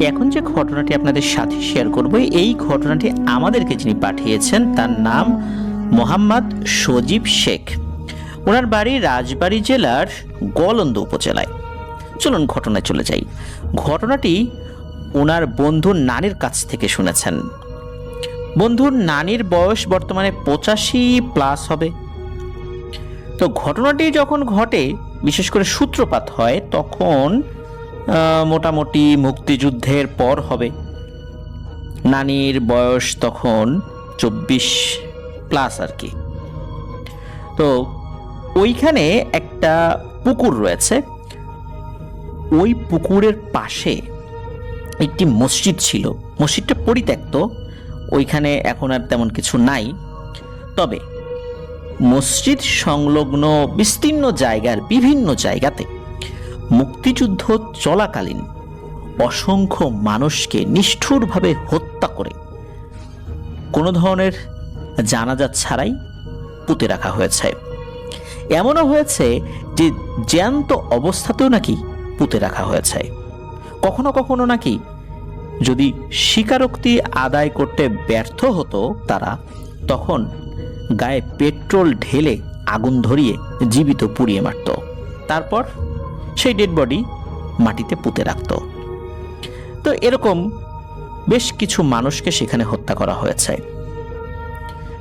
এখন যে ঘটনাটি আপনাদের সাথে শেয়ার করব, এই ঘটনাটি আমাদেরকে যিনি পাঠিয়েছেন তার নাম মোহাম্মদ সজীব শেখ। ওনার বাড়ি রাজবাড়ী জেলার গোলন্দ উপজেলায়। চলুন ঘটনায় চলে যাই। ঘটনাটি ওনার বন্ধুর নানির কাছ থেকে শুনেছেন। বন্ধুর নানির বয়স বর্তমানে 85+ হবে। তো ঘটনাটি যখন ঘটে, বিশেষ করে সূত্রপাত হয়, তখন মোটামুটি মুক্তিযুদ্ধের পর হবে। নানির বয়স তখন 24+ আর কি। তো ওইখানে একটা পুকুর রয়েছে, ওই পুকুরের পাশে একটি মসজিদ ছিল। মসজিদটা পরিত্যক্ত, ওইখানে এখন আর তেমন কিছু নাই। তবে মসজিদ সংলগ্ন বিস্তীর্ণ জায়গার বিভিন্ন জায়গাতে মুক্তিযুদ্ধ চলাকালীন অসংখ্য মানুষকে নিষ্ঠুরভাবে হত্যা করে কোনো ধরনের জানাজা ছাড়াই পুঁতে রাখা হয়েছে। এমনও হয়েছে যে জ্যান্ত অবস্থাতেও নাকি পুঁতে রাখা হয়েছে। কখনো কখনো নাকি যদি স্বীকারোক্তি আদায় করতে ব্যর্থ হতো তারা, তখন গায়ে পেট্রোল ঢেলে আগুন ধরিয়ে জীবিত পুড়িয়ে মারত, তারপর সেই ডেড বডি মাটিতে পুঁতে রাখত। তো এরকম বেশ কিছু মানুষকে সেখানে হত্যা করা হয়েছে।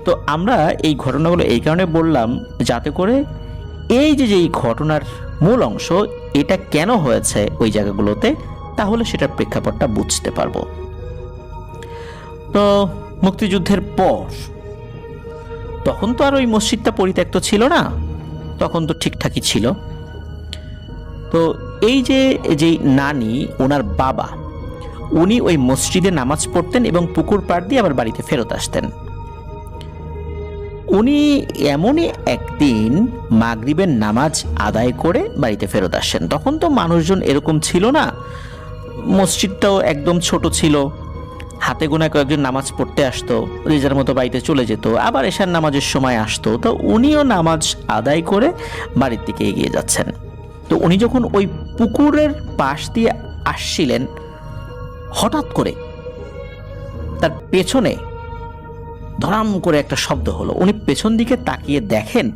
তো আমরা এই ঘটনাগুলো এই কারণে বললাম, যাতে করে এই যে এই ঘটনার মূল অংশ, এটা কেন হয়েছে ওই জায়গাগুলোতে, তাহলে সেটার প্রেক্ষাপটটা বুঝতে পারবো। তো মুক্তিযুদ্ধের পর তখন তো আর ওই মসজিদটা পরিত্যক্ত ছিল না, তখন তো ঠিকঠাকই ছিল। তো এই যে নানি, ওনার বাবা, উনি ওই মসজিদে নামাজ পড়তেন এবং পুকুর পাড় দিয়ে আবার বাড়িতে ফেরত আসতেন। উনি এমনই একদিন মাগরিবের নামাজ আদায় করে বাড়িতে ফেরত আসেন। তখন তো মানুষজন এরকম ছিল না, মসজিদটাও একদম ছোট ছিল, হাতে গোনা কয়েকজন নামাজ পড়তে আসতো, রেজার মতো বাড়িতে চলে যেত, আবার এশার নামাজের সময় আসতো। তো উনিও নামাজ আদায় করে বাড়ির দিকে এগিয়ে যাচ্ছেন। তো উনি যখন ওই পুকুরের পাশ দিয়ে আসছিলেন, হঠাৎ করে তার পেছনে ধরাম করে একটা শব্দ হলো। উনি পেছন দিকে তাকিয়ে দেখেন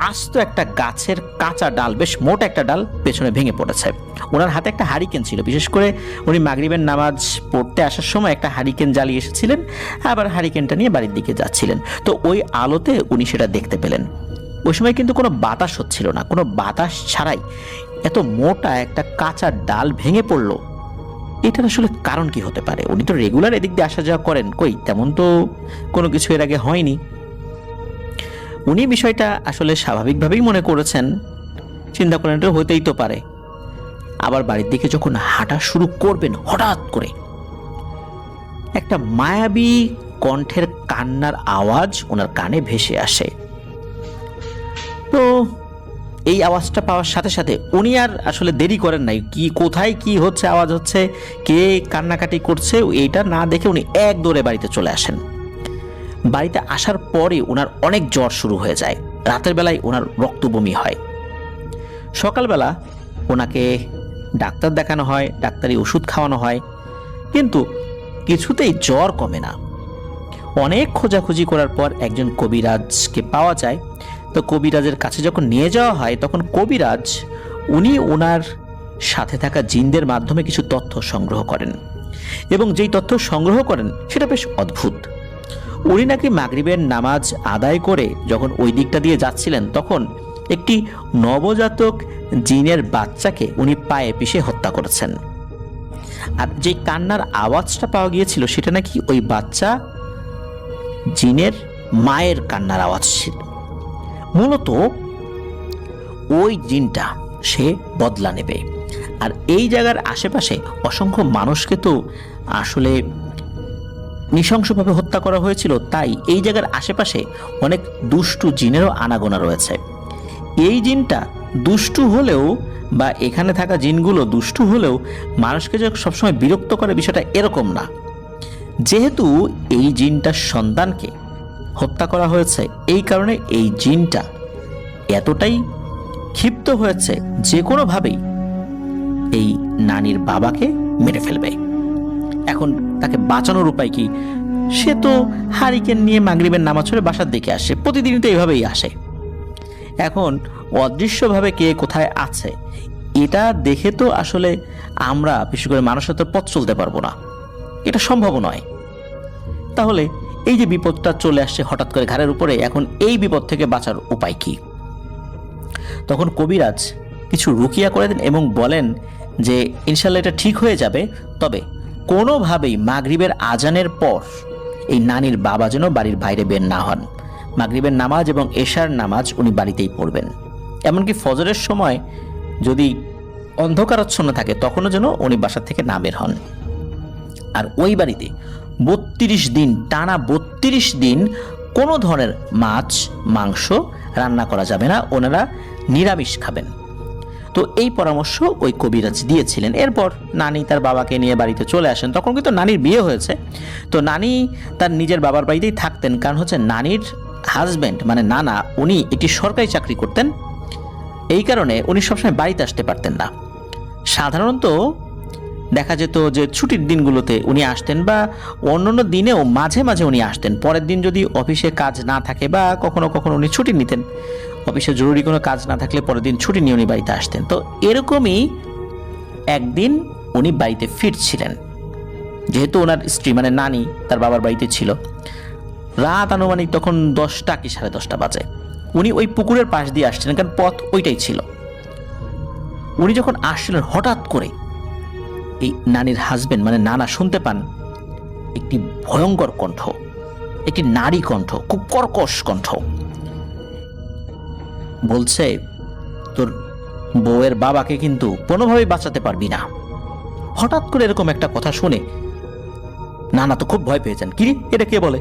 আস্ত একটা গাছের কাঁচা ডাল, বেশ মোটা একটা ডাল পেছনে ভেঙে পড়েছে। ওনার হাতে একটা হারিকেন ছিল, বিশেষ করে উনি মাগরিবের নামাজ পড়তে আসার সময় একটা হারিকেন জ্বালিয়ে এসেছিলেন, আবার হারিকেনটা নিয়ে বাড়ির দিকে যাচ্ছিলেন। তো ওই আলোতে উনি সেটা দেখতে পেলেন। ওই সময় কিন্তু কোনো বাতাস হচ্ছিল না, কোনো বাতাস ছাড়াই এত মোটা একটা কাঁচা ডাল ভেঙে পড়লো। এটার আসলে কারণ কি হতে পারে? উনি তো রেগুলার এদিক দিয়ে আসা যাওয়া করেন, কই তেমন তো কোনো কিছু এর আগে হয়নি। উনি বিষয়টা আসলে স্বাভাবিকভাবেই মনে করেছেন, চিন্তা করেন এটা হতেই তো পারে। আবার বাড়ির দিকে যখন হাঁটা শুরু করবেন, হঠাৎ করে একটা মায়াবী কণ্ঠের কান্নার আওয়াজ ওনার কানে ভেসে আসে। তো এই আওয়াজটা পাওয়ার সাথে সাথে উনি আর আসলে দেরি করেন নাই, কি কোথায় কি হচ্ছে, আওয়াজ হচ্ছে, কে কান্নাকাটি করছে, এইটা না দেখে উনি এক দৌড়ে বাড়িতে চলে আসেন। বাড়িতে আসার পরে ওনার অনেক জ্বর শুরু হয়ে যায়। রাতের বেলায় ওনার রক্ত বমি হয়। সকালবেলা ওনাকে ডাক্তার দেখানো হয়, ডাক্তারি ওষুধ খাওয়ানো হয়, কিন্তু কিছুতেই জ্বর কমে না। অনেক খোঁজাখুঁজি করার পর একজন কবিরাজকে পাওয়া যায়। তো কবিরাজের কাছে যখন নিয়ে যাওয়া হয়, তখন কবিরাজ উনি ওনার সাথে থাকা জিনদের মাধ্যমে কিছু তথ্য সংগ্রহ করেন, এবং যেই তথ্য সংগ্রহ করেন সেটা বেশ অদ্ভুত। উনি নাকি মাগরিবের নামাজ আদায় করে যখন ওই দিকটা দিয়ে যাচ্ছিলেন, তখন একটি নবজাতক জিনের বাচ্চাকে উনি পায়ে পিষে হত্যা করেছেন। আর যে কান্নার আওয়াজটা পাওয়া গিয়েছিল সেটা নাকি ওই বাচ্চা জিনের মায়ের কান্নার আওয়াজ ছিল। মূলত ওই জিনটা সে বদলা নেবে। আর এই জায়গার আশেপাশে অসংখ্য মানুষকে তো আসলে নৃশংসভাবে হত্যা করা হয়েছিল, তাই এই জায়গার আশেপাশে অনেক দুষ্টু জিনেরও আনাগোনা রয়েছে। এই জিনটা দুষ্টু হলেও, বা এখানে থাকা জিনগুলো দুষ্টু হলেও, মানুষকে যে সবসময় বিরক্ত করে বিষয়টা এরকম না। যেহেতু এই জিনটার সন্তানকে হত্যা করা হয়েছে, এই কারণে এই জিনটা এতটাই ক্ষিপ্ত হয়েছে যে কোনোভাবেই এই নানির বাবাকে মেরে ফেলবে। এখন তাকে বাঁচানোর উপায় কি? সে তো হারিকেন নিয়ে মাগরিবের নামাজ পড়ে বাসার দিকে আসে, প্রতিদিনই তো এইভাবেই আসে। এখন অদৃশ্যভাবে কে কোথায় আছে এটা দেখে তো আসলে আমরা, বিশেষ করে মানুষের তো পথ চলতে পারবো না, এটা সম্ভব নয়। তাহলে এই যে বিপদটা চলে আসছে হঠাৎ করে ঘাড়ের উপরে, এখন এই বিপদ থেকে বাঁচার উপায় কি? তখন কবিরাজ কিছু রুকিয়া করে দেন এবং বলেন যে ইনশাল্লাহ এটা ঠিক হয়ে যাবে, তবে কোনোভাবেই মাগরিবের আজানের পর এই নানির বাবা যেন বাড়ির বাইরে বের না হন। মাগরিবের নামাজ এবং এশার নামাজ উনি বাড়িতেই পড়বেন, এমনকি ফজরের সময় যদি অন্ধকারাচ্ছন্ন থাকে তখনও যেন উনি বাসা থেকে না বের হন। আর ওই বাড়িতে 32 দিন টানা 32 দিন কোনো ধরনের মাছ মাংস রান্না করা যাবে না, ওনারা নিরামিষ খাবেন। তো এই পরামর্শ ওই কবিরাজ দিয়েছিলেন। এরপর নানি তার বাবাকে নিয়ে বাড়িতে চলে আসেন। তখন কিন্তু নানির বিয়ে হয়েছে, তো নানি তার নিজের বাবার বাড়িতেই থাকতেন, কারণ হচ্ছে নানির হাজব্যান্ড মানে নানা উনি একটি সরকারি চাকরি করতেন, এই কারণে উনি সবসময় বাড়িতে আসতে পারতেন না। সাধারণত দেখা যেত যে ছুটির দিনগুলোতে উনি আসতেন, বা অন্যান্য দিনেও মাঝে মাঝে উনি আসতেন। পরের দিন যদি অফিসে কাজ না থাকে বা কখনো কখনো উনি ছুটি নিতেন, অফিসে জরুরি কোনো কাজ না থাকলে পরের দিন ছুটি নিয়ে উনি বাড়িতে আসতেন। তো এরকমই একদিন উনি বাড়িতে ফিরছিলেন, যেহেতু ওনার স্ত্রী মানে নানি তার বাবার বাড়িতে ছিল। রাত আনুমানিক তখন 10টা কি 10:30 বাজে। উনি ওই পুকুরের পাশ দিয়ে আসছিলেন, কারণ পথ ওইটাই ছিল। উনি যখন আসছিলেন হঠাৎ করে এই নানির হাজবেন্ড মানে নানা শুনতে পান একটি ভয়ঙ্কর কণ্ঠ, একটি নারী কণ্ঠ, খুব কর্কশ কণ্ঠ, বলছে তোর বউয়ের বাবাকে কিন্তু কোনোভাবেই বাঁচাতে পারবি না। হঠাৎ করে এরকম একটা কথা শুনে নানা তো খুব ভয় পেয়েছেন, কি এটা কে বলে?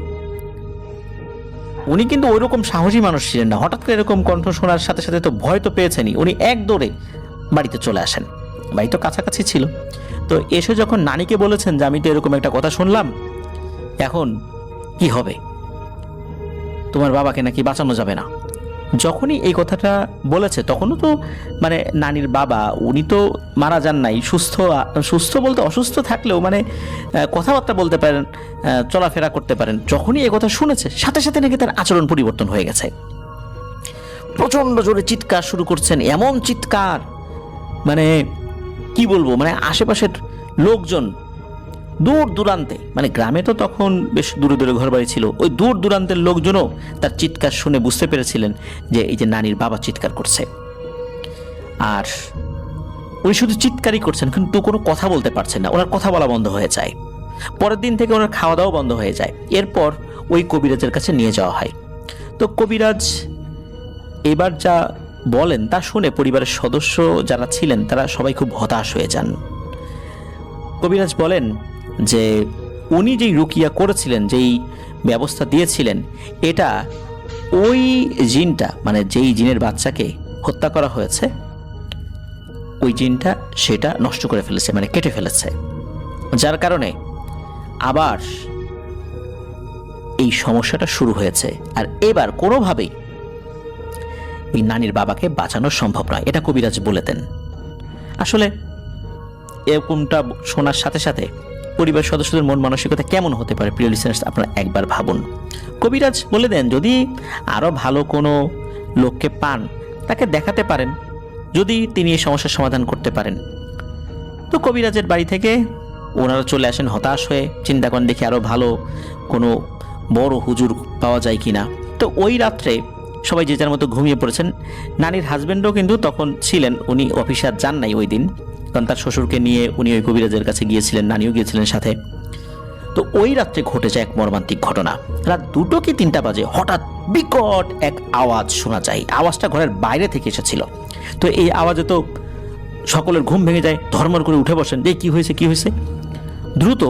উনি কিন্তু ওইরকম সাহসী মানুষ ছিলেন না, হঠাৎ করে এরকম কণ্ঠ শোনার সাথে সাথে তো ভয় তো পেয়েছেনই। উনি এক দৌড়ে বাড়িতে চলে আসেন, বাড়ি তো কাছাকাছি ছিল। তো এসে যখন নানিকে বলেছেন যে আমি তো এরকম একটা কথা শুনলাম, এখন কি হবে, তোমার বাবাকে নাকি বাঁচানো যাবে না। যখনই এই কথাটা বলেছে তখনও তো মানে নানির বাবা উনি তো মারা যান নাই, সুস্থ সুস্থ বলতে অসুস্থ থাকলেও মানে কথাবার্তা বলতে পারেন, চলাফেরা করতে পারেন। যখনই এই কথা শুনেছে সাথে সাথে নাকি তার আচরণ পরিবর্তন হয়ে গেছে, প্রচন্ড জোরে চিৎকার শুরু করছেন। এমন চিৎকার মানে কি বলবো, মানে আশেপাশের লোকজন দূর দূরান্তে, মানে গ্রামে তো তখন বেশ দূরে দূরে ঘর বাড়ি ছিল, ওই দূর দূরান্তের লোকজনও তার চিৎকার শুনে বুঝতে পেরেছিলেন যে এই যে নানির বাবা চিৎকার করছে। আর উনি শুধু চিৎকারই করছেন, কিন্তু কোনো কথা বলতে পারছেন না, ওনার কথা বলা বন্ধ হয়ে যায়। পরের দিন থেকে ওনার খাওয়া দাওয়া বন্ধ হয়ে যায়। এরপর ওই কবিরাজের কাছে নিয়ে যাওয়া হয়। তো কবিরাজ এবার যা বলেন তা শুনে পরিবারের সদস্য যারা ছিলেন তারা সবাই খুব হতাশ হয়ে যান। কবিরাজ বলেন যে উনি যেই রুকিয়া করেছিলেন, যেই ব্যবস্থা দিয়েছিলেন, এটা ওই জিনটা মানে যেই জিনের বাচ্চাকে হত্যা করা হয়েছে ওই জিনটা সেটা নষ্ট করে ফেলেছে, মানে কেটে ফেলেছে, যার কারণে আবার এই সমস্যাটা শুরু হয়েছে। আর এবার কোনোভাবেই এই নানির বাবাকে বাঁচানো সম্ভব নয়, এটা কবিরাজ বলে দেন। আসলে এরকমটা শোনার সাথে সাথে পরিবার সদস্যদের মন মানসিকতা কেমন হতে পারে প্রিয় লিসেনার্স, আপনারা একবার ভাবুন। কবিরাজ বলে দেন যদি আরো ভালো কোনো লোককে পান তাকে দেখাতে পারেন, যদি তিনি এই সমস্যার সমাধান করতে পারেন। তো কবিরাজের বাড়ি থেকে ওনারা চলে আসেন হতাশ হয়ে, চিন্তা করেন দেখি আরো ভালো কোনো বড় হুজুর পাওয়া যায় কিনা। তো ওই রাত্রে সবাই যে যার মতো ঘুমিয়ে পড়েছেন। নানির হাজবেন্ডও কিন্তু তখন ছিলেন, উনি অফিসে আর যান নাই ওই দিন, কারণ তার শ্বশুরকে নিয়ে উনি ওই কবিরাজের কাছে গিয়েছিলেন, নানিও গিয়েছিলেন সাথে। তো ওই রাত্রে ঘটে যায় এক মর্মান্তিক ঘটনা। রাত 2টো কি 3টা বাজে হঠাৎ বিকট এক আওয়াজ শোনা যায়। আওয়াজটা ঘরের বাইরে থেকে এসেছিল। তো এই আওয়াজে তো সকলের ঘুম ভেঙে যায়, ধর্মর করে উঠে বসেন যে কি হয়েছে কি হয়েছে। দ্রুত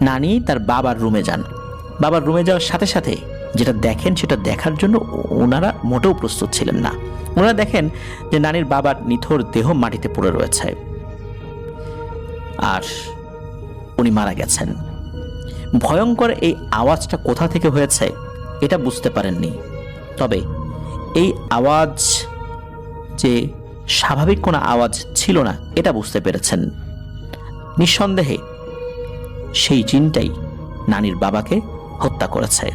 নানি তার বাবার রুমে যান। বাবার রুমে যাওয়ার সাথে সাথে যেটা দেখেন সেটা দেখার জন্য ওনারা মোটেও প্রস্তুত ছিলেন না। ওনারা দেখেন যে নানির বাবার নিথর দেহ মাটিতে পড়ে রয়েছে আর উনি মারা গেছেন। ভয়ঙ্কর এই আওয়াজটা কোথা থেকে হয়েছে এটা বুঝতে পারেননি, তবে এই আওয়াজ যে স্বাভাবিক কোনো আওয়াজ ছিল না এটা বুঝতে পেরেছেন। নিঃসন্দেহে সেই জিনটাই নানির বাবাকে হত্যা করেছে।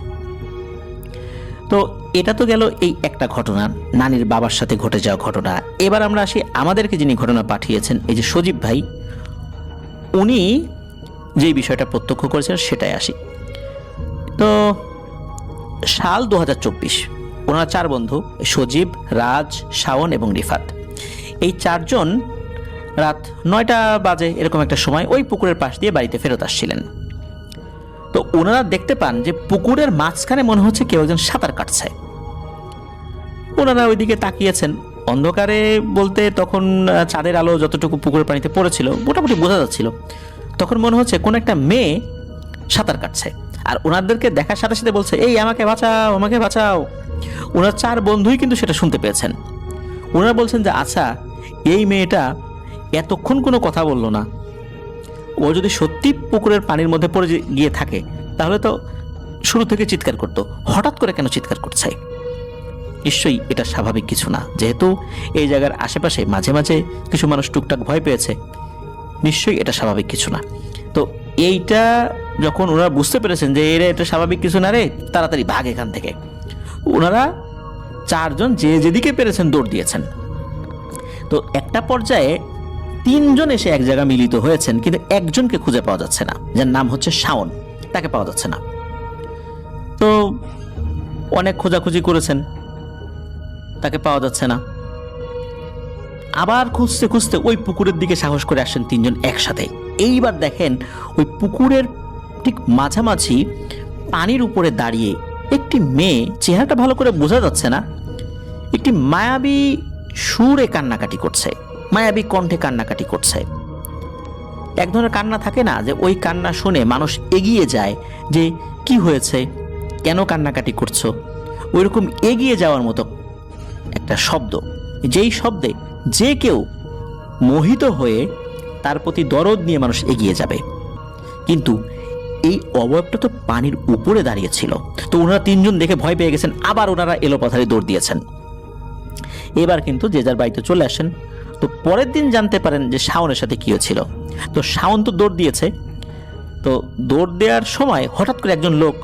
তো এটা তো গেল এই একটা ঘটনা, নানির বাবার সাথে ঘটে যাওয়া ঘটনা। এবার আমরা আসি আমাদেরকে যিনি ঘটনা পাঠিয়েছেন, এই যে সজীব ভাই, উনি যে বিষয়টা প্রত্যক্ষ করেছেন সেটাই আসি। তো সাল 2024, ওনারা 4 বন্ধু, সজীব, রাজ, শাওন এবং রিফাত, এই 4 জন রাত 9টা বাজে এরকম একটা সময় ওই পুকুরের পাশ দিয়ে বাড়িতে ফেরত আসছিলেন। তো ওনারা দেখতে পান যে পুকুরের মাঝখানে মনে হচ্ছে কেউ একজন সাঁতার কাটছে। ওনারা ওইদিকে তাকিয়েছেন, অন্ধকারে বলতে তখন চাঁদের আলো যতটুকু পুকুরের পানিতে পড়েছিল মোটামুটি বোঝা যাচ্ছিল। তখন মনে হচ্ছে কোন একটা মেয়ে সাঁতার কাটছে, আর ওনাদেরকে দেখার সাথে সাথে বলছে, এই আমাকে বাঁচাও, আমাকে বাঁচাও। ওনার 4 বন্ধুই কিন্তু সেটা শুনতে পেয়েছেন। ওনারা বলছেন যে আচ্ছা, এই মেয়েটা এতক্ষণ কোনো কথা বললো না, ও যদি সত্যি পুকুরের পানির মধ্যে পড়ে গিয়ে থাকে তাহলে তো শুরু থেকে চিৎকার করতো, হঠাৎ করে কেন চিৎকার করছে? নিশ্চয়ই এটা স্বাভাবিক কিছু না, যেহেতু এই জায়গার আশেপাশে মাঝে মাঝে কিছু মানুষ টুকটাক ভয় পেয়েছে, নিশ্চয়ই এটা স্বাভাবিক কিছু না। তো এইটা যখন ওনারা বুঝতে পেরেছেন যে এটা স্বাভাবিক কিছু না রে, তাড়াতাড়ি ভাগ এখান থেকে, ওনারা 4 জন যে যেদিকে পেরেছেন দৌড় দিয়েছেন। তো একটা পর্যায়ে 3 জন এসে এক জায়গায় মিলিত হয়েছেন, কিন্তু একজনকে খুঁজে পাওয়া যাচ্ছে না, যার নাম হচ্ছে শাওন, তাকে পাওয়া যাচ্ছে না। তো অনেক খোঁজাখুঁজি করেছেন, তাকে পাওয়া যাচ্ছে না। আবার খুঁজতে খুঁজতে ওই পুকুরের দিকে সাহস করে আসেন 3 জন একসাথে। এইবার দেখেন ওই পুকুরের ঠিক মাঝামাঝি পানির উপরে দাঁড়িয়ে একটি মেয়ে, চেহারাটা ভালো করে বোঝা যাচ্ছে না, একটি মায়াবী সুরে কান্নাকাটি করছে, মায়াবী কণ্ঠে কান্নাকাটি করছে। এক ধরনের কান্না থাকে না, যে ওই কান্না শুনে মানুষ এগিয়ে যায় যে কি হয়েছে, কেন কান্নাকাটি করছো, ওইরকম এগিয়ে যাওয়ার মতো একটা শব্দ, যেই শব্দে যে কেউ মোহিত হয়ে তার প্রতি দরদ নিয়ে মানুষ এগিয়ে যাবে। কিন্তু এই অবয়বটা তো পানির উপরে দাঁড়িয়েছিল। তো ওনারা 3 জন দেখে ভয় পেয়ে গেছেন, আবার ওনারা এলোপাথারি দৌড় দিয়েছেন। এবার কিন্তু যে যার বাড়িতে চলে আসেন। তো পরের দিন জানতে পারেন যে শাওনের সাথে কি হয়েছিল। তো শাওন তো দৌড় দিয়েছে, তো দৌড় দেওয়ার সময় হঠাৎ করে একজন লোক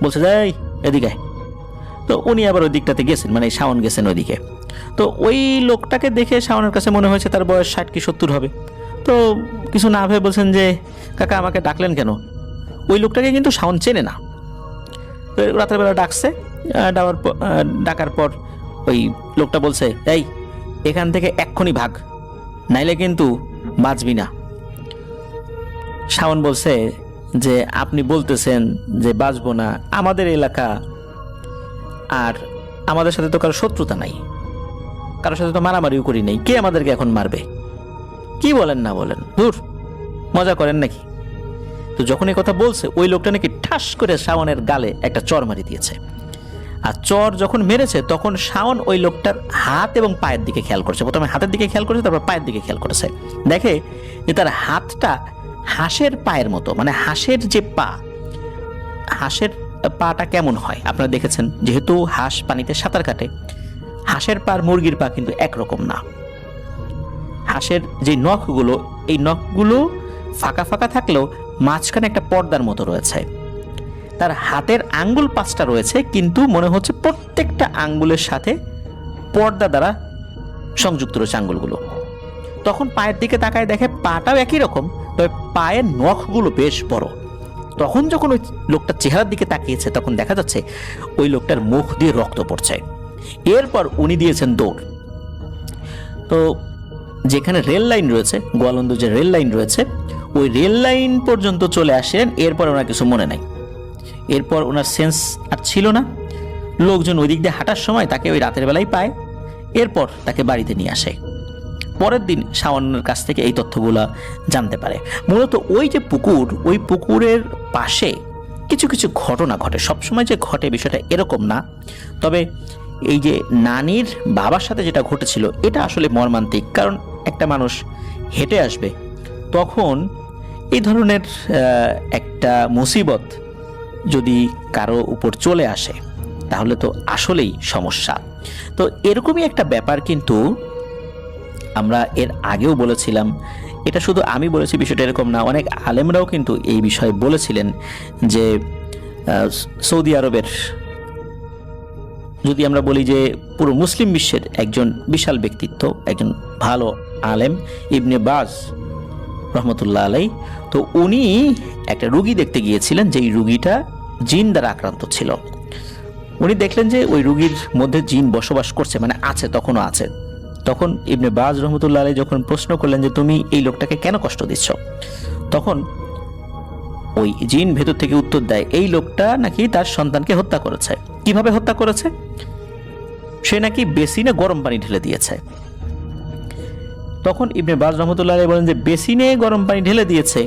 বলছে, যাই এদিকে। তো উনি আবার ওই দিকটাতে গেছেন, মানে শাওন গেছেন ওইদিকে। তো ওই লোকটাকে দেখে শাওনের কাছে মনে হয়েছে তার বয়স 60 কি 70 হবে। তো কিছু না ভেবে বলছেন যে কাকা আমাকে ডাকলেন কেন? ওই লোকটাকে কিন্তু শাওন চেনে না। তো রাতের বেলা ডাকছে, ডাকার পর ওই লোকটা বলছে, এই এখান থেকে এক্ষুনি ভাগ, নাইলে কিন্তু বাঁচবি না। শাওন বলছে যে আপনি বলতেছেন যে বাঁচবো না, আমাদের এলাকা, আর আমাদের সাথে তো কারো শত্রুতা নাই, কারোর সাথে তো মারামারিও করি নাই, কে আমাদেরকে এখন মারবে? কি বলেন না বলেন, দূর, মজা করেন নাকি? তো যখন এই কথা বলছে, ওই লোকটা নাকি ঠাস করে শাওনের গালে একটা চর মারি দিয়েছে। আর চর যখন মেরেছে তখন শাওন ওই লোকটার হাত এবং পায়ের দিকে খেয়াল করছে। প্রথমে হাতের দিকে খেয়াল করেছে, তারপর পায়ের দিকে খেয়াল করেছে। দেখে যে তার হাতটা হাঁসের পায়ের মতো, মানে হাঁসের যে পা, হাঁসের পাটা কেমন হয় আপনারা দেখেছেন, যেহেতু হাঁস পানিতে সাঁতার কাটে। হাঁসের পা আর মুরগির পা কিন্তু একরকম না। হাঁসের যে নখগুলো, এই নখগুলো ফাঁকা ফাঁকা থাকলেও মাঝখানে একটা পর্দার মতো রয়েছে। তার হাতের আঙ্গুল 5টা রয়েছে, কিন্তু মনে হচ্ছে প্রত্যেকটা আঙ্গুলের সাথে পর্দা দ্বারা সংযুক্ত রয়েছে আঙ্গুলগুলো। তখন পায়ের দিকে তাকায় দেখে পাটাও একই রকম, তবে পায়ের নখগুলো বেশ বড়। তখন যখন ওই লোকটার চেহারার দিকে তাকিয়েছে তখন দেখা যাচ্ছে ওই লোকটার মুখ দিয়ে রক্ত পড়ছে। এরপর উনি দিয়েছেন দৌড়। তো যেখানে রেল লাইন রয়েছে, গোয়ালন্দ যে রেল লাইন রয়েছে, ওই রেল লাইন পর্যন্ত চলে আসেন। এরপর ওনার কিছু মনে নাই, এরপর ওনার সেন্স আর ছিল না। লোকজন ওই দিক দিয়ে হাঁটার সময় তাকে ওই রাতের বেলায় পায়, এরপর তাকে বাড়িতে নিয়ে আসে। পরের দিন শাওনের কাছ থেকে এই তথ্যগুলো জানতে পারে। মূলত ওই যে পুকুর, ওই পুকুরের পাশে কিছু কিছু ঘটনা ঘটে। সবসময় যে ঘটে বিষয়টা এরকম না, তবে এই যে নানির বাবার সাথে যেটা ঘটেছিল এটা আসলে মর্মান্তিক। কারণ একটা মানুষ হেঁটে আসবে, তখন এই ধরনের একটা মুসিবত যদি কারো উপর চলে আসে তাহলে তো আসলেই সমস্যা। তো এরকমই একটা ব্যাপার কিন্তু আমরা এর আগেও বলেছিলাম, এটা শুধু আমি বলেছি বিষয়টা এরকম না, অনেক আলেমরাও কিন্তু এই বিষয়ে বলেছিলেন যে সৌদি আরবের, যদি আমরা বলি যে পুরো মুসলিম বিশ্বের একজন বিশাল ব্যক্তিত্ব, একজন ভালো আলেম ইবনে বাজ রহমতুল্লাহ আলাই, তো উনি একটা রুগী দেখতে গিয়েছিলেন, যেই রুগীটা জিন দ্বারা আক্রান্ত ছিল। উনি দেখলেন যে ওই রুগীর মধ্যে জিন বসবাস করছে, মানে আছে, তখনও আছে। তখন ইবনে বাজ রহমতুল্লাহ আলাই যখন প্রশ্ন করলেন যে তুমি এই লোকটাকে কেন কষ্ট দিচ্ছ, তখন ওই জিন ভেতর থেকে উত্তর দেয় এই লোকটা নাকি তার সন্তানকে হত্যা করেছে। কিভাবে হত্যা করেছে? সে নাকি বেসিনে গরম পানি ঢেলে দিয়েছে। তখন ইবনে বাজ রহমতুল্লাহ আলাইহি বলেন যে বেসিনে গরম পানি ঢেলে দিয়েছে,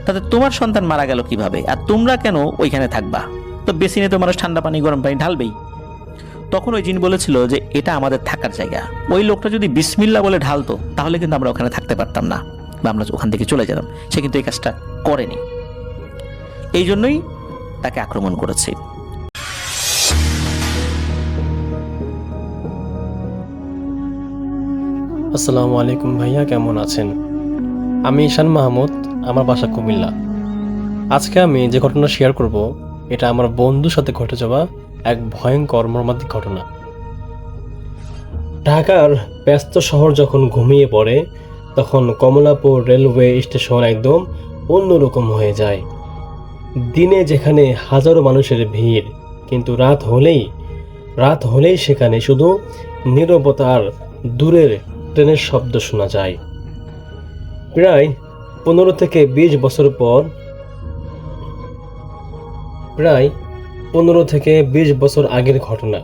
তাতে তোমার সন্তান মারা গেল কিভাবে, আর তোমরা কেন ওইখানে থাকবা? তো বেসিনে তো মানুষ ঠান্ডা পানি গরম পানি ঢালবেই। তখন ওই জিন বলেছিল যে এটা আমাদের থাকার জায়গা, ওই লোকটা যদি বিসমিল্লাহ বলে ঢালতো তাহলে কিন্তু আমরা ওখানে থাকতে পারতাম না, বা আমরা ওখান থেকে চলে যেতাম। সে কিন্তু এই কাজটা করেনি, এই জন্যই তাকে আক্রমণ করেছে। আসসালামু আলাইকুম ভাইয়া, কেমন আছেন? আমি ঈশান মাহমুদ, আমার বাসা কুমিল্লা। আজকে আমি যে ঘটনা শেয়ার করব, এটা আমার বন্ধুর সাথে ঘটে যাওয়া এক ভয়ঙ্কর মর্মান্তিক ঘটনা। ঢাকার ব্যস্ত শহর যখন ঘুমিয়ে পড়ে, তখন কমলাপুর রেলওয়ে স্টেশন একদম অন্যরকম হয়ে যায়। দিনে যেখানে হাজারো মানুষের ভিড়, কিন্তু রাত হলেই সেখানে শুধু নীরবতা আর দূরের ট্রেনের শব্দ শোনা যায়। প্রায় 15 থেকে 20 বছর পর আগের ঘটনা।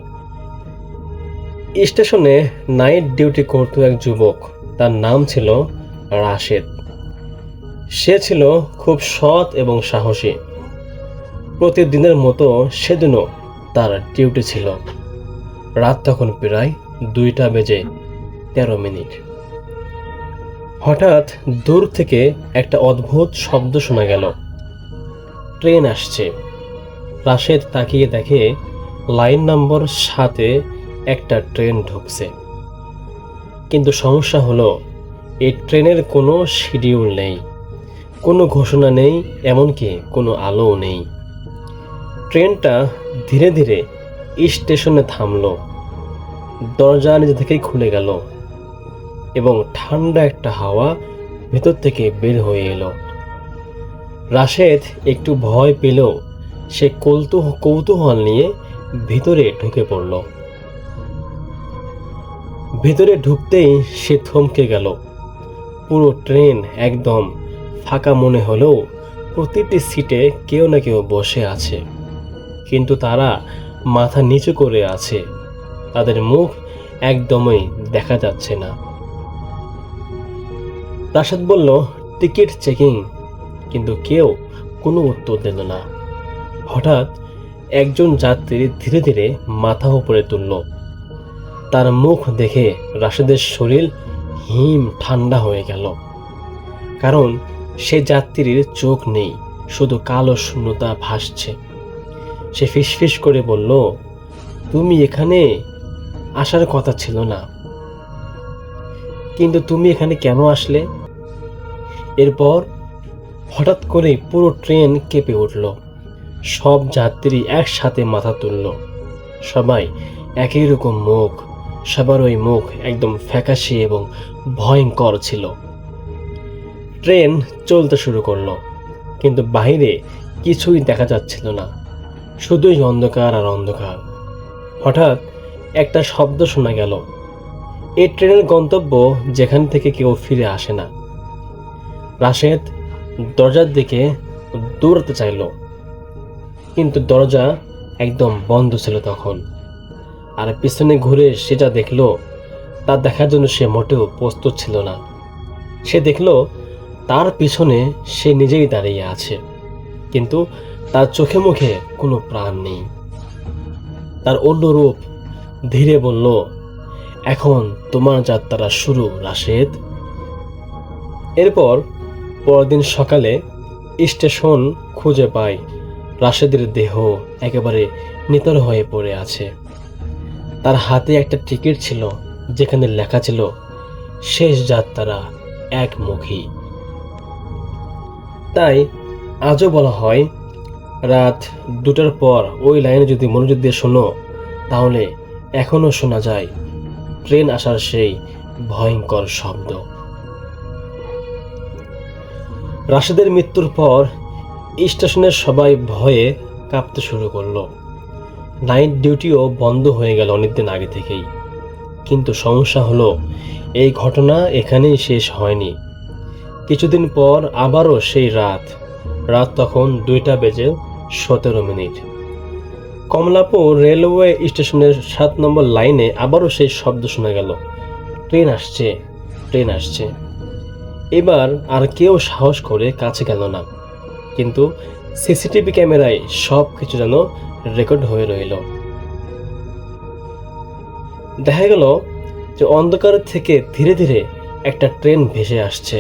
স্টেশনে নাইট ডিউটি করত এক যুবক, তার নাম ছিল রাশেদ। সে ছিল খুব সৎ এবং সাহসী। প্রতিদিনের মতো সেদিনও তার ডিউটি ছিল। রাত তখন প্রায় 2:13। হঠাৎ দূর থেকে একটা অদ্ভুত শব্দ শোনা গেল। ট্রেন আসছে। রাশেদ তাকিয়ে দেখে লাইন নম্বর 7-এ একটা ট্রেন ঢুকছে। কিন্তু সমস্যা হলো, এই ট্রেনের কোনো শিডিউল নেই, কোনো ঘোষণা নেই, এমনকি কোনো আলোও নেই। ট্রেনটা ধীরে ধীরে স্টেশনে থামলো। দরজা নিজে থেকেই খুলে গেল এবং ঠান্ডা একটা হাওয়া ভেতর থেকে বের হয়ে এলো। রাশেদ একটু ভয় পেলেও সে কৌতূহল নিয়ে ভিতরে ঢুকে পড়ল। ভিতরে ঢুকতেই সে থমকে গেল। পুরো ট্রেন একদম ফাঁকা মনে হলেও প্রতিটি সিটে কেউ না কেউ বসে আছে, কিন্তু তারা মাথা নিচু করে আছে, তাদের মুখ একদমই দেখা যাচ্ছে না। রাশেদ বলল, টিকিট চেকিং, কিন্তু কেউ কোনো উত্তর দিল না। হঠাৎ একজন যাত্রী ধীরে ধীরে মাথা উপরে তুলল। তার মুখ দেখে রাশেদের শরীর হিম ঠান্ডা হয়ে গেল, কারণ সে যাত্রীর চোখ নেই, শুধু কালো শূন্যতা ভাসছে। সে ফিসফিস করে বলল, তুমি এখানে আসার কথা ছিল না, কিন্তু তুমি এখানে কেন আসলে? এরপর হঠাৎ করে পুরো ট্রেন কেঁপে উঠল। সব যাত্রী একসাথে মাথা তুলল। সবাই একই রকম মুখ, সবার ওই মুখ একদম ফ্যাকাশে এবং ভয়ঙ্কর ছিল। ট্রেন চলতে শুরু করলো, কিন্তু বাইরে কিছুই দেখা যাচ্ছিল না, শুধুই অন্ধকার আর অন্ধকার। হঠাৎ একটা শব্দ শোনা গেল। এই ট্রেনের গন্তব্য যেখান থেকে কেউ ফিরে আসে না। রাশেদ দরজার দিকে দৌড়াতে চাইল, কিন্তু দরজা একদম বন্ধ ছিল তখন। আর পিছনে ঘুরে সে যা দেখল, তা দেখার জন্য সে মোটেও প্রস্তুত ছিল না। সে দেখল তার পিছনে সে নিজেই দাঁড়িয়ে আছে, কিন্তু তার চোখে মুখে কোনো প্রাণ নেই। তার অন্য রূপ ধীরে বলল, এখন তোমার যাত্রা শুরু রাশেদ। এরপর পরদিন সকালে স্টেশন খুঁজে পায় রাশেদের দেহ একেবারে নিথর হয়ে পড়ে আছে। তার হাতে একটা টিকিট ছিল, যেখানে লেখা ছিল শেষ যাত্রা একমুখী। তাই আজও বলা হয়, রাত 2টার পর ওই লাইনে যদি মনোযোগ দিয়ে শোনো, তাহলে এখনো শোনা যায় ট্রেন আসার সেই ভয়ঙ্কর শব্দ। রাশেদের মৃত্যুর পর স্টেশনের সবাই ভয়ে কাঁপতে শুরু করলো। নাইট ডিউটিও বন্ধ হয়ে গেল অনেকদিন আগে থেকেই। কিন্তু সমস্যা হলো, এই ঘটনা এখানেই শেষ হয়নি। কিছুদিন পর আবারও সেই রাত তখন 2:17 কমলাপুর রেলওয়ে স্টেশনের 7 নম্বর লাইনে আবারও সেই শব্দ শোনা গেল, ট্রেন আসছে, ট্রেন আসছে। এবার আর কেউ সাহস করে কাছে গেল না, কিন্তু সিসিটিভি ক্যামেরায় সব কিছু যেন রেকর্ড হয়ে রইল। দেখা গেল যে অন্ধকার থেকে ধীরে ধীরে একটা ট্রেন ভেসে আসছে।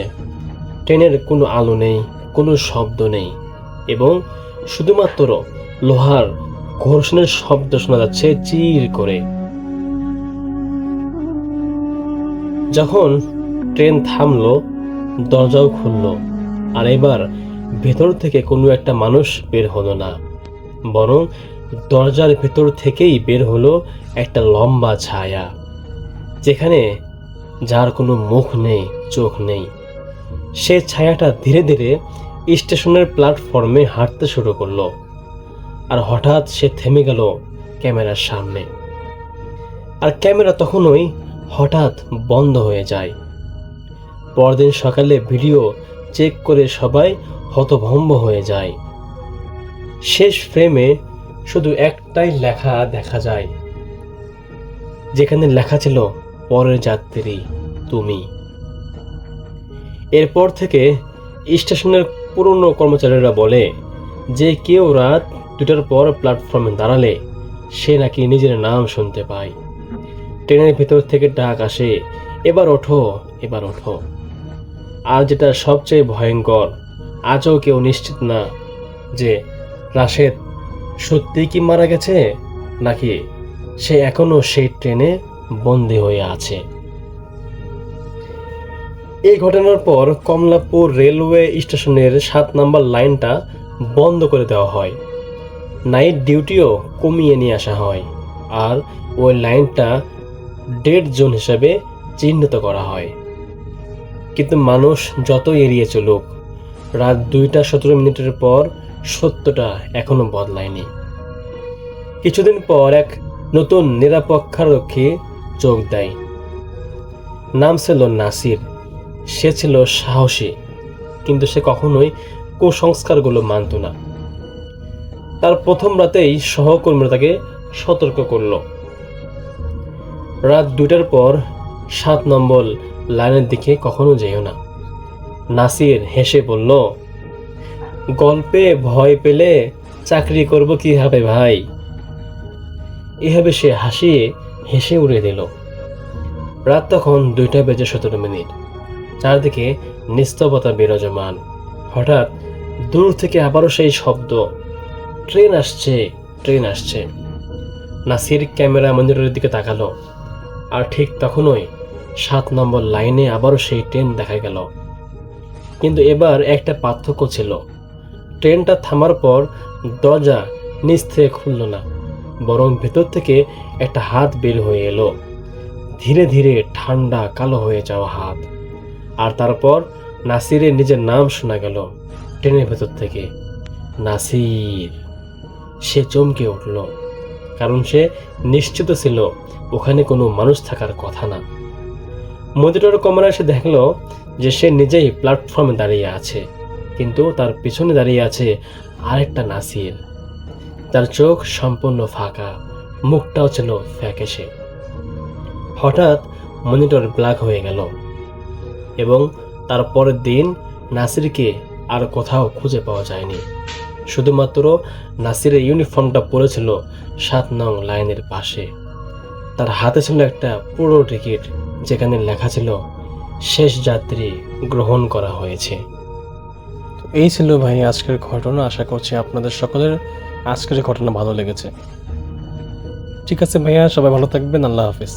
ট্রেনের কোনো আলো নেই, কোনো শব্দ নেই, এবং শুধুমাত্র লোহার ঘর্ষণের শব্দ শোনা যাচ্ছে চির করে। যখন ট্রেন থামলো, দরজাও খুললো, আর এবার ভেতর থেকে কোনো একটা মানুষ বের হলো না, বরং দরজার ভেতর থেকেই বের হলো একটা লম্বা ছায়া, যেখানে যার কোনো মুখ নেই, চোখ নেই। সে ছায়াটা ধীরে ধীরে স্টেশনের প্ল্যাটফর্মে হাঁটতে শুরু করলো, আর হঠাৎ সে থেমে গেল ক্যামেরার সামনে। আর ক্যামেরা তখনই হঠাৎ বন্ধ হয়ে যায়। পরদিন সকালে ভিডিও চেক করে সবাই হতভম্ব হয়ে যায়। শেষ ফ্রেমে শুধু একটাই লেখা দেখা যায়, যেখানে লেখা ছিল, পরের যাত্রী তুমি। এরপর থেকে স্টেশনের পুরনো কর্মচারীরা বলে যে কেউ রাত 2টার পর প্ল্যাটফর্মে দাঁড়ালে সে নাকি নিজের নাম শুনতে পায়। ট্রেনের ভেতর থেকে ডাক আসে, এবার ওঠো, এবার ওঠো। আর যেটা সবচেয়ে ভয়ঙ্কর, আজও কেউ নিশ্চিত না যে রাশেদ সত্যি কি মারা গেছে, নাকি সে এখনো সেই ট্রেনে বন্দী হয়ে আছে। এই ঘটনার পর কমলাপুর রেলওয়ে স্টেশনের 7 নম্বর লাইনটা বন্ধ করে দেওয়া হয়। নাইট ডিউটিও কমিয়ে নিয়ে আসা হয়, আর ওই লাইনটা ডেড জোন হিসেবে চিহ্নিত করা হয়। কিন্তু মানুষ যত এড়িয়ে চলুক, রাত 2:17 পর সত্যটা এখনো বদলায়নি। কিছুদিন পর এক নতুন নিরাপত্তারক্ষী যোগ দেয়। নাম ছিল নাসির। সে ছিল সাহসী, কিন্তু সে কখনোই কুসংস্কারগুলো মানত না। তার প্রথম রাতেই সহকর্মীরা তাকে সতর্ক করল, রাত 2টার পর 7 নম্বর লাইনের দিকে কখনো যেও না। নাসির হেসে বলল, গল্পে ভয় পেলে চাকরি করব কিভাবে ভাই। এভাবে সে হেসে উড়ে দিল। রাত তখন 2:17। চারদিকে নিস্তব্ধতা বিরাজমান। হঠাৎ দূর থেকে আবারও সেই শব্দ, ট্রেন আসছে, ট্রেন আসছে। নাসির ক্যামেরা মনিটরের দিকে তাকালো, আর ঠিক তখনই 7 নম্বর লাইনে আবারও সেই ট্রেন দেখা গেল। কিন্তু এবার একটা পার্থক্য ছিল, ট্রেনটা থামার পর দরজা নিচ থেকে খুলল না, বরং ভেতর থেকে একটা হাত বের হয়ে এলো, ধীরে ধীরে ঠান্ডা কালো হয়ে যাওয়া হাত। আর তারপর নাসিরের নিজের নাম শোনা গেল ট্রেনের ভেতর থেকে, নাসির। সে চমকে উঠল, কারণ সে নিশ্চিত ছিল ওখানে কোনো মানুষ থাকার কথা না। মনিটর ক্যামেরায় সে দেখল যে সে নিজেই প্ল্যাটফর্মে দাঁড়িয়ে আছে, কিন্তু তার পিছনে দাঁড়িয়ে আছে আরেকটা নাসির। তার চোখ সম্পূর্ণ ফাঁকা, মুখটাও ছিল ফ্যাকাশে। হঠাৎ মনিটর ব্ল্যাক হয়ে গেল, এবং তার পরের দিন নাসিরকে আর কোথাও খুঁজে পাওয়া যায়নি। শুধুমাত্র নাসিরের ইউনিফর্মটা পরেছিল 7 নং লাইনের পাশে। তার হাতে ছিল একটা পুরো টিকিট, যেখানে লেখা ছিল, শেষ যাত্রী গ্রহণ করা হয়েছে। এই ছিল ভাই আজকের ঘটনা। আশা করছি আপনাদের সকলের আজকের ঘটনা ভালো লেগেছে। ঠিক আছে ভাইয়া, সবাই ভালো থাকবেন। আল্লাহ হাফেজ।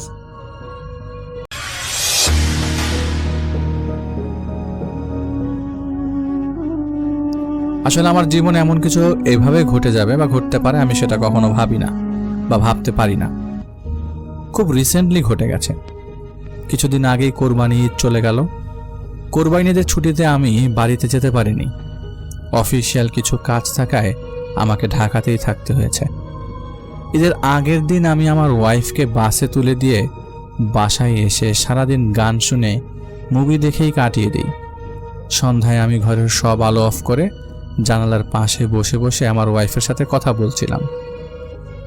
আসলে আমার জীবনে এমন কিছু এভাবে ঘটে যাবে বা ঘটতে পারে আমি সেটা কখনো ভাবি না বা ভাবতে পারি না। খুব রিসেন্টলি ঘটে গেছে। কিছুদিন আগেই কোরবানি ঈদ চলে গেল। কোরবানি ঈদের ছুটিতে আমি বাড়িতে যেতে পারিনি। অফিসিয়াল কিছু কাজ থাকায় আমাকে ঢাকাতেই থাকতে হয়েছে। ঈদের আগের দিন আমি আমার ওয়াইফকে বাসে তুলে দিয়ে বাসায় এসে সারাদিন গান শুনে মুভি দেখেই কাটিয়ে দিই। সন্ধ্যায় আমি ঘরের সব আলো অফ করে জানালার পাশে বসে বসে আমার ওয়াইফের সাথে কথা বলছিলাম।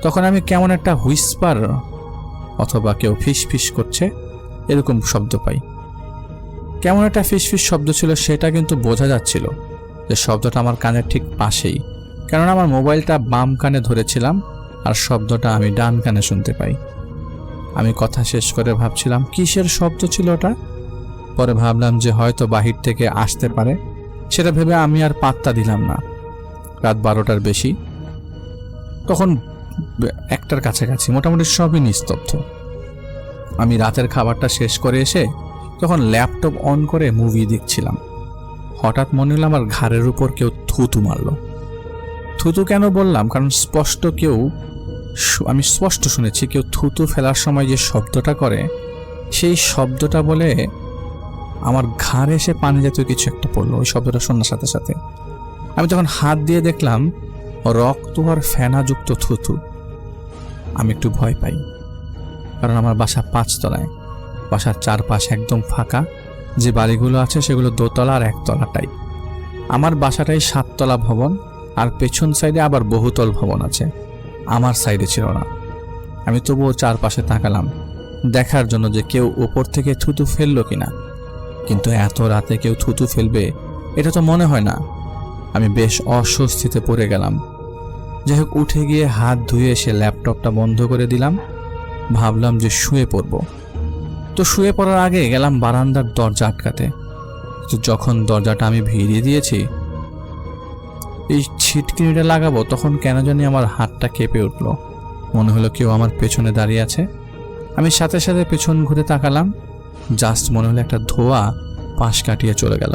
তখন আমি কেমন একটা হুইসপার অথবা কেউ ফিস ফিস করছে এরকম শব্দ পাই। কেমন একটা ফিস ফিস শব্দ ছিল সেটা কিন্তু বোঝা যাচ্ছিল যে শব্দটা আমার কানের ঠিক পাশেই, কেননা আমার মোবাইলটা বাম কানে ধরেছিলাম আর শব্দটা আমি ডান কানে শুনতে পাই। আমি কথা শেষ করে ভাবছিলাম কিসের শব্দ ছিল ওটা। পরে ভাবলাম যে হয়তো বাহির থেকে আসতে পারে, সেটা ভেবে আমি আর পাত্তা দিলাম না। রাত 12টার বেশি, তখন 1টার কাছাকাছি, মোটামুটি সবই নিস্তব্ধ। আমি রাতের খাবারটা শেষ করে এসে তখন ল্যাপটপ অন করে মুভি দেখছিলাম। হঠাৎ মনে হলো আমার ঘাড়ের উপর কেউ থুতু মারল। থুতু কেন বললাম, কারণ আমি স্পষ্ট শুনেছি কেউ থুতু ফেলার সময় যে শব্দটা করে সেই শব্দটা বলে আমার ঘাড়ে এসে পানি জাতীয় কিছু একটা পড়লো। ওই শব্দটা শোনার সাথে সাথে আমি তখন হাত দিয়ে দেখলাম রক্ত আর ফেনাযুক্ত থুতু। আমি একটু ভয় পাই, কারণ আমার বাসা 5 তলায়। বাসার চারপাশে একদম ফাঁকা, যে বাড়িগুলো আছে সেগুলো 2 তলা আর 1 তলা টাইপ। আমার বাসাটাই 7 তলা ভবন, আর পেছন সাইডে আবার বহুতল ভবন আছে। আমার সাইডে ছিল না। আমি তবুও চারপাশে তাকালাম দেখার জন্য যে কেউ উপর থেকে থুতু ফেললো কিনা, কিন্তু এত রাতে কেউ থুতু ফেলবে এটা তো মনে হয় না। আমি বেশ অস্বস্তিতে পড়ে গেলাম। যাই হোক, উঠে গিয়ে হাত ধুয়ে এসে ল্যাপটপটা বন্ধ করে দিলাম। ভাবলাম যে শুয়ে পড়ব। তো শুয়ে পড়ার আগে গেলাম বারান্দার দরজা আটকাতে। তো যখন দরজাটা আমি ভিড়িয়ে দিয়েছি, এই ছিটকিনিটা লাগাবো, তখন কেন জানি আমার হাতটা কেঁপে উঠল। মনে হলো কেউ আমার পেছনে দাঁড়িয়ে আছে। আমি সাথে সাথে পেছন ঘুরে তাকালাম। জাস্ট মনে হলো একটা ধোঁয়া পাশ কাটিয়ে চলে গেল।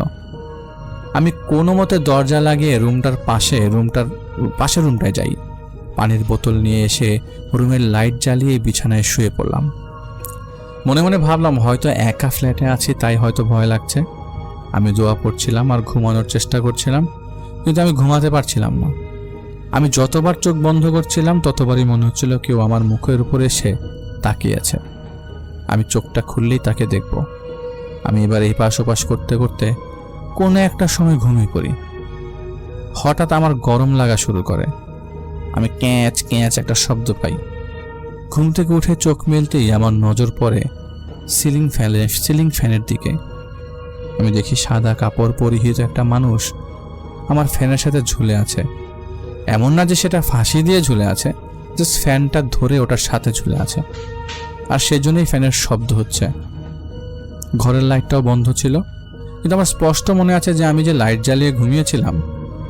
আমি কোনো মতে দরজা লাগিয়ে রুমটার পাশের রুমটায় যাই। পানির বোতল নিয়ে এসে রুমের লাইট জ্বালিয়ে বিছানায় শুয়ে পড়লাম। মনে মনে ভাবলাম হয়তো একা ফ্ল্যাটে আছি, তাই হয়তো ভয় লাগছে। আমি দোয়া পড়ছিলাম আর ঘুমানোর চেষ্টা করছিলাম, কিন্তু আমি ঘুমাতে পারছিলাম না। আমি যতবার চোখ বন্ধ করছিলাম ততবারই মনে হচ্ছিল কেউ আমার মুখের উপর এসে তাকিয়ে আছে। আমি চোখটা খুললেই তাকে দেখব। আমি এবার এই পাশ ওপাশ করতে করতে কোনো একটা সময় ঘুমিয়ে পড়ি। হঠাৎ আমার গরম লাগা শুরু করে। আমি ক্যাঁচ ক্যাঁচ একটা শব্দ পাই। ঘুম থেকে উঠে চোখ মেলতেই আমার নজর পড়ে সিলিং ফ্যানের দিকে। আমি দেখি সাদা কাপড় পরিহিত একটা মানুষ আমার ফ্যানের সাথে ঝুলে আছে। এমন না যে সেটা ফাঁসি দিয়ে ঝুলে আছে, জাস্ট ফ্যানটা ধরে ওটার সাথে ঝুলে আছে, আর সেজন্যই ফ্যানের শব্দ হচ্ছে। ঘরের লাইটটাও বন্ধ ছিল, কিন্তু আমার স্পষ্ট মনে আছে যে আমি যে লাইট জ্বালিয়ে ঘুমিয়েছিলাম।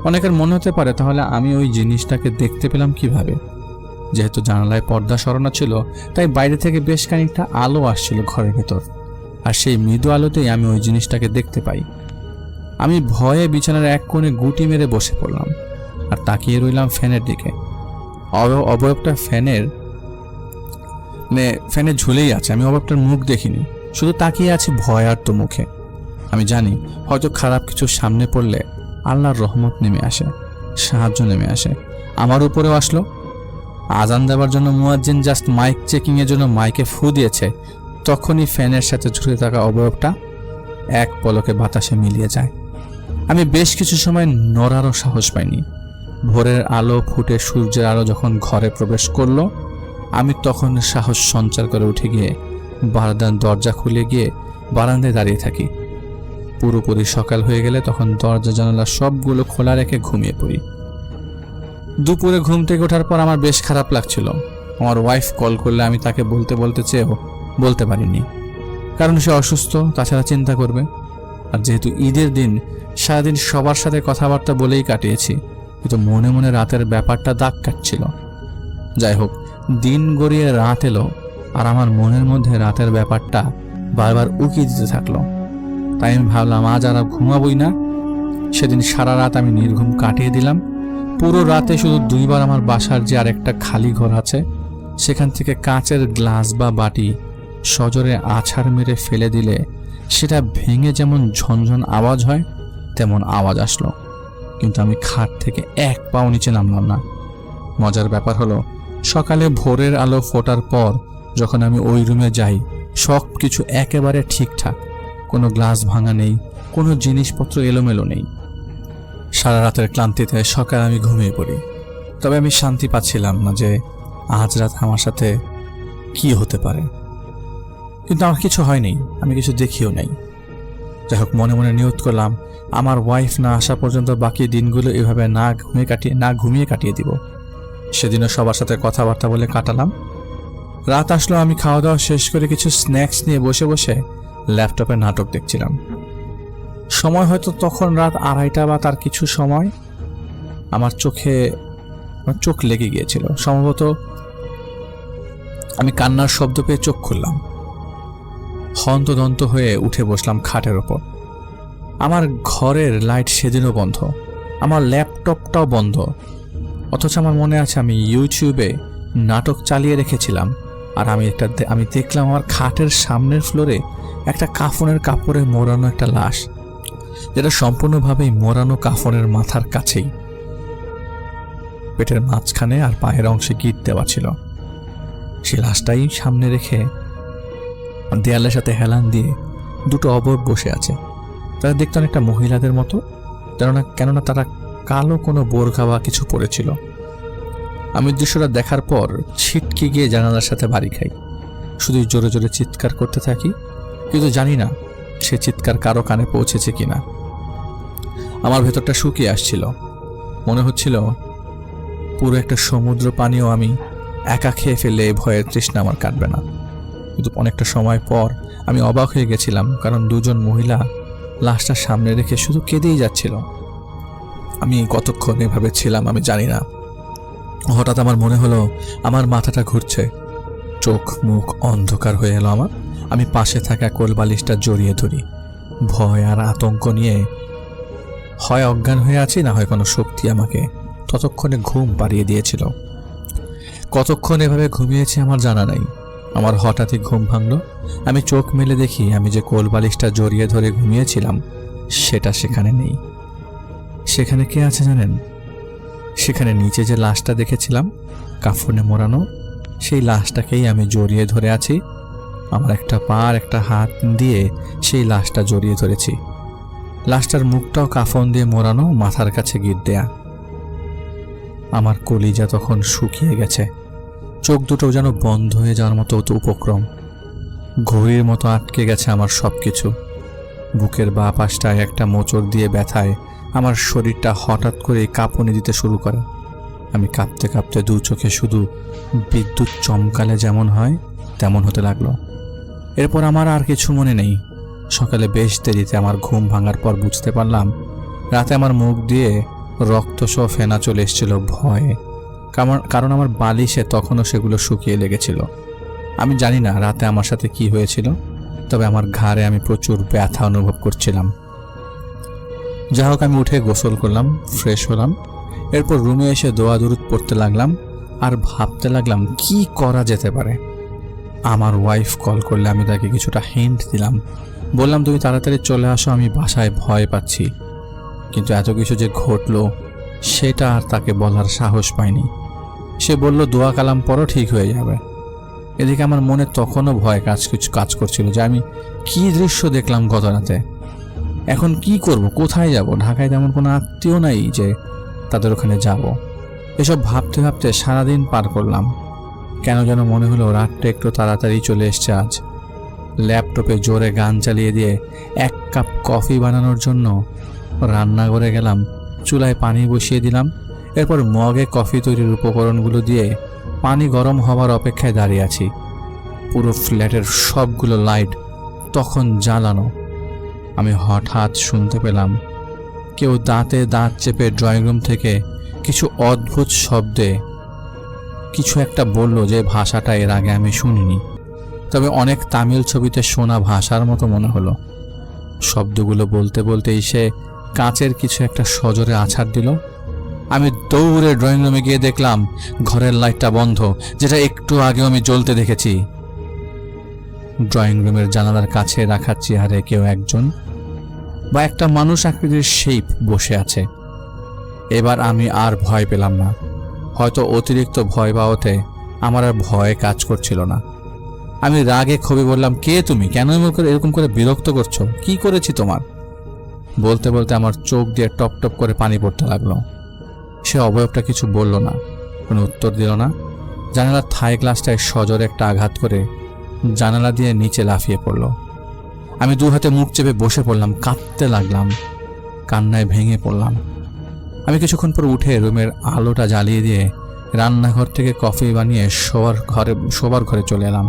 অনেকের মনে হতে পারে তাহলে আমি ওই জিনিসটাকে দেখতে পেলাম কিভাবে। যেহেতু জানালায় পর্দা সরানো ছিল, তাই বাইরে থেকে বেশ খানিকটা আলো আসছিল ঘরের ভেতর, আর সেই মৃদু আলোতেই আমি ওই জিনিসটাকে দেখতে পাই। আমি ভয়ে বিছানার এক কোণে গুটি মেরে বসে পড়লাম আর তাকিয়ে রইলাম ফ্যানের দিকে। অবয়বটা ফ্যানে ঝুলেই আছে। আমি অবয়বটার মুখ দেখিনি, শুধু তাকিয়ে আছি ভয়ার্ত মুখে। আমি জানি হয়তো খারাপ কিছু সামনে পড়লে আল্লাহর রহমত নেমে আসে, সাহায্য নেমে আসে। আমার উপরেও আসলো। আজান দেওয়ার জন্য মুয়াজ্জিন জাস্ট মাইক চেকিংয়ের জন্য মাইকে ফু দিয়েছে, তখনই ফ্যানের সাথে ঝুলে থাকা অবয়বটা এক পলকে বাতাসে মিলিয়ে যায়। আমি বেশ কিছু সময় নড়ারও সাহস পাইনি। ভোরের আলো ফুটে সূর্যের আলো যখন ঘরে প্রবেশ করলো, আমি তখন সাহস সঞ্চার করে উঠে গিয়ে বারান্দার দরজা খুলে গিয়ে বারান্দায় দাঁড়িয়ে থাকি। পুরোপুরি সকাল হয়ে গেলে তখন দরজা জানালা সবগুলো খোলা রেখে ঘুমিয়ে পড়ি। দুপুরে ঘুম থেকে ওঠার পর আমার বেশ খারাপ লাগছিল। আমার ওয়াইফ কল করলে আমি তাকে বলতে চেয়েও বলতে পারিনি, কারণ সে অসুস্থ, তাছাড়া চিন্তা করবে। আর যেহেতু ঈদের দিন সারাদিন সবার সাথে কথাবার্তা বলেই কাটিয়েছি, কিন্তু মনে মনে রাতের ব্যাপারটা দাগ কাটছিল। যাই হোক, দিন গড়িয়ে রাত এলো, আর আমার মনের মধ্যে রাতের ব্যাপারটা বারবার উকি দিতে থাকলো। তাই আমি ভাবলাম আজ আর ঘুমাবই না, সেদিন সারা রাত আমি নির্ঘুম কাটিয়ে দিলাম। পুরো রাতে শুধু 2 বার আমার বাসার যে আরেকটা খালি ঘর আছে সেখান থেকে কাচের গ্লাস বা বাটি সজোরে আছাড় মেরে ফেলে দিলে সেটা ভেঙে যেমন ঝনঝন আওয়াজ হয় তেমন আওয়াজ আসলো, কিন্তু আমি খাট থেকে 1 পাও নিচে নামলাম না। মজার ব্যাপার হলো, সকালে ভোরের আলো ফোটার পর যখন আমি ওই রুমে যাই সব কিছু একেবারে ঠিকঠাক, কোনো গ্লাস ভাঙা নেই, কোনো জিনিসপত্র এলোমেলো নেই। সারা রাতের ক্লান্তিতে সকালে আমি ঘুমিয়ে পড়ি। তবে আমি শান্তি পাচ্ছিলাম না যে আজ রাত আমার সাথে কি হতে পারে। কিন্তু আমার কিছু হয়নি, আমি কিছু দেখিও নাই। যাই হোক, মনে মনে নিয়ত করলাম আমার ওয়াইফ না আসা পর্যন্ত বাকি দিনগুলো এভাবে না ঘুমিয়ে কাটিয়ে দিব। সেদিনও সবার সাথে কথাবার্তা বলে কাটালাম। রাত আসলো, আমি খাওয়া দাওয়া শেষ করে কিছু স্ন্যাক্স নিয়ে বসে বসে ল্যাপটপে নাটক দেখছিলাম। সময় হয়তো তখন রাত 2:30 বা তার কিছু সময়। আমার চোখ লেগে গিয়েছিল। সম্ভবত আমি কান্নার শব্দ পেয়ে চোখ খুললাম। হন্তদন্ত হয়ে উঠে বসলাম খাটের ওপর। আমার ঘরের লাইট সেদিনও বন্ধ, আমার ল্যাপটপটাও বন্ধ। অথচ আমার মনে আছে আমি ইউটিউবে নাটক চালিয়ে রেখেছিলাম। আর আমি দেখলাম আমার খাটের সামনের ফ্লোরে একটা কাফনের কাপড়ে মোড়ানো একটা লাশ, যেটা সম্পূর্ণভাবেই মোড়ানো কাফনের মাথার কাছেই। পেটের মাঝখানে আর পায়ের অংশে গিট দেওয়া ছিল। সে লাশটাই সামনে রেখে দেয়ালের সাথে হেলান দিয়ে 2 অবয়ব বসে আছে। তারা দেখতে অনেকটা মহিলাদের মতো, কেননা তারা কালো কোনো বোরখা বা কিছু পরেছিল। আমি দৃশ্যটা দেখার পর ছিটকে গিয়ে জানালার সাথে বাড়ি খাই। শুধু জোরে জোরে চিৎকার করতে থাকি, কিন্তু জানি না সে চিৎকার কারো কানে পৌঁছেছে কিনা। আমার ভেতরটা শুকিয়ে আসছিল। মনে হচ্ছিল পুরো একটা সমুদ্র পানিও আমি একা খেয়ে ফেলে ভয়ের তৃষ্ণা আমার কাটবে না। কিন্তু অনেকটা সময় পর আমি অবাক হয়ে গেছিলাম, কারণ 2 জন মহিলা লাশটা সামনে রেখে শুধু কেঁদেই যাচ্ছিল। আমি কতক্ষণ এভাবে ছিলাম আমি জানি না। হঠাৎ আমার মনে হলো আমার মাথাটা ঘুরছে, চোখ মুখ অন্ধকার হয়ে এলো আমার। আমি পাশে থাকা কোলবালিশটা জড়িয়ে ধরি। ভয় আর আতঙ্ক নিয়ে হয় অজ্ঞান হয়ে আছি, না হয় কোনো শক্তি আমাকে ততক্ষণে ঘুম পাড়িয়ে দিয়েছিল। কতক্ষণ এভাবে ঘুমিয়েছি আমার জানা নাই। আমার হঠাৎই ঘুম ভাঙল। আমি চোখ মেলে দেখি আমি যে কোলবালিশটা জড়িয়ে ধরে ঘুমিয়েছিলাম সেটা সেখানে নেই। সেখানে কে আছে জানেন? সেখানে নিচে যে লাশটা দেখেছিলাম কাফনে মোড়ানো, সেই লাশটাকেই আমি জড়িয়ে ধরে আছি। আমার একটা পা আর একটা হাত দিয়ে সেই লাশটা জড়িয়ে ধরেছি। লাশটার মুখটাও কাফন দিয়ে মোড়ানো, মাথার কাছে গিট দেয়া। আমার কলিজা তখন শুকিয়ে গেছে, চোখ দুটো যেন বন্ধ হয়ে যাওয়ার মতো উপক্রম। ঘড়ির মতো আটকে গেছে আমার সব কিছু। বুকের বাঁ পাশটায় একটা মোচড় দিয়ে ব্যথায় আমার শরীরটা হঠাৎ করে কাঁপুনি দিতে শুরু করে। আমি কাঁপতে কাঁপতে 2 চোখে শুধু বিদ্যুৎ চমকালে যেমন হয় তেমন হতে লাগলো। এরপর আমার আর কিছু মনে নেই। সকালে বেশ দেরিতে আমার ঘুম ভাঙার পর বুঝতে পারলাম রাতে আমার মুখ দিয়ে রক্তসহ ফেনা চলে এসেছিল ভয়ে, কারণ আমার বালিশে তখনও সেগুলো শুকিয়ে লেগেছিল। আমি জানি না রাতে আমার সাথে কি হয়েছিল, তবে আমার ঘাড়ে আমি প্রচুর ব্যথা অনুভব করছিলাম। যাই হোক, আমি উঠে গোসল করলাম, ফ্রেশ হলাম। এরপর রুমে এসে দোয়া দুরুদ পড়তে লাগলাম আর ভাবতে লাগলাম কি করা যেতে পারে। আমার ওয়াইফ কল করলে আমি তাকে কিছুটা হিন্ট দিলাম, বললাম তুমি তাড়াতাড়ি চলে আসো, আমি বাসায় ভয় পাচ্ছি। কিন্তু এত কিছু যে ঘটলো সেটা আর তাকে বলার সাহস পাইনি। সে বলল দোয়া কালাম পরও ঠিক হয়ে যাবে। এদিকে আমার মনে তখনও ভয় কাজ করছিল যে আমি কি দৃশ্য দেখলাম গত রাতে। এখন কি করব, কোথায় যাব? ঢাকায় তেমন কোনো আত্মীয় নাই যে তাদের ওখানে যাব। এসব ভাবতে ভাবতে সারাদিন পার করলাম। কেন যেন মনে হলো রাতটা একটু তাড়াতাড়ি চলে এসছে আজ। ল্যাপটপে জোরে গান চালিয়ে দিয়ে 1 কাপ কফি বানানোর জন্য রান্নাঘরে গেলাম। চুলায় পানি বসিয়ে দিলাম। এরপর মগে কফি তৈরির উপকরণগুলো দিয়ে পানি গরম হওয়ার অপেক্ষায় দাঁড়িয়ে আছি। পুরো ফ্ল্যাটের সবগুলো লাইট তখন জ্বালানো। আমি হঠাৎ শুনতে পেলাম কেউ দাঁতে দাঁত চেপে ড্রয়িং রুম থেকে কিছু অদ্ভুত শব্দে কিছু একটা বলল, যে ভাষাটা এর আগে আমি শুনিনি, তবে অনেক তামিল ছবিতে শোনা ভাষার মতো মনে হলো। শব্দগুলো বলতে বলতেই সে কাচের কিছু একটা সজোরে আছাড় দিল। আমি দৌড়ে ড্রয়িং রুমে গিয়ে দেখলাম ঘরের লাইটটা বন্ধ, যেটা একটু আগেও আমি জ্বলতে দেখেছি। ড্রয়িং রুমের জানালার কাছে রাখা চেয়ারে কেউ একজন বা একটা মানুষ আকৃতির শেপ বসে আছে। এবার আমি আর ভয় পেলাম না। হয়তো অতিরিক্ত ভয় পাওয়াতে আমার আর ভয় কাজ করছিল না। আমি রাগে ক্ষোভে বললাম, কে তুমি? কেন এরকম করে বিরক্ত করছো? কি করেছি তোমার? বলতে বলতে আমার চোখ দিয়ে টপ টপ করে পানি পড়তে লাগলো। সে অবয়বটা কিছু বলল না, কোনো উত্তর দিল না। জানালার থাই গ্লাসটায় সজোরে একটা আঘাত করে জানালা দিয়ে নিচে লাফিয়ে পড়ল। আমি দু হাতে মুখ চেপে বসে পড়লাম, কাঁদতে লাগলাম, কান্নায় ভেঙে পড়লাম। আমি কিছুক্ষণ পর উঠে রুমের আলোটা জ্বালিয়ে দিয়ে রান্নাঘর থেকে কফি বানিয়ে শোবার ঘরে চলে এলাম।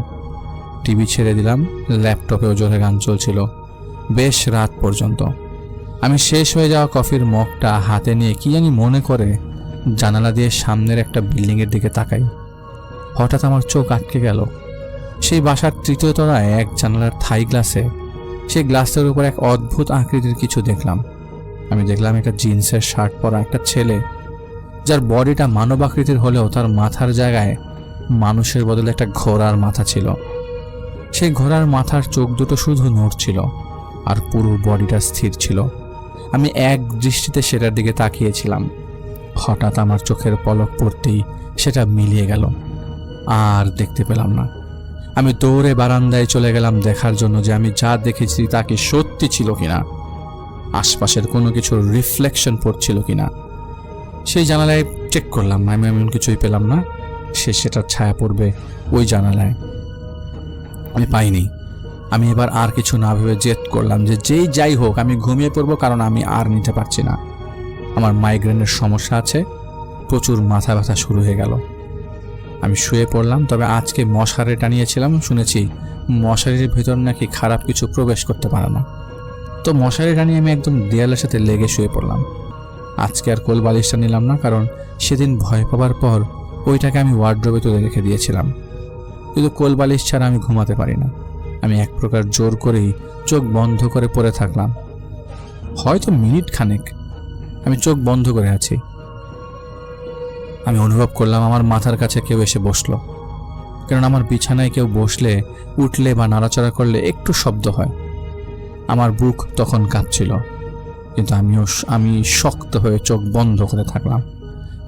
টিভি ছেড়ে দিলাম, ল্যাপটপেও জোরে গান চলছিল বেশ রাত পর্যন্ত। আমি শেষ হয়ে যাওয়া কফির মগটা হাতে নিয়ে কি জানি মনে করে জানালা দিয়ে সামনের একটা বিল্ডিংয়ের দিকে তাকাই। হঠাৎ আমার চোখ আটকে গেল। সেই বাসার তৃতীয় তলায় এক জানালার থাই গ্লাসে, সেই গ্লাসের উপর এক অদ্ভুত আকৃতির কিছু দেখলাম। আমি দেখলাম একটা জিন্সের শার্ট পরা একটা ছেলে, যার বডিটা মানব আকৃতির হলেও তার মাথার জায়গায় মানুষের বদলে একটা ঘোড়ার মাথা ছিল। সেই ঘোড়ার মাথার চোখ দুটো শুধু নড়ছিল আর পুরো বডিটা স্থির ছিল। আমি এক দৃষ্টিতে সেটার দিকে তাকিয়েছিলাম। হঠাৎ আমার চোখের পলক পড়তেই সেটা মিলিয়ে গেল, আর দেখতে পেলাম না। আমি দৌড়ে বারান্দায় চলে গেলাম দেখার জন্য যে আমি যা দেখেছি তা কি সত্যি ছিল কিনা, আশপাশের কোনো কিছুর রিফ্লেকশন পড়ছিল কিনা। সেই জানালায় চেক করলাম, আমি এমন কিছুই পেলাম না। সেটার ছায়া পড়বে ওই জানালায়, আমি পাইনি। আমি এবার আর কিছু না ভেবে জেদ করলাম যে যাই হোক আমি ঘুমিয়ে পড়বো, কারণ আমি আর নিতে পারছি না। আমার মাইগ্রেনের সমস্যা আছে, প্রচুর মাথা ব্যথা শুরু হয়ে গেল। আমি শুয়ে পড়লাম। তবে আজকে মশারি টানিয়েছিলাম, শুনেছি মশারির ভেতর নাকি খারাপ কিছু প্রবেশ করতে পারে না। তো মশারি টানিয়ে আমি একদম দেয়ালের সাথে লেগে শুয়ে পড়লাম। আজকে আর কোল বালিশটা নিলাম না, কারণ সেদিন ভয় পাওয়ার পর ওইটাকে আমি ওয়ার্ড্রোবে তুলে রেখে দিয়েছিলাম। কিন্তু কোল বালিশ ছাড়া আমি ঘুমাতে পারি না। আমি এক প্রকার জোর করেই চোখ বন্ধ করে পড়ে থাকলাম। হয়তো মিনিট খানেক আমি চোখ বন্ধ করে আছি। আমি অনুভব করলাম আমার মাথার কাছে কেউ এসে বসলো, কারণ আমার বিছানায় কেউ বসলে, উঠলে বা নাড়াচাড়া করলে একটু শব্দ হয়। আমার বুক তখন কাঁপছিল, কিন্তু আমি শক্ত হয়ে চোখ বন্ধ করে থাকলাম।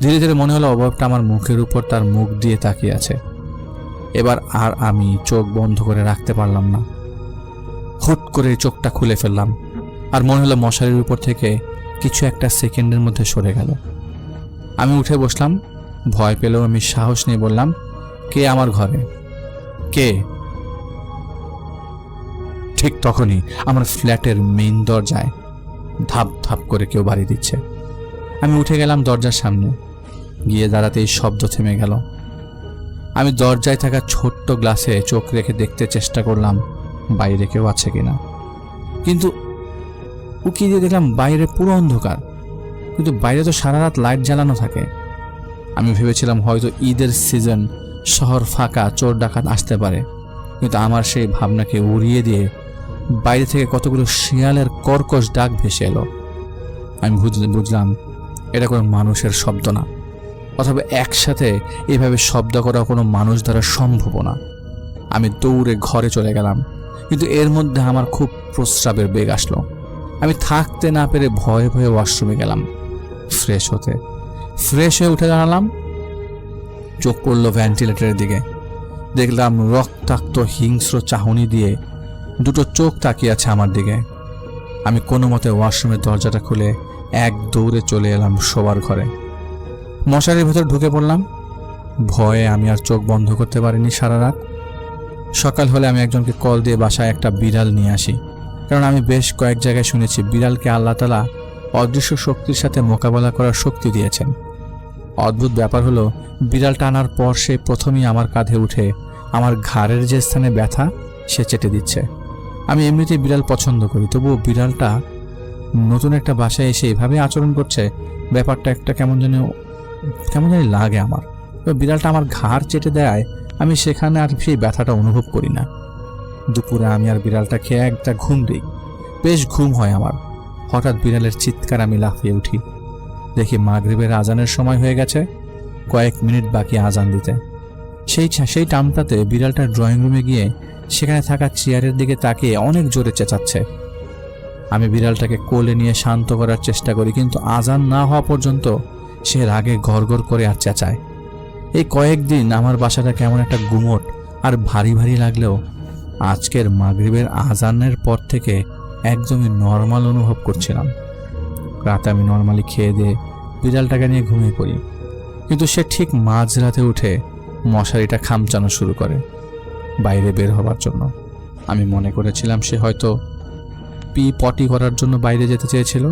ধীরে ধীরে মনে হলো অবয়বটা আমার মুখের উপর তার মুখ দিয়ে তাকিয়ে আছে। এবার আর আমি চোখ বন্ধ করে রাখতে পারলাম না। হুট করে চোখটা খুলে ফেললাম, আর মনে হলো মশারির উপর থেকে কিছু একটা সেকেন্ডের মধ্যে সরে গেল। আমি উঠে বসলাম। ভয় পেলেও আমি সাহস নিয়ে বললাম, কে আমার ঘরে? কে? ঠিক তখনই আমার ফ্ল্যাটের মেইন দরজায় ধাপ ধাপ করে কেউ বাড়ি দিচ্ছে। আমি উঠে গেলাম দরজার সামনে, গিয়ে দাঁড়াতেই শব্দ থেমে গেল। আমি দরজায় থাকা ছোট্ট গ্লাসে চোখ রেখে দেখতে চেষ্টা করলাম বাইরে কেউ আছে কিনা, কিন্তু উকি দিয়ে দেখলাম বাইরে পুরো অন্ধকার। কিন্তু বাইরে তো সারা রাত লাইট জ্বালানো থাকে। আমি ভেবেছিলাম হয়তো ঈদের সিজন, শহর ফাঁকা, চোর ডাকাত আসতে পারে। কিন্তু আমার সেই ভাবনাকে উড়িয়ে দিয়ে বাইরে থেকে কতগুলো শিয়ালের কর্কশ ডাক ভেসে এলো। আমি বুঝলাম এটা কোনো মানুষের শব্দ না, অথবা একসাথে এভাবে শব্দ করা কোনো মানুষ দ্বারা সম্ভব না। আমি দৌড়ে ঘরে চলে গেলাম, কিন্তু এর মধ্যে আমার খুব প্রস্রাবের বেগ আসলো। আমি থাকতে না পেরে ভয়ে ভয়ে ওয়াশরুমে গেলাম ফ্রেশ হয়ে উঠে দাঁড়ালাম। চোখ পড়ল ভেন্টিলেটরের দিকে। দেখলাম রক্তাক্ত হিংস্র চাহনি দিয়ে দুটো চোখ তাকিয়ে আছে আমার দিকে। আমি কোনো মতে ওয়াশরুমের দরজাটা খুলে এক দৌড়ে চলে এলাম শোবার ঘরে। মশারির ভেতর ঢুকে পড়লাম। ভয়ে আমি আর চোখ বন্ধ করতে পারিনি সারা রাত। সকাল হলে আমি একজনকে কল দিয়ে বাসায় একটা বিড়াল নিয়ে আসি, কারণ আমি বেশ কয়েক জায়গায় শুনেছি বিড়ালকে আল্লাহ তাআলা অদৃশ্য শক্তির সাথে মোকাবেলা করার শক্তি দিয়েছেন। অদ্ভুত ব্যাপার হলো, বিড়ালটা আনার পর সে প্রথমেই আমার কাঁধে উঠে আমার ঘাড়ের যে স্থানে ব্যথা সে চেটে দিচ্ছে। আমি এমনিতেই বিড়াল পছন্দ করি, তবুও বিড়ালটা নতুন একটা বাসায় এসে এভাবে আচরণ করছে, ব্যাপারটা একটা কেমন জানি লাগে আমার। বিড়ালটা আমার ঘাড় চেটে দেয়, আমি সেখানে আর সেই ব্যথাটা অনুভব করি না। দুপুরে আমি আর বিড়ালটা খেয়ে একটা ঘুম দিই, বেশ ঘুম হয় আমার। হঠাৎ বিড়ালের চিৎকার, আমি লাফিয়ে উঠি। দেখি মাগরিবের আজানের সময় হয়ে গেছে, কয়েক মিনিট বাকি আজান দিতে। সেই টাইমটাতে বিড়ালটা ড্রয়িং রুমে গিয়ে সেখানে থাকা চেয়ারের দিকে তাকিয়ে অনেক জোরে চেঁচাচ্ছে। আমি বিড়ালটাকে কোলে নিয়ে শান্ত করার চেষ্টা করি, কিন্তু আজান না হওয়া পর্যন্ত সে রাগে গড়গড় করে আর চেঁচায়। এই কয়েকদিন আমার বাসাটা কেমন একটা গুমট আর ভারী ভারী লাগলেও আজকের মাগরিবের আজানের পর থেকে একদমই নর্মাল অনুভব করছিলাম। রাতে আমি নর্মালি খেয়ে দিয়ে বিড়ালটাকে নিয়ে ঘুমিয়ে পড়ি, কিন্তু সে ঠিক মাঝরাতে উঠে মশারিটা খামচানো শুরু করে বাইরে বের হবার জন্য। আমি মনে করেছিলাম সে হয়তো পটি করার জন্য বাইরে যেতে চেয়েছিল,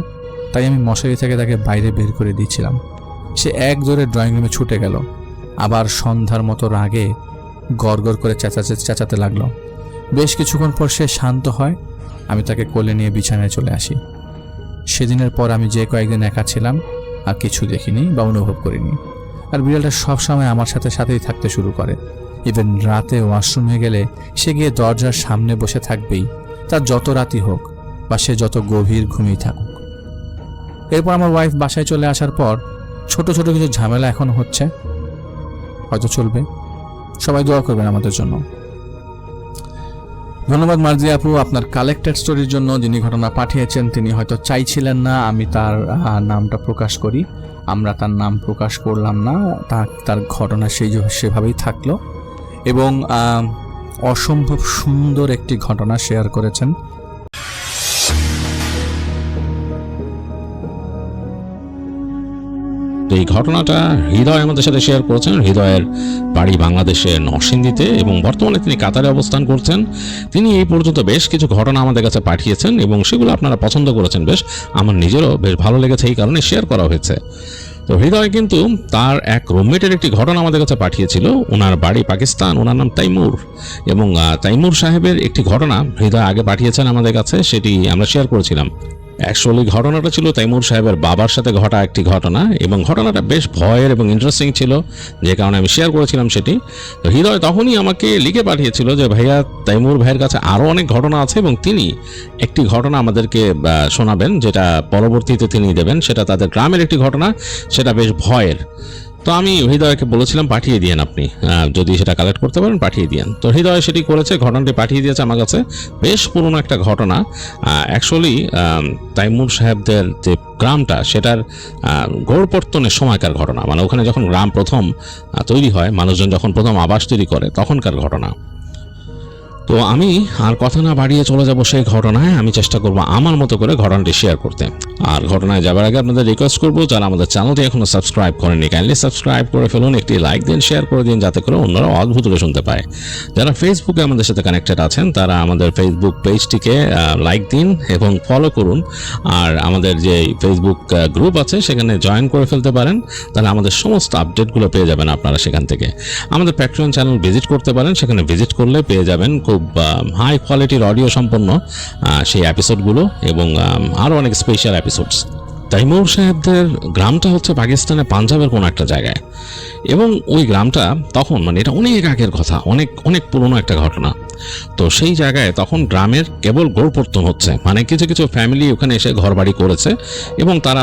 তাই আমি মশারি থেকে তাকে বাইরে বের করে দিয়েছিলাম। সে এক জোরে ড্রয়িং রুমে ছুটে গেল, আবার সন্ধ্যার মতো রাগে গড়গড় করে চেঁচাতে লাগলো। বেশ কিছুক্ষণ পর সে শান্ত হয়, আমি তাকে কোলে নিয়ে বিছানায় চলে আসি। সেদিনের পর আমি যে কয়েকদিন একা ছিলাম আর কিছু দেখিনি বা অনুভব করিনি। আর বিড়ালটা সবসময় আমার সাথেই থাকতে শুরু করে। ইভেন রাতে ওয়াশরুমে গেলে সে গিয়ে দরজার সামনে বসে থাকবেই, তার যত রাতই হোক বা সে যত গভীর ঘুমিয়ে থাকুক। এরপর আমার ওয়াইফ বাসায় চলে আসার পর ছোট ছোট কিছু ঝামেলা এখনো হচ্ছে, হয়তো চলবে। সবাই দোয়া করবেন আমাদের জন্য। ধন্যবাদ মার্জি আপু আপনার কালেক্টেড স্টোরির জন্য। যিনি ঘটনা পাঠিয়েছেন তিনি হয়তো চাইছিলেন না আমি তার নামটা প্রকাশ করি, আমরা তার নাম প্রকাশ করলাম না, তার ঘটনা সেভাবেই থাকলো এবং অসম্ভব সুন্দর একটি ঘটনা শেয়ার করেছেন। এই ঘটনাটা হৃদয় আমাদের সাথে শেয়ার করেছেন। হৃদয়ের বাড়ি বাংলাদেশের নরসিংদীতে এবং বর্তমানে তিনি কাতারে অবস্থান করছেন। তিনি এই পর্যন্ত বেশ কিছু ঘটনা আমাদের কাছে পাঠিয়েছেন এবং সেগুলো আপনারা পছন্দ করেছেন। বেশ আমার নিজেরও বেশ ভালো লেগেছে, এই কারণে শেয়ার করা হয়েছে। তো হৃদয় কিন্তু তার এক রুমমেটের একটি ঘটনা আমাদের কাছে পাঠিয়েছিল। ওনার বাড়ি পাকিস্তান, ওনার নাম তাইমুর, এবং তাইমুর সাহেবের একটি ঘটনা হৃদয় আগে পাঠিয়েছেন আমাদের কাছে, সেটি আমরা শেয়ার করেছিলাম। অ্যাকচুয়ালি ঘটনাটা ছিল তাইমুর সাহেবের বাবার সাথে ঘটা একটি ঘটনা এবং ঘটনাটা বেশ ভয়ের এবং ইন্টারেস্টিং ছিল, যে কারণে আমি শেয়ার করেছিলাম সেটি। তো হৃদয় তখনই আমাকে লিখে পাঠিয়েছিল যে ভাইয়া তাইমুর ভাইয়ের কাছে আরও অনেক ঘটনা আছে এবং তিনি একটি ঘটনা আমাদেরকে শোনাবেন, যেটা পরবর্তীতে তিনি দেবেন। সেটা তাদের গ্রামের একটি ঘটনা, সেটা বেশ ভয়ের। তো আমি হৃদয়কে বলেছিলাম পাঠিয়ে দিয়েন, আপনি যদি সেটা কালেক্ট করতে পারেন পাঠিয়ে দিয়েন। তো হৃদয় সেটি করেছে, ঘটনাটি পাঠিয়ে দিয়েছে আমার কাছে। বেশ পুরনো একটা ঘটনা। অ্যাকচুয়ালি তাইমুর সাহেবদের যে গ্রামটা সেটার গড়পত্তনের সময়কার ঘটনা, মানে ওখানে যখন গ্রাম প্রথম তৈরি হয়, মানুষজন যখন প্রথম আবাস তৈরি করে তখনকার ঘটনা। তো আমি আর কথা না বাড়িয়ে চলে যাব সেই ঘটনায়। আমি চেষ্টা করব আমার মতো করে ঘটনাটি শেয়ার করতে। আর ঘটনায় যাবার আগে আপনাদের রিকোয়েস্ট করব, যারা আমাদের চ্যানেলটি এখনো সাবস্ক্রাইব করেননি কাইন্ডলি সাবস্ক্রাইব করে ফেলুন, একটি লাইক দিন, শেয়ার করে দিন, যাতে করে অন্যরা অদ্ভুত শুনতে পায়। যারা ফেসবুকে আমাদের সাথে কানেক্টেড আছেন তারা আমাদের ফেসবুক পেজটিকে লাইক দিন এবং ফলো করুন। আর আমাদের যে ফেসবুক গ্রুপ আছে সেখানে জয়েন করে ফেলতে পারেন, তাহলে আমাদের সমস্ত আপডেটগুলো পেয়ে যাবেন আপনারা সেখান থেকে। আমাদের প্যাট্রিয়ন চ্যানেল ভিজিট করতে পারেন, সেখানে ভিজিট করলে পেয়ে যাবেন খুব হাই কোয়ালিটির অডিও সম্পন্ন সেই এপিসোডগুলো এবং আরও অনেক স্পেশাল এপিসোডস। তাইমুর সাহেবদের গ্রামটা হচ্ছে পাকিস্তানের পাঞ্জাবের কোনো একটা জায়গায়, এবং ওই গ্রামটা তখন, মানে এটা অনেক আগের কথা, অনেক অনেক পুরনো একটা ঘটনা। তো সেই জায়গায় তখন গ্রামের কেবল গড়পত্তন হচ্ছে, মানে কিছু কিছু ফ্যামিলি ওখানে এসে ঘর বাড়ি করেছে এবং তারা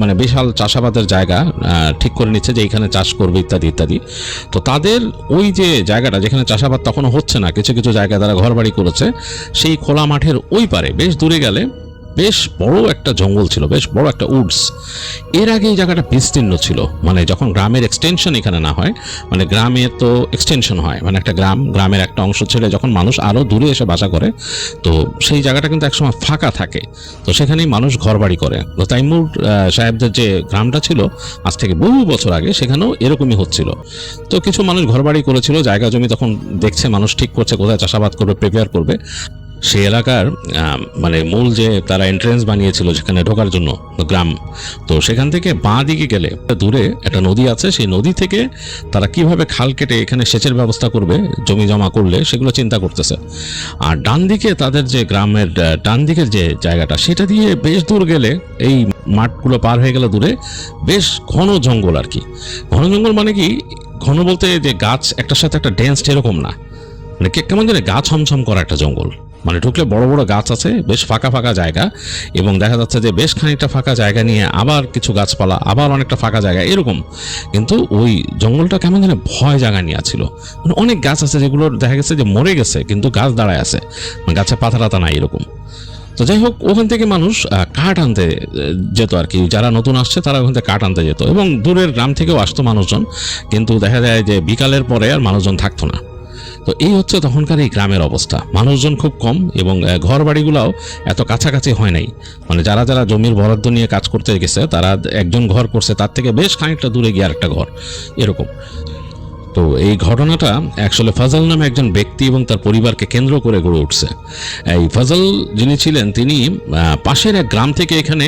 মানে বিশাল চাষাবাদের জায়গা ঠিক করে নিচ্ছে যে এইখানে চাষ করবে ইত্যাদি ইত্যাদি। তো তাদের ওই যে জায়গাটা যেখানে চাষাবাদ তখনও হচ্ছে না, কিছু কিছু জায়গায় তারা ঘর বাড়ি করেছে, সেই খোলা মাঠের ওই পারে বেশ দূরে গেলে বেশ বড় একটা জঙ্গল ছিল, বেশ বড় একটা উডস। এর আগে এই জায়গাটা বিস্তীর্ণ ছিল, মানে যখন গ্রামের এক্সটেনশন এখানে না হয়, মানে গ্রামের তো এক্সটেনশন হয়, মানে একটা গ্রামের একটা অংশ ছেড়ে যখন মানুষ আরও দূরে এসে বাসা করে, তো সেই জায়গাটা কিন্তু একসময় ফাঁকা থাকে, তো সেখানেই মানুষ ঘর বাড়ি করে। তো তাইমুর সাহেবদের যে গ্রামটা ছিল আজ থেকে বহু বছর আগে, সেখানেও এরকমই হচ্ছিল। তো কিছু মানুষ ঘর বাড়ি করেছিল, জায়গা জমি তখন দেখছে মানুষ ঠিক করছে কোথায় চাষাবাদ করবে, প্রিপেয়ার করবে। সেই এলাকার মানে মূল যে তারা এন্ট্রেন্স বানিয়েছিল যেখানে ঢোকার জন্য গ্রাম, তো সেখান থেকে বাঁ দিকে গেলে দূরে একটা নদী আছে, সেই নদী থেকে তারা কিভাবে খাল কেটে এখানে সেচের ব্যবস্থা করবে জমি জমা করলে সেগুলো চিন্তা করতেছে। আর ডান দিকে তাদের যে গ্রামের ডান দিকের যে জায়গাটা, সেটা দিয়ে বেশ দূর গেলে, এই মাঠগুলো পার হয়ে গেলে দূরে বেশ ঘন জঙ্গল। আর কি ঘন জঙ্গল মানে কি, ঘন বলতে যে গাছ একটার সাথে একটা ডেন্সড এরকম না, মানে কেমন জানে গা ছমছম করা একটা জঙ্গল। মানে ঢুকলে বড় বড় গাছ আছে, বেশ ফাঁকা ফাঁকা জায়গা, এবং দেখা যাচ্ছে যে বেশ খানিকটা ফাঁকা জায়গা নিয়ে আবার কিছু গাছপালা, আবার অনেকটা ফাঁকা জায়গা এরকম। কিন্তু ওই জঙ্গলটা কেমন যেন ভয় জায়গা নিয়ে ছিল, মানে অনেক গাছ আছে যেগুলো দেখা গেছে যে মরে গেছে কিন্তু গাছ দাঁড়ায় আছে, মানে গাছে পাতা টাতা নাই এরকম। তো যাই হোক, ওখান থেকে মানুষ কাঠ আনতে যেত আর কি, যারা নতুন আসছে তারা ওখান থেকে কাঠ আনতে যেত, এবং দূরের গ্রাম থেকেও আসতো মানুষজন, কিন্তু দেখা যায় যে বিকালের পরে আর মানুষজন থাকতো না। তো এই হচ্ছে তখনকার এই গ্রামের অবস্থা, মানুষজন খুব কম, এবং ঘর বাড়িগুলোও এত কাছাকাছি হয় নাই। মানে যারা যারা জমির বরাদ্দ নিয়ে কাজ করতে গেছে তারা একজন ঘর করছে, তার থেকে বেশ খানিকটা দূরে গিয়ে আরেকটা ঘর এরকম। তো এই ঘটনাটা অ্যাকচুয়ালি ফজল নামে একজন ব্যক্তি এবং তার পরিবারকে কেন্দ্র করে গড়ে উঠছে। এই ফজল যিনি ছিলেন তিনি পাশের এক গ্রাম থেকে এখানে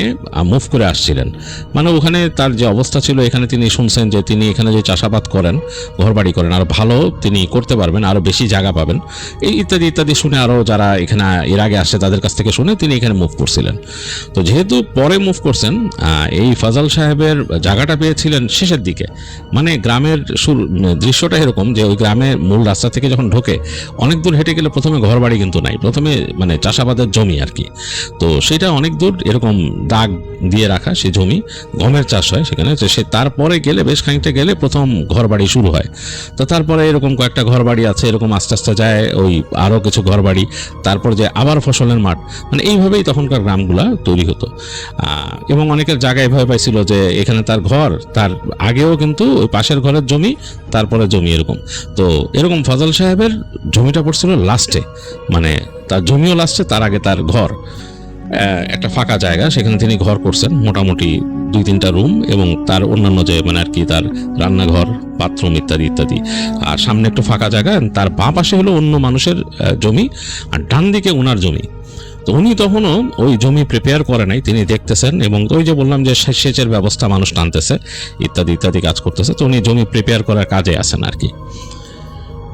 মুভ করে আসছিলেন, মানে ওখানে তার যে অবস্থা ছিল, এখানে তিনি শুনছেন যে তিনি এখানে যে চাষাবাদ করেন, ঘরবাড়ি করেন, আরও ভালো তিনি করতে পারবেন, আরও বেশি জায়গা পাবেন, এই ইত্যাদি ইত্যাদি শুনে আরও যারা এখানে এর আগে আসছে তাদের কাছ থেকে শুনে তিনি এখানে মুভ করছিলেন। তো যেহেতু পরে মুভ করছেন, এই ফজল সাহেবের জায়গাটা পেয়েছিলেন শেষের দিকে, মানে গ্রামের দৃশ্যটা এরকম যে ওই গ্রামের মূল রাস্তা থেকে যখন ঢোকে অনেক দূর হেঁটে গেলে প্রথমে ঘর বাড়ি কিন্তু নাই, প্রথমে মানে চাষাবাদের জমি আর কি। তো সেটা অনেক দূর এরকম দাগ দিয়ে রাখা, সে জমি গমের চাষ হয় সেখানে। সে তারপরে গেলে বেশ খানিকটা গেলে প্রথম ঘর বাড়ি শুরু হয়। তো তারপরে এরকম কয়েকটা ঘর বাড়ি আছে, এরকম আস্তে আস্তে যায় ওই আরও কিছু ঘর বাড়ি, তারপর যে আবার ফসলের মাঠ, মানে এইভাবেই তখনকার গ্রামগুলা তৈরি হতো। এবং অনেকের জায়গায় ভয় পাইছিল যে এখানে তার ঘর, তার আগেও কিন্তু ওই পাশের ঘরের জমি, তারপরে জমি এরকম। তো এরকম ফজল সাহেবের জমিটা পড়ছিল লাস্টে, মানে তার জমিও লাস্টে, তার আগে তার ঘর, একটা ফাঁকা জায়গা, সেখানে তিনি ঘর করছেন, মোটামুটি 2-3টা রুম, এবং তার অন্যান্য যে মানে আর কি তার রান্নাঘর, বাথরুম ইত্যাদি ইত্যাদি, আর সামনে একটু ফাঁকা জায়গা। তার বাঁ পাশে হলো অন্য মানুষের জমি, আর ডান দিকে ওনার জমি। তো উনি তখনও ওই জমি প্রিপেয়ার করে নাই, তিনি দেখতেছেন, এবং ওই যে বললাম যে সেচের ব্যবস্থা মানুষ টানতেছে ইত্যাদি ইত্যাদি কাজ করতেছে। তো উনি জমি প্রিপেয়ার করার কাজে আছেন আর কি।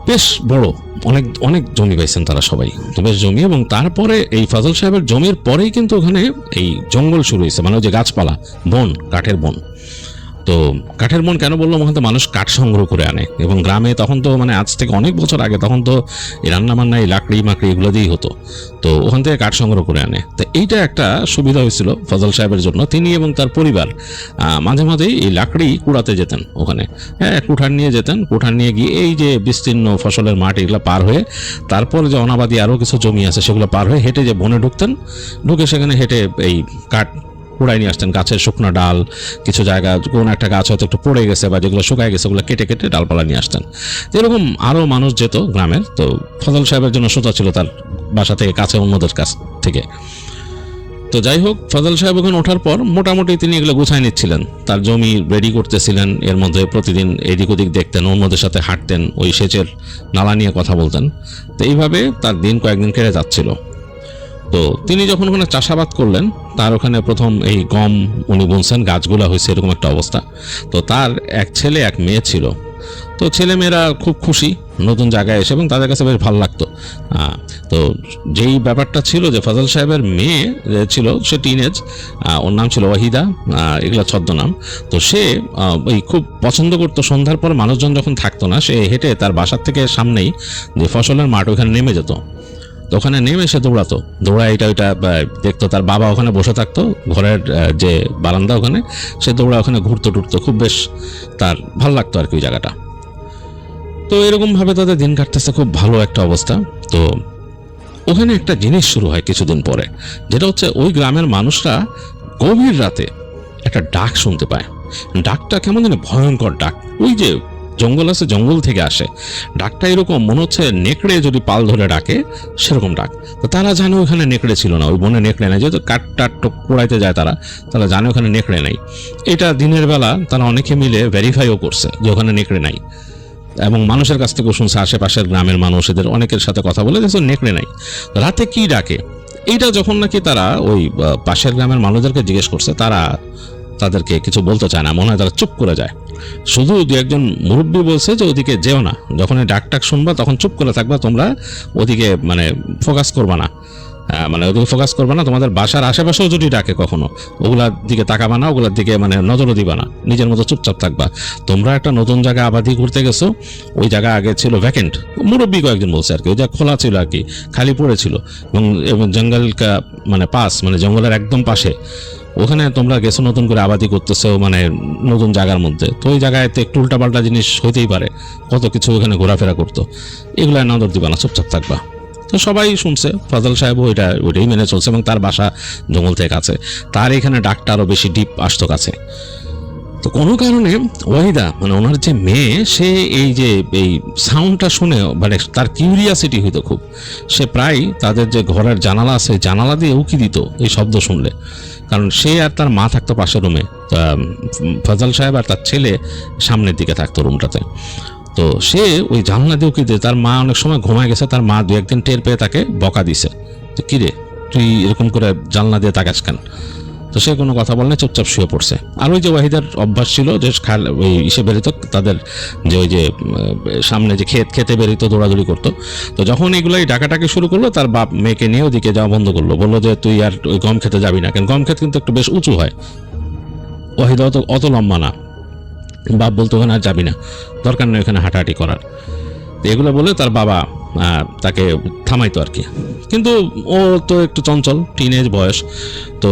বেশ বড়, অনেক অনেক জমি পাইছেন তারা সবাই, তো বেশ জমি। এবং তারপরে এই ফজল সাহেবের জমির পরেই কিন্তু ওখানে এই জঙ্গল শুরু হয়েছে, মানে ওই যে গাছপালা, বন, কাঠের বন। তো কাঠের বন কেন বললাম, ওখানে তো মানুষ কাঠ সংগ্রহ করে আনে, এবং গ্রামে তখন তো মানে আজ থেকে অনেক বছর আগে তখন তো এই রান্নাবান্না, এই লাকড়ি মাকড়ি এগুলো দিয়েই হতো। তো ওখান থেকে কাঠ সংগ্রহ করে আনে। তো এইটা একটা সুবিধা হয়েছিল ফজল সাহেবের জন্য। তিনি এবং তার পরিবার মাঝে মাঝেই এই লাকড়ি কুড়াতে যেতেন ওখানে, কুঠার নিয়ে যেতেন, কুঠার নিয়ে গিয়ে এই যে বিস্তীর্ণ ফসলের মাঠ এগুলো পার হয়ে, তারপর যে অনাবাদি আরও কিছু জমি আছে সেগুলো পার হয়ে হেঁটে যে বনে ঢুকতেন, ঢুকে সেখানে হেঁটে এই কাঠ কুড়াই নিয়ে আসতেন, গাছের শুকনো ডাল, কিছু জায়গা কোনো একটা গাছ হয়তো একটু পড়ে গেছে বা যেগুলো শুকায় গেছে ওগুলো কেটে কেটে ডালপালা নিয়ে আসতেন। এরকম আরও মানুষ যেত গ্রামের। তো ফজল সাহেবের জন্য সোজা ছিল তার বাসা থেকে কাছে অন্যদের কাছ থেকে। তো যাই হোক, ফজল সাহেব ওখানে ওঠার পর মোটামুটি তিনি এগুলো গুছাই নিচ্ছিলেন, তার জমি রেডি করতেছিলেন। এর মধ্যে প্রতিদিন এদিক ওদিক দেখতেন, অন্যদের সাথে হাঁটতেন, ওই সেচের নালা নিয়ে কথা বলতেন। তো এইভাবে তার দিন কয়েকদিন কেটে যাচ্ছিল। তো তিনি যখন ওখানে চাষাবাদ করলেন, তার ওখানে প্রথম এই গম উনি বুনছেন, গাছগুলা হয়েছে এরকম একটা অবস্থা। তো তার এক ছেলে এক মেয়ে ছিল। তো ছেলেমেয়েরা খুব খুশি নতুন জায়গায় এসে, এবং তাদের কাছে বেশ ভালো লাগতো। তো যেই ব্যাপারটা ছিল যে ফজল সাহেবের মেয়ে ছিল, সে টিনেজ, ওর নাম ছিল ওয়াহিদা, এগুলা ছদ্মনাম। তো সে ওই খুব পছন্দ করতো সন্ধ্যার পর মানুষজন যখন থাকতো না, সে হেঁটে তার বাসার থেকে সামনেই যে ফসলের মাঠ ওখানে নেমে যেত। তো ওখানে নেমে সে দৌড়াতো, দৌড়ায় এটা ওইটা দেখতো। তার বাবা ওখানে বসে থাকতো ঘরের যে বারান্দা, ওখানে সে দৌড়া ওখানে ঘুরতো টুরতো, খুব বেশ তার ভালো লাগতো আর কি ওই জায়গাটা। তো এরকমভাবে তাদের দিন কাটতেছে, খুব ভালো একটা অবস্থা। তো ওখানে একটা জিনিস শুরু হয় কিছুদিন পরে, যেটা হচ্ছে ওই গ্রামের মানুষরা গভীর রাতে একটা ডাক শুনতে পায়। ডাকটা কেমন যেন ভয়ঙ্কর ডাক, ওই যে জঙ্গল আছে, জঙ্গল থেকে আসে ডাকটা, এরকম মনে হচ্ছে নেকড়ে যদি পাল ধরে ডাকে সেরকম ডাক। তো তারা জানে ওখানে নেকড়ে ছিল না, ওই বনে নেকড়ে নাই, যেহেতু কাঠ টাট পোড়াইতে যায় তারা জানে ওখানে নেকড়ে নাই। এটা দিনের বেলা তারা অনেকে মিলে ভেরিফাইও করছে যে ওখানে নেকড়ে নাই, এবং মানুষের কাছ থেকেও শুনছে, আশেপাশের গ্রামের মানুষ এদের অনেকের সাথে কথা বলে দেখছো নেকড়ে নাই। রাতে কি ডাকে, এইটা যখন নাকি তারা ওই পাশের গ্রামের মানুষদেরকে জিজ্ঞেস করছে, তারা তাদেরকে কিছু বলতে চায় না, মনে হয় তারা চুপ করে যায়। শুধু দু একজন মুরব্বী বলছে যে ওদিকে যেও না, যখন ডাক টাক শুনবা তখন চুপ করে থাকবা, তোমরা ওদিকে মানে ফোকাস করবা না, মানে ওদিকে ফোকাস করবে না, তোমাদের বাসার আশেপাশেও যদি ডাকে কখনো ওগুলার দিকে তাকাবা না, ওগুলার দিকে মানে নজরও দিবা না, নিজের মতো চুপচাপ থাকবা। তোমরা একটা নতুন জায়গা আবাদি করতে গেছো, ওই জায়গা আগে ছিল ভ্যাকেন্ট, মুরব্বী কয়েকজন বলছে আর কি, ওই জায়গা খোলা ছিল আর কি, খালি পড়েছিল, এবং জঙ্গল মানে পাস, মানে জঙ্গলের একদম পাশে, ওখানে তোমরা গেছো নতুন করে আবাদি করতেছো মানে নতুন জায়গার মধ্যে, তো ওই জায়গায় তো একটু উল্টাপাল্টা জিনিস হইতেই পারে, কত কিছু ওখানে ঘোরাফেরা করতো, এগুলো নজর দিবা না, চুপচাপ থাকবা। তো সবাই শুনছে, ফজল সাহেবও ওইটাই মেনে চলছে, এবং তার বাসা জঙ্গল থেকে কাছে, তার এখানে ডাকটা আরও বেশি ডিপ আসতো কাছে। তো কোনো কারণে ওয়াহিদা মানে ওনার যে মেয়ে, সে এই যে এই সাউন্ডটা শুনে মানে তার কিউরিয়াসিটি হইতো খুব, সে প্রায় তাদের যে ঘরের জানালা আছে জানালা দিয়ে উকি দিত এই শব্দ শুনলে, কারণ সে আর তার মা থাকতো পাশের রুমে, ফজল সাহেব আর তার ছেলে সামনের দিকে থাকতো রুমটাতে। তো সে ওই জানলা দিয়ে উকি দিয়ে, তার মা অনেক সময় ঘুমায় গেছে, তার মা দু একদিন টের পেয়ে তাকে বকা দিছে, তো কিরে তুই এরকম করে জানলা দিয়ে তাকাস কেন? তো সে কোনো কথা বলে না, চুপচাপ শুয়ে পড়ছে। আর ওই যে ওয়াহিদার অভ্যাস ছিল যে ওই ইসে বেরিত, তাদের যে ওই যে সামনে যে খেতে বেরিত, দৌড়াদৌড়ি করতো। তো যখন এগুলাই ডাকাটাকি শুরু করলো, তার বাপ মেয়েকে নিয়ে ওদিকে যাওয়া বন্ধ করলো, বললো যে তুই আর ওই গম খেতে যাবি না, কেন গম ক্ষেত কিন্তু একটু বেশ উঁচু হয়, ওয়াহিদা অত লম্বা না। বাপ বলতো ওখানে আর যাবি না, দরকার নেই ওখানে হাঁটাহাঁটি করার। তো এগুলো বলে তার বাবা তাকে থামাইতো আর কি, কিন্তু ও তো একটু চঞ্চল, টিনেজ বয়স। তো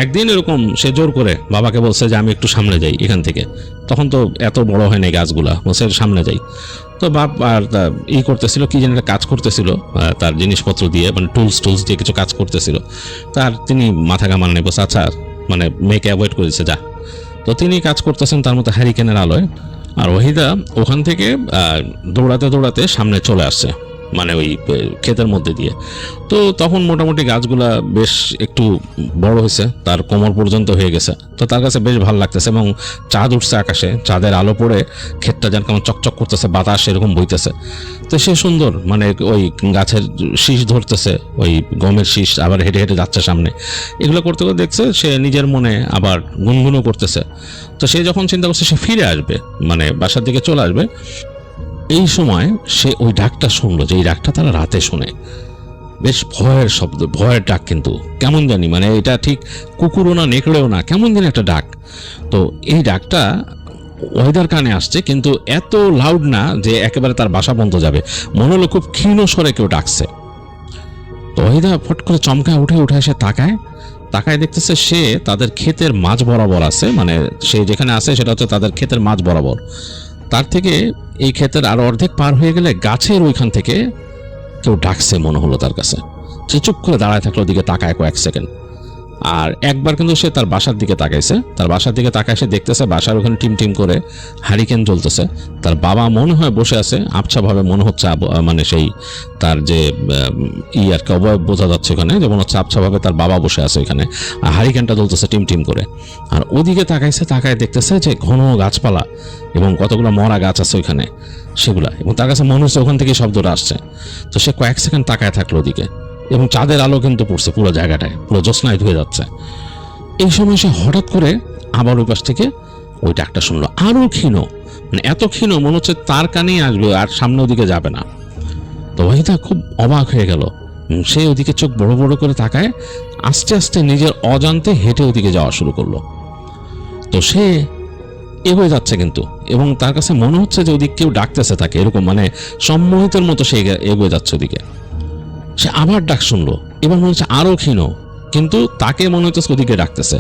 একদিন এরকম সে জোর করে বাবাকে বলছে যে আমি একটু সামনে যাই এখান থেকে, তখন তো এত বড় হয় নাই গাছগুলা, বলছে সামনে যাই। তো বাপ আর করতেছিল কি যেন একটা কাজ করতেছিল, তার জিনিসপত্র দিয়ে মানে টুলস দিয়ে কিছু কাজ করতেছিল, তার তিনি মাথা ঘামান নেই, বলছে আচ্ছা, মানে মেয়েকে অ্যাভয়েড করেছে যা। তো তিনি কাজ করতেছেন তার মতো হ্যারিকেনের আলোয়, আর ওয়াহিদা ওখান থেকে দৌড়াতে দৌড়াতে সামনে চলে আসছে, মানে ওই ক্ষেতের মধ্যে দিয়ে। তো তখন মোটামুটি গাছগুলা বেশ একটু বড় হয়েছে, তার কোমর পর্যন্ত হয়ে গেছে। তো তার কাছে বেশ ভালো লাগতেছে, এবং চাঁদ উঠছে আকাশে, চাঁদের আলো পড়ে ক্ষেতটা যেন কেমন চকচক করতেছে, বাতাস এরকম বইতেছে। তো সে সুন্দর মানে ওই গাছের শীষ ধরতেছে, ওই গমের শীষ, আবার হেঁটে হেঁটে যাচ্ছে সামনে, এগুলো করতে করতে দেখছে সে নিজের মনে আবার গুনগুনও করতেছে। তো সে যখন চিন্তা করছে সে ফিরে আসবে, মানে বাসার দিকে চলে আসবে, এই সময় সে ওই ডাকটা শুনলো, যে এই ডাকটা তারা রাতে শোনে, বেশ ভয়ের শব্দ, ভয়ের ডাক, কিন্তু কেমন জানি মানে এটা ঠিক কুকুরও না নেকড়েও না, কেমন জানি একটা ডাক। তো এই ডাকটা ওয়াহিদার কানে আসছে, কিন্তু এত লাউড না যে একেবারে তার বাসা বন্ধ যাবে, মনে হলো খুব ক্ষীণ স্বরে কেউ ডাকছে। তো ওয়াহিদা ফট করে চমকায় উঠে এসে তাকায় দেখতেছে সে তাদের ক্ষেতের মাঝ বরাবর আছে, মানে সে যেখানে আছে সেটা হচ্ছে তাদের ক্ষেতের মাঝ বরাবর। তার থেকে এই ক্ষেতের আরো অর্ধেক পার হয়ে গেলে গাছের ওইখান থেকে কেউ ডাকছে মনে হলো তার কাছে। সে চুপ করে দাঁড়ায় থাকলো, দিকে তাকায় কয়েক সেকেন্ড, আর একবার কিন্তু সে তার বাসার দিকে তাকাইছে, তার বাসার দিকে তাকায় সে দেখতেছে বাসার ওখানে টিম করে হারিকেন জ্বলতেছে। তার বাবা মনে হয় বসে আছে, আবছাভাবে মনে হচ্ছে, মানে সেই তার যে আর কি অবয়ব বোঝা যাচ্ছে ওখানে, যেমন হচ্ছে আবছাভাবে তার বাবা বসে আছে ওখানে, আর হারিকেনটা জ্বলতেছে টিম করে। আর ওদিকে তাকায় দেখতেছে যে ঘন গাছপালা এবং কতগুলো মরা গাছ আছে ওইখানে সেগুলা, এবং তার কাছে মনে হচ্ছে ওখান থেকে শব্দটা আসছে। তো সে কয়েক সেকেন্ড তাকায় থাকলো ওদিকে, এবং চাঁদের আলো কিন্তু পড়ছে পুরো জায়গাটায়, পুরো জ্যোৎস্নায় ধুয়ে যাচ্ছে। এই সময় সে হঠাৎ করে আবার ওই পাশ থেকে ওই ডাকটা শুনলো, আরো ক্ষীণ, মানে এত ক্ষীণ মনে হচ্ছে তার কানেই আসবে আর সামনে ওদিকে যাবে না। তো ওয়াহিদা খুব অবাক হয়ে গেল, সে ওদিকে চোখ বড় বড় করে তাকায়, আস্তে আস্তে নিজের অজান্তে হেঁটে ওদিকে যাওয়া শুরু করলো। তো সে এগোয়ে যাচ্ছে কিন্তু, এবং তার কাছে মনে হচ্ছে যে ওদিকে কেউ ডাকতেছে তাকে, এরকম মানে সম্মোহিতের মতো সে এগোয়ে যাচ্ছে ওদিকে। সে আবার ডাক শুনলো, এবার মনে হচ্ছে আরো ক্ষীণ, কিন্তু তাকে মনে হচ্ছে ওদিকে ডাকতেছে।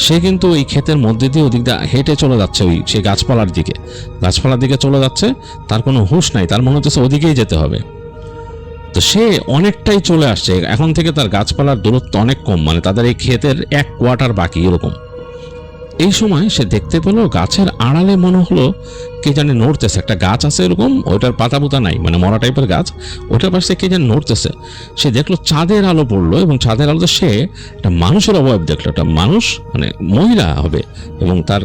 সে কিন্তু ওই ক্ষেতের মধ্যে দিয়ে ওদিক দিয়ে হেঁটে চলে যাচ্ছে, ওই সে গাছপালার দিকে চলে যাচ্ছে, তার কোনো হুঁশ নাই, তার মনে হচ্ছে ওদিকেই যেতে হবে। তো সে অনেকটাই চলে আসছে, এখন থেকে তার গাছপালার দূরত্ব অনেক কম, মানে তাদের এই ক্ষেতের 1 কোয়ার্টার বাকি এরকম। এই সময় সে দেখতে পেল গাছের আড়ালে মনে হলো কে জানি নড়তেছে, একটা গাছ আছে এরকম, ওইটার পাতা পুতা নাই, মানে মরা টাইপের গাছ, ওইটার পাশে কে যেন নড়তেছে। সে দেখলো চাঁদের আলো পড়লো, এবং চাঁদের আলোতে সে একটা মানুষের অবয়ব দেখলো, একটা মানুষ মানে মহিলা হবে, এবং তার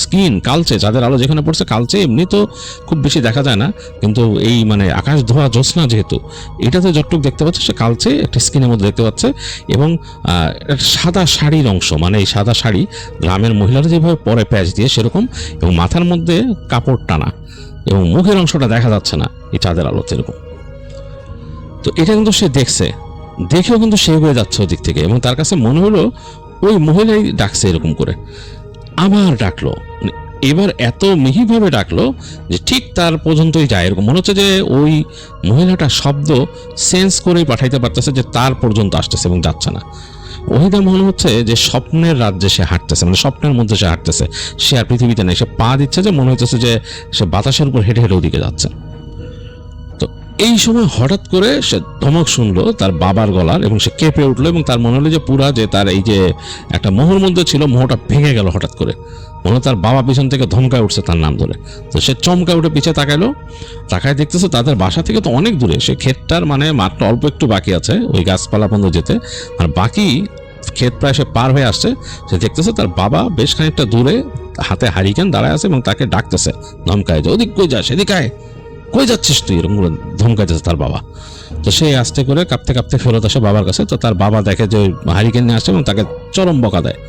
স্কিন কালচে, চাঁদের আলো যেখানে পড়ছে কালচে, এমনি তো খুব বেশি দেখা যায় না, কিন্তু এই মানে আকাশ ধোয়া জ্যোৎস্না যেহেতু, এটাতে যতটুকু দেখতে পাচ্ছে সে কালচে একটা স্কিনের মধ্যে দেখতে পাচ্ছে, এবং সাদা শাড়ির অংশ, মানে এই সাদা শাড়ি গ্রামের মহিলারা যেভাবে পরে প্যাচ দিয়ে সেরকম, এবং মাথার মধ্যে কাপড় টানা, এবং মুখের অংশটা দেখা যাচ্ছে না এই চাঁদের আলোতে এরকম। তো এটা কিন্তু সে দেখছে, দেখেও কিন্তু সে হয়ে যাচ্ছে ওদিক থেকে, এবং তার কাছে মনে হলো ওই মহিলাই ডাকছে এরকম করে। আবার ডাকলো, মানে এবার এত মিহিভাবে ডাকলো যে ঠিক তার পর্যন্তই যায়। এরকম মনে হচ্ছে যে ওই মহিলাটা শব্দ সেন্স করেই পাঠাইতে পারতেছে যে তার পর্যন্ত আসতেছে এবং যাচ্ছে না। ওহিদা মনে হচ্ছে যে স্বপ্নের রাজ্যে সে হাঁটতেছে, মানে স্বপ্নের মধ্যে সে হাঁটতেছে, সে আর পৃথিবীতে নেই। সে পা দিচ্ছে যে মনে হচ্ছে যে সে বাতাসের উপর হেঁটে হেঁটে ওদিকে যাচ্ছে। তো এই সময় হঠাৎ করে সে ধমক শুনলো তার বাবার গলার, এবং সে কেঁপে উঠলো, এবং তার মনে হলো যে পুরা যে তার এই যে একটা মোহর মধ্যে ছিল, মোহটা ভেঙে গেল হঠাৎ করে। মনে হয় তার বাবা পিছন থেকে ধমকায় উঠছে তার নাম ধরে। তো সে চমকা উঠে পিছিয়ে তাকাইলো, তাকায় দেখতেছে তাদের বাসা থেকে তো অনেক দূরে, সে ক্ষেতটার মানে মাত্র অল্প একটু বাকি আছে ওই গাছপালা পর্যন্ত যেতে, আর বাকি ক্ষেত প্রায় সে পার হয়ে আসছে। সে দেখতেছে তার বাবা বেশ খানিকটা দূরে হাতে হারিকেন দাঁড়ায় আছে এবং তাকে ডাকতেছে, ধমকায় যে ওদিক কই যাস, এদিক আয়, কই যাচ্ছিস তুই, এরকম করে ধমকাইতেছে তার বাবা। তো সে আস্তে করে কাঁপতে কাঁপতে ফেরত আসে বাবার কাছে। তো তার বাবা দেখে যে হারিকেন নিয়ে আসছে এবং তাকে চরম বকা দেয়,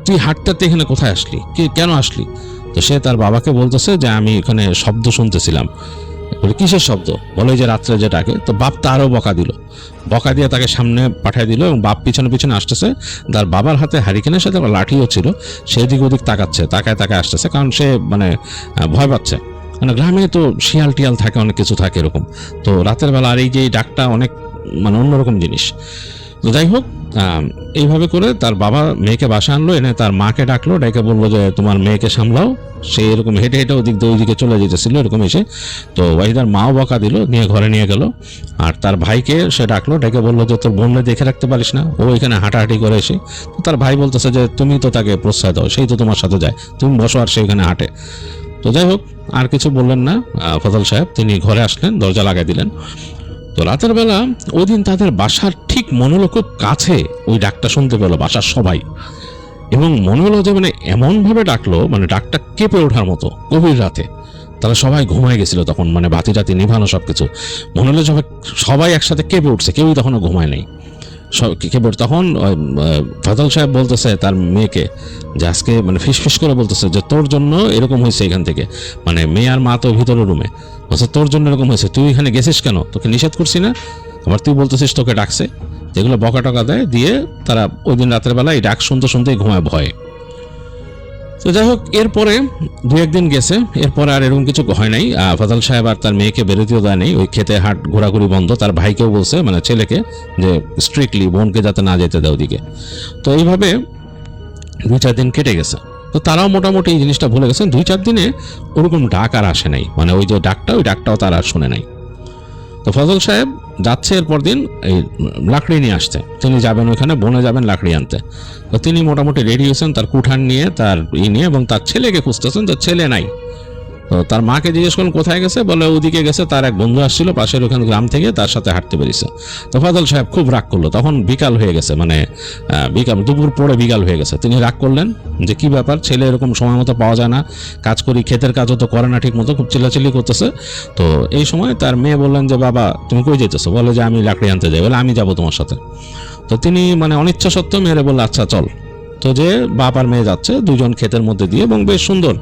তুই হাঁটতে এখানে কোথায় আসলি, কেন আসলি? তো সে তার বাবাকে বলতেছে যে আমি এখানে শব্দ শুনতেছিলাম। বলে কিসের শব্দ? বলে যে রাত্রে যে ডাকে। তো বাপ তারও বকা দিল, বকা দিয়ে তাকে সামনে পাঠিয়ে দিল, এবং বাপ পিছনে পিছনে আসতেছে। তার বাবার হাতে হারিকেনের সাথে লাঠিও ছিল, সেদিক ওদিক তাকাচ্ছে, তাকায় তাকায় আসতেছে, কারণ সে মানে ভয় পাচ্ছে। মানে গ্রামে তো শিয়াল টিয়াল থাকে, অনেক কিছু থাকে এরকম। তো রাতের বেলা আর এই যে ডাকটা অনেক মানে অন্যরকম জিনিস। তো যাই হোক, এইভাবে করে তার বাবা মেয়েকে বাসা আনলো, এনে তার মাকে ডাকলো, ডেকে বললো যে তোমার মেয়েকে সামলাও। সে এরকম হেঁটে হেঁটে ওদিক দিয়ে ওইদিকে চলে যেতেছিল এরকম এসে। তো ওয়াহিদার মাও বকা দিল, নিয়ে ঘরে নিয়ে গেল। আর তার ভাইকে সে ডাকলো, ডেকে বললো যে তোর বোনকে দেখে রাখতে পারিস না, ও এখানে হাঁটাহাঁটি করে এসে। তো তার ভাই বলতেছে যে তুমি তো তাকে প্রশ্রয় দাও, সেই তো তোমার সাথে যায়, তুমি বসো আর সে এখানে হাঁটে। তো যাই হোক, আর কিছু বললেন না ফজল সাহেব, তিনি ঘরে আসলেন, দরজা লাগাই দিলেন। তো রাতের বেলা ওই দিন তাদের বাসার ঠিক মনে হলো খুব কাছে ওই ডাকটা শুনতে পেলো বাসার সবাই, এবং মনে হলো যে মানে এমনভাবে ডাকলো, মানে ডাকটা কেঁপে ওঠার মতো। গভীর রাতে তারা সবাই ঘুমায় গেছিল তখন, মানে বাতি টাতি নিভানো সবকিছু। মনে হলো সবাই একসাথে কেঁপে উঠছে, কেউই তখনও ঘুমায় নেই। তখন ফজল সাহেব বলতেছে তার মেয়েকে যে আজকে মানে ফিসফিস করে বলতেছে যে তোর জন্য এরকম হয়েছে এখান থেকে, মানে মেয়ে আর মা তো ভিতরে রুমে, বলছে তোর জন্য এরকম হয়েছে, তুই এখানে গেছিস কেন, তোকে নিষেধ করছি না, আবার তুই বলতেছিস তোকে ডাকছে। যেগুলো বকা টকা দেয় দিয়ে তারা ওই দিন রাতের বেলা এই ডাক শুনতে শুনতেই ঘুমায় ভয়ে। তো যাই হোক, এরপরে দু একদিন গেছে, এরপরে আর এরকম কিছু হয় নাই। ফজল সাহেব আর তার মেয়েকে বেরোতেও দেয় নেই, ওই খেতে হাট ঘোরাঘুরি বন্ধ। তার ভাইকেও বলছে, মানে ছেলেকে, যে স্ট্রিক্টলি বোনকে যাতে না যেতে দেয় ওদিকে। তো এইভাবে 2-4 দিন কেটে গেছে। তো তারাও মোটামুটি এই জিনিসটা ভুলে গেছেন। 2-4 দিনে ওরকম ডাক আর আসে নাই, মানে ওই যে ডাকটা, ওই ডাকটাও তারা আর শুনে নাই। তো ফজল সাহেব যাচ্ছে এরপর দিন এই লাকড়ি নিয়ে আসতে, তিনি যাবেন ওইখানে, বনে যাবেন লাকড়ি আনতে। তো তিনি মোটামুটি রেডি হয়েছেন তার কুঠার নিয়ে, তার নিয়ে, এবং তার ছেলেকে খুঁজতেছেন। তো ছেলে নাই। তো তার মাকে জিজ্ঞেস করলেন কোথায় গেছে, বলে ওদিকে গেছে, তার এক বন্ধু আসছিল পাশের ওখানে গ্রাম থেকে, তার সাথে হাঁটতে পেরেছে। তো ফজল সাহেব খুব রাগ করলো, তখন বিকাল হয়ে গেছে, মানে বিকাল দুপুর পরে বিকাল হয়ে গেছে। তিনি রাগ করলেন যে কি ব্যাপার, ছেলে এরকম সময় মতো পাওয়া যায় না, কাজ করি, ক্ষেতের কাজও তো করে না ঠিক মতো, খুব চিল্লাচিল্লি করতেছে। তো এই সময় তার মেয়ে বললেন যে বাবা তুমি কই যেতেছো, বলে যে আমি লাকড়ি আনতে যাই। বলে আমি যাবো তোমার সাথে। তো তিনি মানে অনিচ্ছা সত্ত্বেও মেয়েরে বললে আচ্ছা চল। তো যে বাপ আর মেয়ে যাচ্ছে দুজন ক্ষেতের মধ্যে দিয়ে, এবং বেশ সুন্দর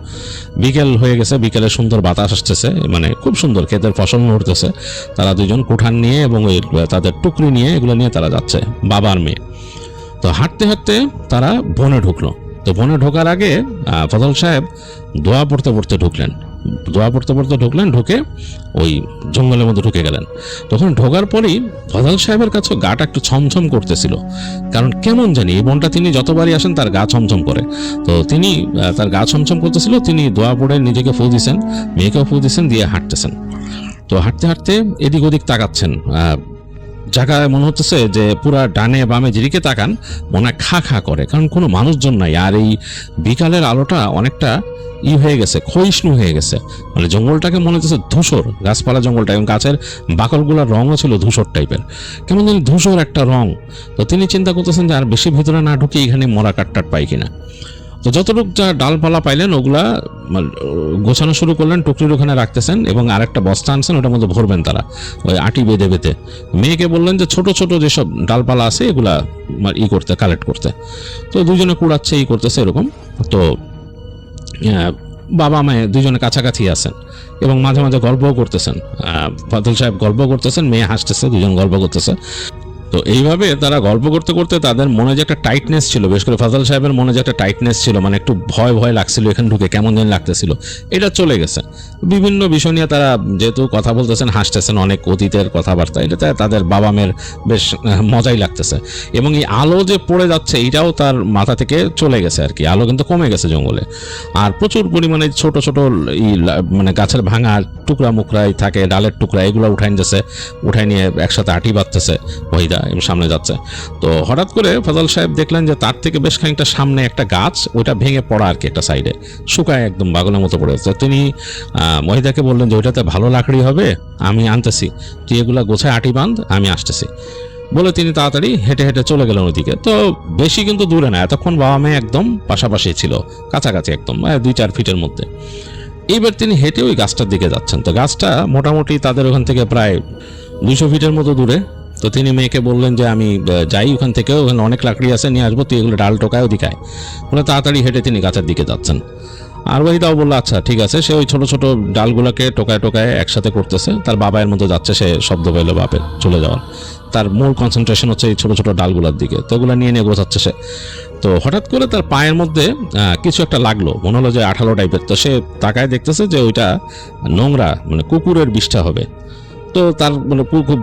বিকেল হয়ে গেছে, বিকেলে সুন্দর বাতাস আসতেছে, মানে খুব সুন্দর ক্ষেতের ফসল নড়তেছে। তারা দুজন কুঠার নিয়ে এবং ওই তাদের টুকরি নিয়ে, এগুলো নিয়ে তারা যাচ্ছে, বাবা আর মেয়ে। তো হাঁটতে হাঁটতে তারা বনে ঢুকলো। তো বনে ঢোকার আগে ফজল সাহেব দোয়া পড়তে পড়তে ঢুকলেন, ঢুকে ওই জঙ্গলের মধ্যে ঢুকে গেলেন। তখন ঢোকার পরই ফজল সাহেবের কাছে গাটা একটু ছমছম করতেছিল, কারণ কেমন জানি এই বনটা তিনি যতবারই আসেন তার গা ছমছম করে। তো তিনি তার গা ছমছম করতেছিল, তিনি দোয়া পড়ে নিজেকে ফু দিছেন, মেয়েকেও ফু দিছেন, দিয়ে হাঁটতেছেন। তো হাঁটতে হাঁটতে এদিক ওদিক তাকাচ্ছেন, জায়গায় মনে হচ্ছে যে পুরা ডানে বামে যেদিকে তাকান মনে হয় খা খা করে, কারণ কোনো মানুষজন নাই। আর এই বিকালের আলোটা অনেকটা হয়ে গেছে, ক্ষয়িষ্ণু হয়ে গেছে, মানে জঙ্গলটাকে মনে হচ্ছে ধূসর, গাছপালা জঙ্গলটা, এবং গাছের বাকলগুলোর রঙও ছিল ধূসর টাইপের, কেমন যেন ধূসর একটা রং। তো তিনি চিন্তা করতেছেন যে আর বেশি ভিতরে না ঢুকে এখানে মরা কাঠটাট পাই কিনা। তো যতটুকু যা ডালপালা পাইলেন ওগুলা গোছানো শুরু করলেন, টুকরির ওখানে রাখতেছেন, এবং আরেকটা বস্তা আনছেন, ওটার মধ্যে ভরবেন তারা, ওই আটি বেঁধে বেঁধে। মেয়েকে বললেন যে ছোট ছোট যেসব ডালপালা আছে এগুলা করতে, কালেক্ট করতে। তো দুজনে কুড়াচ্ছে, করতেছে এরকম। তো বাবা মেয়ে দুজনে কাছাকাছি আছেন, এবং মাঝে মাঝে গল্পও করতেছেন। ফজল সাহেব গল্প করতেছেন, মেয়ে হাসতেছে, দুজন গল্প করতেছে। তো এইভাবে তারা গল্প করতে করতে তাদের মনে যে একটা টাইটনেস ছিল, বিশেষ করে ফজল সাহেবের মনে যে একটা টাইটনেস ছিল, মানে একটু ভয় ভয় লাগছিল এখানে ঢুকে, কেমন যেন লাগতেছিল, এটা চলে গেছে। বিভিন্ন বিষয় নিয়ে তারা যেহেতু কথা বলতেছেন, হাসতেছেন, অনেক অতীতের কথাবার্তা, এটাতে তাদের বাবা মেয়ের বেশ মজাই লাগতেছে। এবং এই আলো যে পড়ে যাচ্ছে এটাও তার মাথা থেকে চলে গেছে আর কি, আলো কিন্তু কমে গেছে জঙ্গলে। আর প্রচুর পরিমাণে ছোট ছোট মানে গাছের ভাঙা টুকরা মুকরাই থাকে, ডালের টুকরা, এগুলো উঠাই নিতেছে, উঠাই নিয়ে একসাথে আটি বাঁধতেছে ওয়াহিদা এবং সামনে যাচ্ছে। তো হঠাৎ করে ফজল সাহেব দেখলেন যে তার থেকে বেশ খানিকটা সামনে একটা গাছ, ওইটা ভেঙে পড়া আর কি, একটা সাইডে শুকায় একদম বাগলের মতো পড়ে যাচ্ছে। তিনি ওয়াহিদাকে বললেন যে ওইটাতে ভালো লাকড়ি হবে, আমি আনতেছি, তুই এগুলা গোছায় আটি বাঁধ, আমি আসতেছি বলে তিনি তাড়াতাড়ি হেঁটে হেঁটে চলে গেলেন ওইদিকে। তো বেশি কিন্তু দূরে না, এতক্ষণ বাবা মেয়ে একদম পাশাপাশি ছিল, কাছাকাছি একদম 2-4 ফিটের মধ্যে। এইবার তিনি হেঁটে ওই গাছটার দিকে যাচ্ছেন। তো গাছটা মোটামুটি তাদের ওখান থেকে প্রায় 200 ফিটের মতো দূরে। তো তিনি মেয়েকে বললেন যে আমি যাই ওখান থেকে, ওখানে অনেক লাকড়ি আছে, নিয়ে আসবো, তুই এগুলো ডাল টোকায় ওদিকায় বলে তাড়াতাড়ি হেঁটে তিনি গাছের দিকে যাচ্ছেন। আর ওয়াহিদাও বললো আচ্ছা ঠিক আছে। সে ওই ছোট ছোট ডালগুলোকে টোকায় টোকায় একসাথে করতেছে। তার বাবা এর মধ্যে যাচ্ছে, সে শব্দ পেলো বাপের চলে যাওয়ার। তার মূল কনসেন্ট্রেশন হচ্ছে এই ছোট ছোট ডালগুলোর দিকে, তো ওগুলো নিয়ে নিয়ে গোছাচ্ছে সে। তো হঠাৎ করে তার পায়ের মধ্যে কিছু একটা লাগলো, মনে হলো যে আঠালো টাইপের। তো সে তাকায় দেখতেছে যে ওইটা নোংরা, মানে কুকুরের বিষ্ঠা হবে। তো তার মানে খুব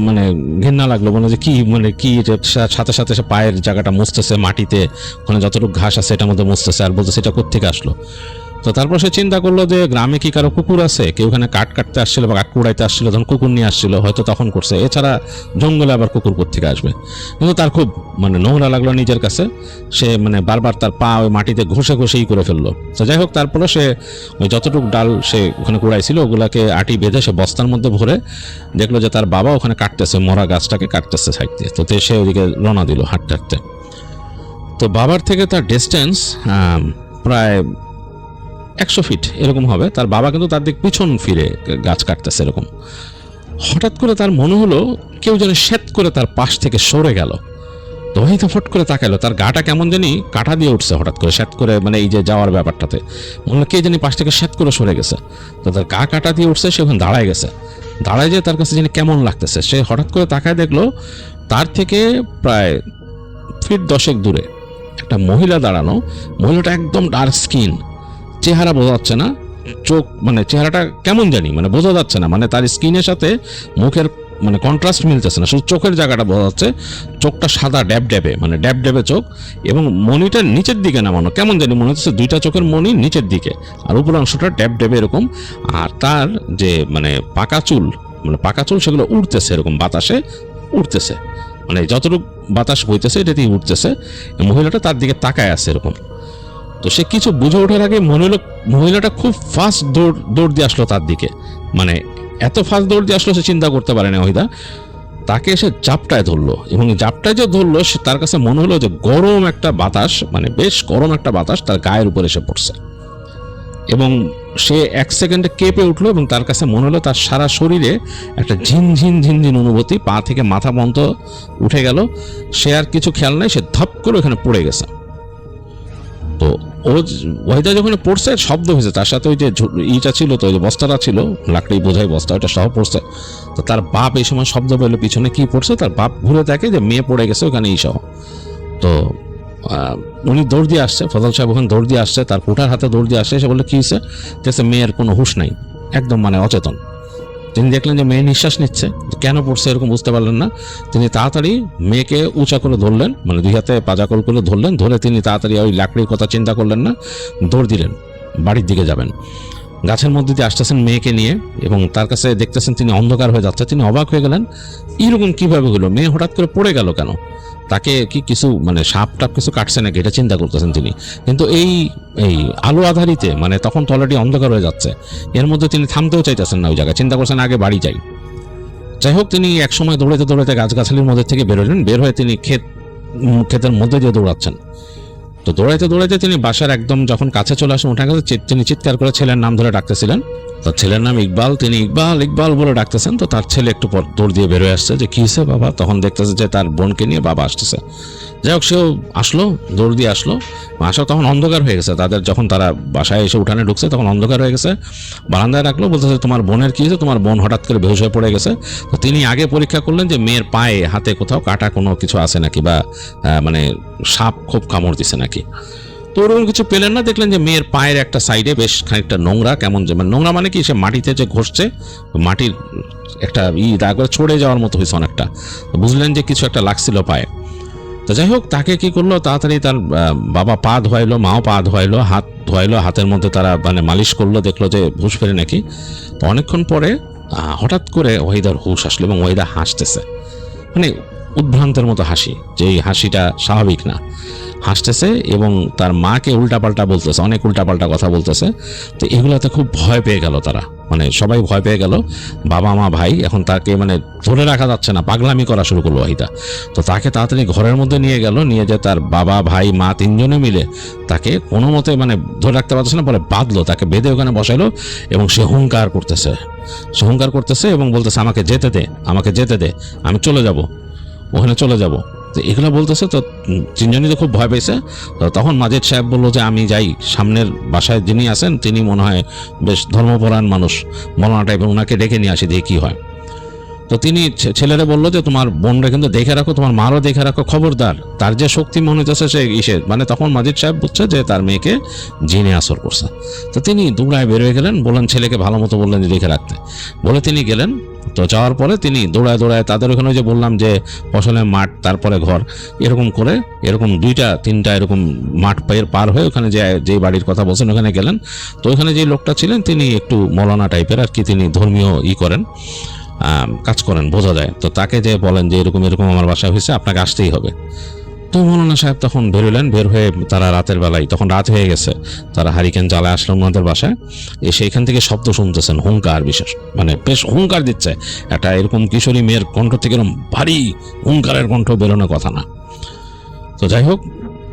মানে ঘৃণা লাগলো, মনে যে কি মানে কি, সাথে সাথে সে পায়ের জায়গাটা মুছতেছে মাটিতে, ওখানে যতটুকু ঘাস আছে এটার মধ্যে মুছতেছে, আর বলতেছে এটা কোত্থেকে আসলো। তো তারপর সে চিন্তা করলো যে গ্রামে কি কারো কুকুর আছে, কেউ ওখানে কাঠ কাটতে আসছিল বা কাঠ কুড়াইতে আসছিল, তখন কুকুর নিয়ে আসছিল, হয়তো তখন করছে, এছাড়া জঙ্গলে আবার কুকুর কোত্থেকে আসবে। কিন্তু তার খুব মানে নোংরা লাগলো নিজের কাছে। সে মানে বারবার তার পা ওই মাটিতে ঘষে ঘষেই করে ফেললো। তো যাই হোক, তারপরে সে ওই যতটুকু ডাল সে ওখানে কুড়াইছিল ওগুলাকে আটি বেঁধে সে বস্তার মধ্যে ভরে দেখলো যে তার বাবা ওখানে কাটতেছে, মরা গাছটাকে কাটতেছে সাইড দিয়ে। তো সে ওইদিকে রওনা দিল হাঁটতে হাঁটতে। তো বাবার থেকে তার ডিস্টেন্স প্রায় 100 ফিট এরকম হবে। তার বাবা কিন্তু তার দিক পিছন ফিরে গাছ কাটতেছে এরকম। হঠাৎ করে তার মনে হলো কেউ যেন শ্বেত করে তার পাশ থেকে সরে গেল। তো ওয়াহিদা ফট করে তাকাইলো, তার গাটা কেমন জানি কাটা দিয়ে উঠছে হঠাৎ করে, শ্বেত করে, মানে এই যে যাওয়ার ব্যাপারটাতে মনে হলো কে জানি পাশ থেকে শ্বেত করে সরে গেছে। তো তার গা কাটা দিয়ে উঠছে, সে ওখানে দাঁড়ায় গেছে। দাঁড়ায় যে তার কাছে জানি কেমন লাগতেছে, সে হঠাৎ করে তাকায় দেখলো তার থেকে প্রায় 10 ফিট দূরে একটা মহিলা দাঁড়ানো। মহিলাটা একদম ডার্ক স্কিন, চেহারা বোঝা যাচ্ছে না, চোখ মানে চেহারাটা কেমন জানি মানে বোঝা যাচ্ছে না, মানে তার স্কিনের সাথে মুখের মানে কন্ট্রাস্ট মিলতেছে না, শুধু চোখের জায়গাটা বোঝা যাচ্ছে। চোখটা সাদা ড্যাব ড্যাবে, মানে ড্যাব ড্যাবে চোখ, এবং মনিটা নিচের দিকে নামানো, কেমন জানি মনে হচ্ছে 2টা চোখের মনি নিচের দিকে, আর উপর অংশটা ড্যাব ড্যাবে এরকম। আর তার যে মানে পাকা চুল সেগুলো উড়তেছে এরকম, বাতাসে উড়তেছে, মানে যতটুকু বাতাস বইতেছে এটাতেই উঠতেছে। মহিলাটা তার দিকে তাকায় আছে এরকম। তো সে কিছু বুঝে ওঠার আগে মনে হলো মহিলাটা খুব ফাস্ট দৌড় দিয়ে আসলো তার দিকে, মানে এত ফাস্ট দৌড় দিয়ে আসলো সে চিন্তা করতে পারে না ওয়াহিদা। তাকে এসে জাপটায় ধরলো, এবং জাপটায় যে ধরলো তার কাছে মনে হলো যে গরম একটা বাতাস, মানে বেশ গরম একটা বাতাস তার গায়ের উপর এসে পড়ছে, এবং সে 1 সেকেন্ডে কেঁপে উঠলো, এবং তার কাছে মনে হলো তার সারা শরীরে একটা ঝিনঝিন অনুভূতি, পা থেকে মাথা পর্যন্ত উঠে গেল। সে আর কিছু খেয়াল নাই, সে ধপ করে ওখানে পড়ে গেছে। তো ওয়াহিদা যখন পড়ছে শব্দ হয়েছে, তার সাথে ওই যে ইটা ছিল, তো ওই যে বস্তাটা ছিল, লাকড়ি বোঝাই বস্তা, ওইটা সহ পড়ছে। তো তার বাপ এই সময় শব্দ পেলো পিছনে কি পড়ছে, তার বাপ ঘুরে দেখে যে মেয়ে পড়ে গেছে ওখানে এই সহ। তো উনি দৌড় দিয়ে আসছে, ফজল সাহেব ওখানে দৌড় দিয়ে আসছে, তার কোটার হাতে দৌড় দিয়ে আসছে। সে বললো কি হয়েছে, দেখছে মেয়ের কোনো হুঁশ নাই, একদম মানে অচেতন। তিনি দেখলেন যে মেয়ে নিঃশ্বাস নিচ্ছে, কেন পড়ছে এরকম বুঝতে পারলেন না। তিনি তাড়াতাড়ি মেয়েকে উঁচা করে ধরলেন, মানে 2 হাতে পাজাকল করে ধরলেন, ধরে তিনি তাড়াতাড়ি ওই লাকড়ির কথা চিন্তা করলেন না, দৌড় দিলেন, বাড়ির দিকে যাবেন। গাছের মধ্যে দিয়ে আসতেছেন মেয়েকে নিয়ে, এবং তার কাছে দেখতেছেন তিনি অন্ধকার হয়ে যাচ্ছে। তিনি অবাক হয়ে গেলেন, এইরকম কিভাবে হলো, মেয়ে হঠাৎ করে পড়ে গেল কেন, তাকে কি কিছু মানে সাপ টাপ কিছু কাটছে নাকি, এটা চিন্তা করতেছেন তিনি। কিন্তু এই আলো আধারিতে, মানে তখন তো অলরেডি অন্ধকার হয়ে যাচ্ছে, এর মধ্যে তিনি থামতেও চাইতেছেন না ওই জায়গায়, চিন্তা করছেন আগে বাড়ি যাই। যাই হোক, তিনি এক সময় দৌড়াতে গাছগাছালির মধ্যে থেকে বেরোলেন। বের হয়ে তিনি ক্ষেতের মধ্যে দিয়ে দৌড়াচ্ছেন। তো দৌড়াইতে তিনি বাসার একদম যখন কাছে চলে আসেন, ওঠা গেছে, তিনি চিৎকার করে ছেলের নাম ধরে ডাকতেছিলেন। তার ছেলের নাম ইকবাল, তিনি ইকবাল ইকবাল বলে ডাকতেছেন। তো তার ছেলে একটু পর দৌড় দিয়ে বেরোয় আসছে যে কী হয়েছে বাবা, তখন দেখতেছে যে তার বোনকে নিয়ে বাবা আসতেছে। যাই হোক, সেও আসলো, দৌড় দিয়ে আসলো। আসা তখন অন্ধকার হয়ে গেছে তাদের, যখন তারা বাসায় এসে উঠানে ঢুকছে তখন অন্ধকার হয়ে গেছে। বারান্দায় রাখলো, বলতেছে তোমার বোনের কী হয়েছে, তোমার বোন হঠাৎ করে বেহুশ হয়ে পড়ে গেছে। তো তিনি আগে পরীক্ষা করলেন যে মেয়ের পায়ে হাতে কোথাও কাটা কোনো কিছু আছে নাকি, বা মানে সাপ খুব কামড় দিছে নাকি। তো ওরকম কিছু পেলেন না, দেখলেন যে মেয়ের পায়ের একটা সাইডে বেশ খানিকটা নোংরা, কেমন যে মানে নোংরা মানে কি, সে মাটিতে যে ঘষছে, মাটির একটা দাগ করে ছড়ে যাওয়ার মতো হয়েছে অনেকটা। বুঝলেন যে কিছু একটা লাগছিল পায়ে। তো যাই হোক, তাকে কি করলো, তাড়াতাড়ি তার বাবা পা ধোয়াইলো, মাও পা ধোয়াইলো, হাত ধোয়াইলো, হাতের মধ্যে তারা মানে মালিশ করলো, দেখলো যে হুঁশ ফেরে নাকি। তো অনেকক্ষণ পরে হঠাৎ করে ওয়াহিদার হুঁশ আসলো এবং ওয়াহিদা হাসতেছে, মানে উদ্ভ্রান্তের মতো হাসি, যেই হাসিটা স্বাভাবিক না, হাসতেছে এবং তার মাকে উল্টাপাল্টা বলতেছে, অনেক উল্টাপাল্টা কথা বলতেছে। তো এগুলাতে খুব ভয় পেয়ে গেল তারা, মানে সবাই ভয় পেয়ে গেল, বাবা মা ভাই। এখন তাকে মানে ধরে রাখা যাচ্ছে না, পাগলামি করা শুরু করলো ওয়াহিদা। তো তাকে তাড়াতাড়ি ঘরের মধ্যে নিয়ে গেল, নিয়ে যে তার বাবা ভাই মা তিনজনে মিলে তাকে কোনো মতে মানে ধরে রাখতে পারতেছে না, পরে বাঁধলো, তাকে বেঁধে ওখানে বসাইলো এবং সে হুঙ্কার করতেছে এবং বলতেছে আমাকে যেতে দে, আমাকে যেতে দে, আমি চলে যাব, ওখানে চলে যাব। তো এগুলো বলতেছে। তো তিনজনই তো খুব ভয় পেয়েছে। তো তখন মাজেদ সাহেব বললো যে আমি যাই, সামনের বাসায় যিনি আছেন তিনি মনে হয় বেশ ধর্মপরায়ণ মানুষ, মৌলানা টাইপের, ওনাকে ডেকে নিয়ে আসি, দেখি কী হয়। তো তিনি ছেলেরা বললো যে তোমার বোনরা কিন্তু দেখে রাখো, তোমার মারও দেখে রাখো, খবরদার, তার যে শক্তি মনে হইতেছে সে ইসে, মানে তখন মাজিদ সাহেব বুঝছে যে তার মেয়েকে জিনে আসর করছে। তো তিনি দৌড়ায় বেরোয় গেলেন, বললেন ছেলেকে ভালো মতো বললেন যে দেখে রাখতে, বলে তিনি গেলেন। তো যাওয়ার পরে তিনি দৌড়ায় তাদের ওখানে যে বললাম যে ফসলের মাঠ, তারপরে ঘর, এরকম করে এরকম 2-3টা এরকম মাঠ পার হয়ে ওখানে যে বাড়ির কথা বলছেন ওখানে গেলেন। তো ওখানে যে লোকটা ছিলেন তিনি একটু মৌলানা টাইপের আর কি, তিনি ধর্মীয় করেন, কাজ করেন, বোঝা যায়। তো তাকে যে বলেন যে এরকম এরকম আমার বাসায় হয়েছে, আপনাকে আসতেই হবে। তো মৌলানা সাহেব তখন বেরোলেন, বের হয়ে তারা রাতের বেলায়, তখন রাত হয়ে গেছে, তারা হারিকেন জ্বালায় আসলেন ওনাদের বাসায়। সেইখান থেকে শব্দ শুনতেছেন, হুঙ্কার, বিশেষ মানে বেশ হুঙ্কার দিচ্ছে একটা, এরকম কিশোরী মেয়ের কণ্ঠ থেকে এরকম ভারী হুঙ্কারের কণ্ঠ বেরোনোর কথা না। তো যাই হোক,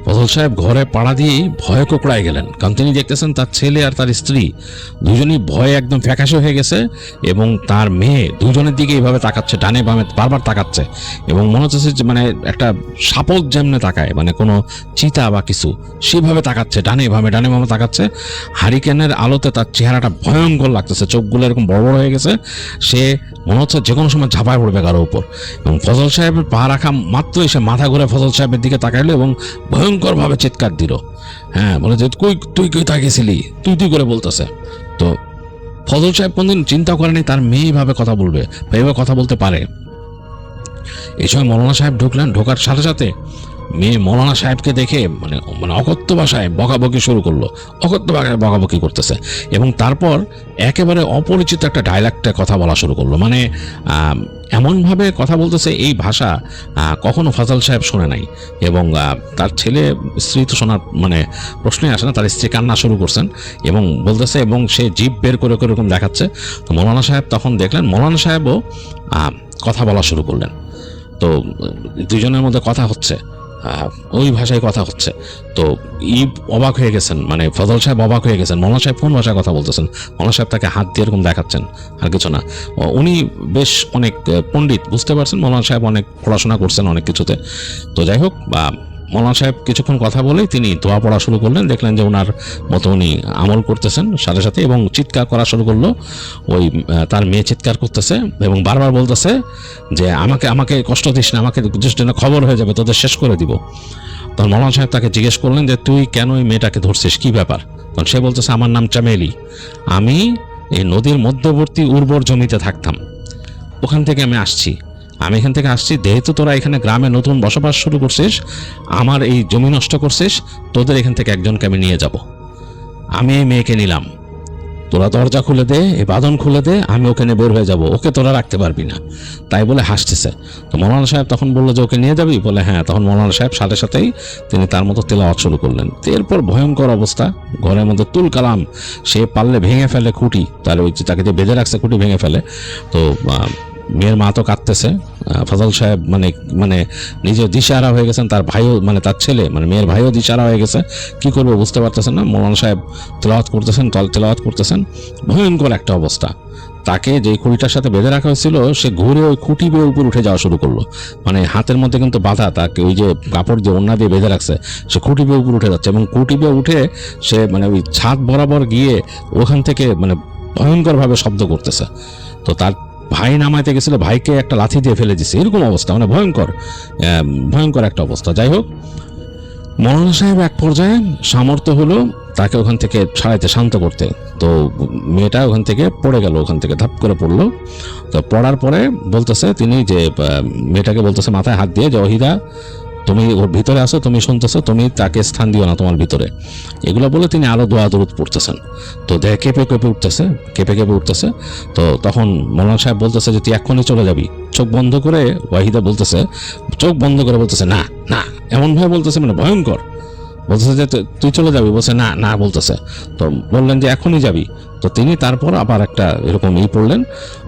ফজল সাহেব ঘরে পাড়া দিয়েই ভয়ে কোকড়ায় গেলেন, কারণ তিনি দেখতেছেন তার ছেলে আর তার স্ত্রী দুজনই ভয়ে একদম ফ্যাকাশে হয়ে গেছে এবং তার মেয়ে দুজনের দিকে এইভাবে তাকাচ্ছে, ডানে বামে বারবার তাকাচ্ছে এবং মনে হচ্ছে যে মানে একটা সাপক যেমনে তাকায়, মানে কোনো চিতা বা কিছু, সেভাবে তাকাচ্ছে, ডানে বামে তাকাচ্ছে। হারিকেনের আলোতে তার চেহারাটা ভয়ঙ্কর লাগতেছে, চোখগুলো এরকম বড় বড় হয়ে গেছে, সে মনে হচ্ছে যে কোনো সময় ঝাঁপায় পড়বে কারোর উপর। এবং ফজল সাহেবের পা রাখা মাত্রই সে মাথা ঘুরে ফজল সাহেবের দিকে তাকাইলো এবং ভয়ঙ্কর ভাবে চিৎকার দিল। হ্যাঁ, বলে যে তুই তাকিয়েছিলি, তুই করে বলতেছে। তো ফজল সাহেব কোনদিন চিন্তা করেনি তার মেয়ে ভাবে কথা বলবে, এভাবে কথা বলতে পারে। এই সময় মৌলানা সাহেব ঢুকলেন, ঢোকার সাথে সাথে মেয়ে মৌলানা সাহেবকে দেখে মানে অকথ্য ভাষায় বকাবকি শুরু করলো, অকথ্য ভাষায় বকাবকি করতেছে এবং তারপর একেবারে অপরিচিত একটা ডায়লগটা কথা বলা শুরু করলো, মানে এমনভাবে কথা বলতেছে এই ভাষা কখনো ফজল সাহেব শোনে নাই। এবং তার ছেলে স্ত্রী তো শোনার মানে প্রশ্নই আসে না, তার স্ত্রী কান্না শুরু করছেন এবং বলতেছে এবং সে জিভ বের করে এরকম দেখাচ্ছে। তো মৌলানা সাহেব তখন দেখলেন, মৌলানা সাহেবও কথা বলা শুরু করলেন। তো দুজনের মধ্যে কথা হচ্ছে, ওই ভাষায় কথা হচ্ছে। তো অবাক হয়ে গেছেন, মানে ফজল সাহেব অবাক হয়ে গেছেন, মৌলানা সাহেব কোন ভাষায় কথা বলতেছেন। মৌলানা সাহেব তাকে হাত দিয়ে এরকম দেখাচ্ছেন, আর কিছু না। উনি বেশ অনেক পণ্ডিত, বুঝতে পারছেন, মৌলানা সাহেব অনেক পড়াশোনা করছেন অনেক কিছুতে। তো যাই হোক, মৌলানা সাহেব কিছুক্ষণ কথা বলেই তিনি দোয়া পড়া শুরু করলেন, দেখলেন যে ওনার মতো উনি আমল করতেছেন সাথে সাথে, এবং চিৎকার করা শুরু করলো। ওই তার মেয়ে চিৎকার করতেছে এবং বারবার বলতেছে যে আমাকে কষ্ট দিস না, আমাকে খবর হয়ে যাবে, তোদের শেষ করে দিব। তখন মৌলানা সাহেব তাকে জিজ্ঞেস করলেন যে তুই কেন এই মেয়েটাকে ধরছিস, কী ব্যাপার? তখন সে বলতেছে আমার নাম চামেলি, আমি এই নদীর মধ্যবর্তী উর্বর জমিতে থাকতাম, ওখান থেকে আমি এখান থেকে আসছি, যেহেতু তোরা এখানে গ্রামে নতুন বসবাস শুরু করছিস, আমার এই জমি নষ্ট করছিস, তোদের এখান থেকে একজনকে আমি নিয়ে যাব। আমি এই মেয়েকে নিলাম, তোরা দরজা খুলে দে, এই বাঁধন খুলে দে, আমি ওখানে বের হয়ে যাব, ওকে তোরা রাখতে পারবি না। তাই বলে হাসতেছে। তো মৌলানা সাহেব তখন বললো যে ওকে নিয়ে যাবি? বলে হ্যাঁ। তখন মৌলানা সাহেব সাথে সাথেই তিনি তার মতো তেলাওয়াত শুরু করলেন। এরপর ভয়ঙ্কর অবস্থা, ঘরের মধ্যে তুল কালাম, সে পারলে ভেঙে ফেলে খুঁটি, তার ওই তাকে যে বেঁধে রাখছে খুঁটি ভেঙে ফেলে। তো মেয়ের মা তো কাঁদতেছে। ফজল সাহেব মানে মানে নিজে দিশাহারা হয়ে গেছেন, তার ভাইও মানে তার ছেলে মানে মেয়ের ভাইও দিশাহারা হয়ে গেছে, কি করবে বুঝতে পারতেছেন না। মৌলানা সাহেব তেলাওয়াত করতেছেন, ভয়ঙ্কর একটা অবস্থা। তাকে যে খুঁটিটার সাথে বেঁধে রাখা হয়েছিল সে ঘুরে ওই খুঁটি বেয়ে উপরে উঠে যাওয়া শুরু করলো। মানে হাতের মধ্যে কিন্তু বাধা, তাকে ওই যে কাপড় দিয়ে ওড়না দিয়ে বেঁধে রাখছে, সে খুঁটি বেয়ে উপরে উঠে যাচ্ছে এবং খুঁটি বেয়ে উঠে সে মানে ওই ছাদ বরাবর গিয়ে ওখান থেকে মানে ভয়ঙ্করভাবে শব্দ করতেছে। তো তার ভাই নামাইতে গেছিল, ভাইকে একটা লাথি দিয়ে ফেলে দিচ্ছে, এরকম অবস্থা, মানে ভয়ঙ্কর একটা অবস্থা। যাই হোক, মৌলানা সাহেব এক পর্যায়ে সামর্থ্য হলো তাকে ওখান থেকে ছাড়াইতে, শান্ত করতে। তো মেয়েটা ওখান থেকে পড়ে গেল, ওখান থেকে ধাপ করে পড়লো। তো পড়ার পরে বলতেছে তিনি যে মেয়েটাকে বলতেছে মাথায় হাত দিয়ে যে ওহিদা তুমি ওর ভিতরে আসো, তুমি শুনতেছো, তুমি তাকে স্থান দিও না তোমার ভিতরে, এগুলো বলে তিনি আরো দোয়া দরুদ পড়তেছেন। তো দেখ কেঁপে উঠতেছে। তো তখন মৌলানা সাহেব বলতেছে যে তুই এক্ষুনি চলে যাবি। চোখ বন্ধ করে ওয়াহিদা বলতেছে, না না, এমন ভাবে বলতেছে মানে ভয়ঙ্কর, বলতেছে যে তুই চলে যাবি, বলছে না না বলতেছে। তো বললেন যে এখনই যাবি। তো তিনি তারপর আবার একটা এরকম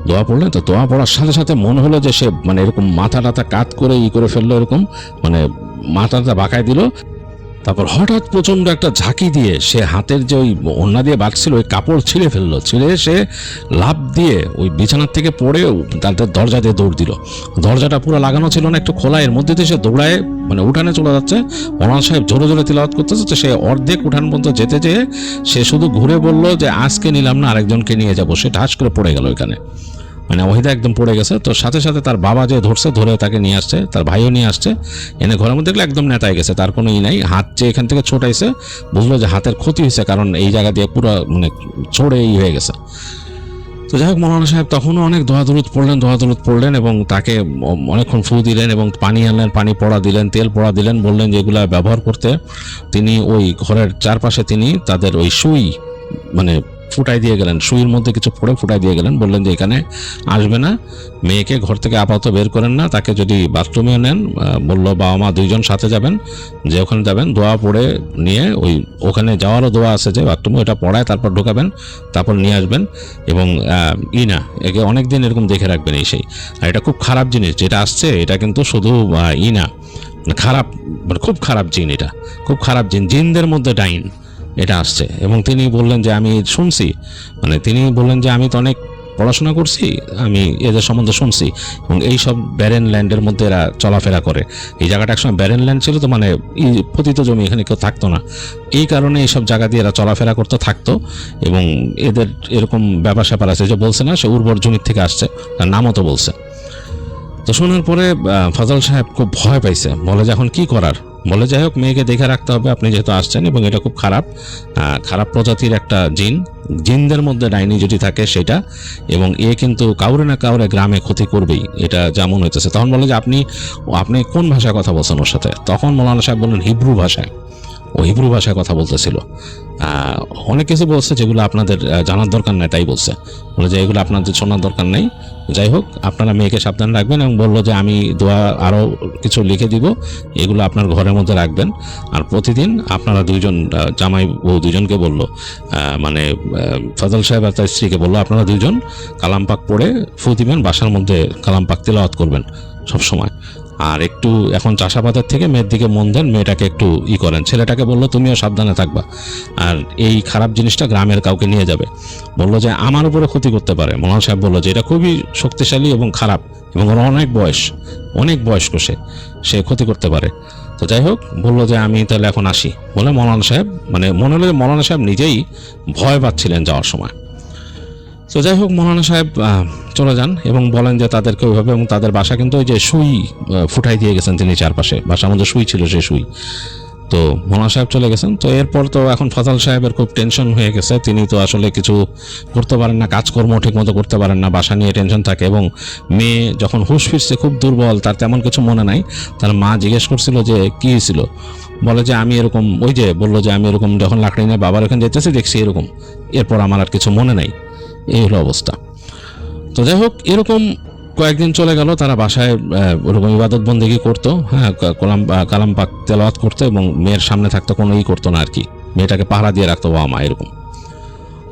দোয়া পড়লেন। তো দোয়া পড়ার সাথে সাথে মনে হলো যে সে মানে এরকম মাথা টাথা কাত করে করে ফেললো, এরকম মানে মাথাটা বাঁকায় দিল। তারপর হঠাৎ প্রচন্ড একটা ঝাঁকি দিয়ে সে হাতের যে ওই ওড়না দিয়ে বাঁধছিল ওই কাপড় ছিঁড়ে সে লাফ দিয়ে ওই বিছানার থেকে পড়ে তাদের দরজা দিয়ে দৌড় দিল। দরজাটা পুরো লাগানো ছিল না, একটু খোলা, এর মধ্যে দিয়ে সে দৌড়ায় মানে উঠানে চলে যাচ্ছে। মৌলানা সাহেব জোরে জোরে তিলাওয়াত করতেছে। তো সে অর্ধেক উঠান পর্যন্ত যেতে যেয়ে সে শুধু ঘুরে বলল যে আজকে নিলাম না, আরেকজনকে নিয়ে যাবো। সে ঠাস করে পড়ে গেল ওইখানে, মানে ওহিদা একদম পড়ে গেছে। তো সাথে সাথে তার বাবা যে ধরে তাকে নিয়ে আসছে, তার ভাইও নিয়ে আসছে, এনে ঘরের মধ্যে দেখলে একদম নেতায় গেছে, তার কোনো নাই। হাত যে এখান থেকে ছোটাইছে বুঝলো যে হাতের ক্ষতি হয়েছে, কারণ এই জায়গা দিয়ে পুরো মানে ছড়ে হয়ে গেছে। তো যাই হোক, মৌলানা সাহেব তখনও অনেক দোয়া দরুদ পড়লেন এবং তাকে অনেকক্ষণ ফু দিলেন এবং পানি আনলেন, পানি পড়া দিলেন, তেল পড়া দিলেন, বললেন যে এগুলা ব্যবহার করতে। তিনি ওই ঘরের চারপাশে তিনি তাদের ওই সুই মানে ফুটাই দিয়ে গেলেন, সুইয়ের মধ্যে কিছু পড়ে ফুটাই দিয়ে গেলেন, বললেন যে এখানে আসবে না, মেয়েকে ঘর থেকে আপাতত বের করেন না, তাকে যদি বাথরুমে নেন বললো বাবা মা দুইজন সাথে যাবেন, যে ওখানে যাবেন দোয়া পড়ে নিয়ে ওই ওখানে যাওয়ারও দোয়া আছে যে বাথরুমে, ওটা পড়ায় তারপর ঢোকাবেন, তারপর নিয়ে আসবেন। এবং একে অনেকদিন এরকম দেখে রাখবেন এই সেই। আর এটা খুব খারাপ জিনিস যেটা আসছে, এটা কিন্তু শুধু খারাপ মানে খুব খারাপ জিন, এটা খুব খারাপ জিনদের মধ্যে ডাইন এটা আসছে। এবং তিনি বললেন যে আমি শুনছি, মানে তিনি বললেন যে আমি তো অনেক পড়াশোনা করছি, আমি এদের সম্বন্ধে শুনছি এবং এই সব ব্যারেন ল্যান্ডের মধ্যে এরা চলাফেরা করে। এই জায়গাটা একসময় ব্যারেন ল্যান্ড ছিল, তো মানে পতিত জমি, এখানে কেউ থাকতো না, এই কারণে এইসব জায়গা দিয়ে এরা চলাফেরা করতে থাকতো। এবং এদের এরকম ব্যাপার স্যাপার আছে, যে বলছে না সে উর্বর জমির থেকে আসছে, তার নামও তো বলছে। তো শোনার পরে ফজল সাহেব খুব ভয় পাইছে, বলে যে এখন কি করার, বলে যাই হোক মেয়েকে দেখে রাখতে হবে, আপনি যেহেতু আসছেন, এবং এটা খুব খারাপ প্রজাতির একটা জিনদের মধ্যে ডাইনি যদি থাকে সেটা, এবং এ কিন্তু কাউরে না কাউরে গ্রামে ক্ষতি করবেই, এটা যেমন হইতেছে। তখন বলে যে আপনি কোন ভাষায় কথা বলছেন ওর সাথে? তখন মৌলানা সাহেব বললেন হিব্রু ভাষায়, ও হিব্রু ভাষায় কথা বলতেছিল। অনেক কিছু বলছে যেগুলো আপনাদের জানার দরকার নেই, তাই বলছে, বলে যে এগুলো আপনাদের শোনার দরকার নেই। যাই হোক, আপনারা মেয়েকে সাবধান রাখবেন, এবং বললো যে আমি দোয়া আরও কিছু লিখে দিব, এগুলো আপনার ঘরের মধ্যে রাখবেন। আর প্রতিদিন আপনারা দুইজন, জামাই বউ দুজনকে বললো, মানে ফজল সাহেব আর তার স্ত্রীকে বললো, আপনারা দুইজন কালাম পাক পড়ে ফু দিবেন, বাসার মধ্যে কালাম পাক তিলাওয়াত করবেন সবসময়। আর একটু এখন চাষাবাদের থেকে মেয়ের দিকে মন দেন, মেয়েটাকে একটু করেন। ছেলেটাকে বললো তুমিও সাবধানে থাকবা, আর এই খারাপ জিনিসটা গ্রামের কাউকে নিয়ে যাবে, বললো যে আমার উপরে ক্ষতি করতে পারে। মৌলানা সাহেব বললো যে এটা খুবই শক্তিশালী এবং খারাপ, এবং ওর অনেক বয়স্ক, সে ক্ষতি করতে পারে। তো যাই হোক, বললো যে আমি তাহলে এখন আসি, বলে মৌলানা সাহেব মানে মনে হলো যে মৌলানা সাহেব নিজেই ভয় পাচ্ছিলেন যাওয়ার সময়। তো যাই হোক, মৌলানা সাহেব চলে যান এবং বলেন যে তাদেরকে ওইভাবে, এবং তাদের বাসা কিন্তু ওই যে সুই ফুটাই দিয়ে গেছেন তিনি চারপাশে, বাসার মধ্যে সুই ছিল, সেই সুই। তো মৌলানা সাহেব চলে গেছেন। তো এরপর তো এখন ফজল সাহেবের খুব টেনশন হয়ে গেছে, তিনি তো আসলে কিছু করতে পারেন না, কাজকর্ম ঠিক মতো করতে পারেন না, বাসা নিয়ে টেনশন থাকে। এবং মেয়ে যখন হুঁশ ফিরছে খুব দুর্বল, তার তেমন কিছু মনে নাই। তার মা জিজ্ঞেস করছিল যে কী হয়েছিল, বলে যে আমি এরকম, ওই যে বললো যে আমি এরকম যখন লাকড়ি নিয়ে বাবার ওখানে যেতেছি দেখছি এরকম, এরপর আমার আর কিছু মনে নাই, এই হলো অবস্থা। তো যাই হোক, এরকম কয়েকদিন চলে গেল, তারা বাসায় ওরকম ইবাদত বন্দেগি করতো, হ্যাঁ, কালাম পাক তেলাওয়াত করতো, এবং মেয়ের সামনে থাকতো, কোনো করতো না আর কি, মেয়েটাকে পাহারা দিয়ে রাখতো বাবা মা এরকম।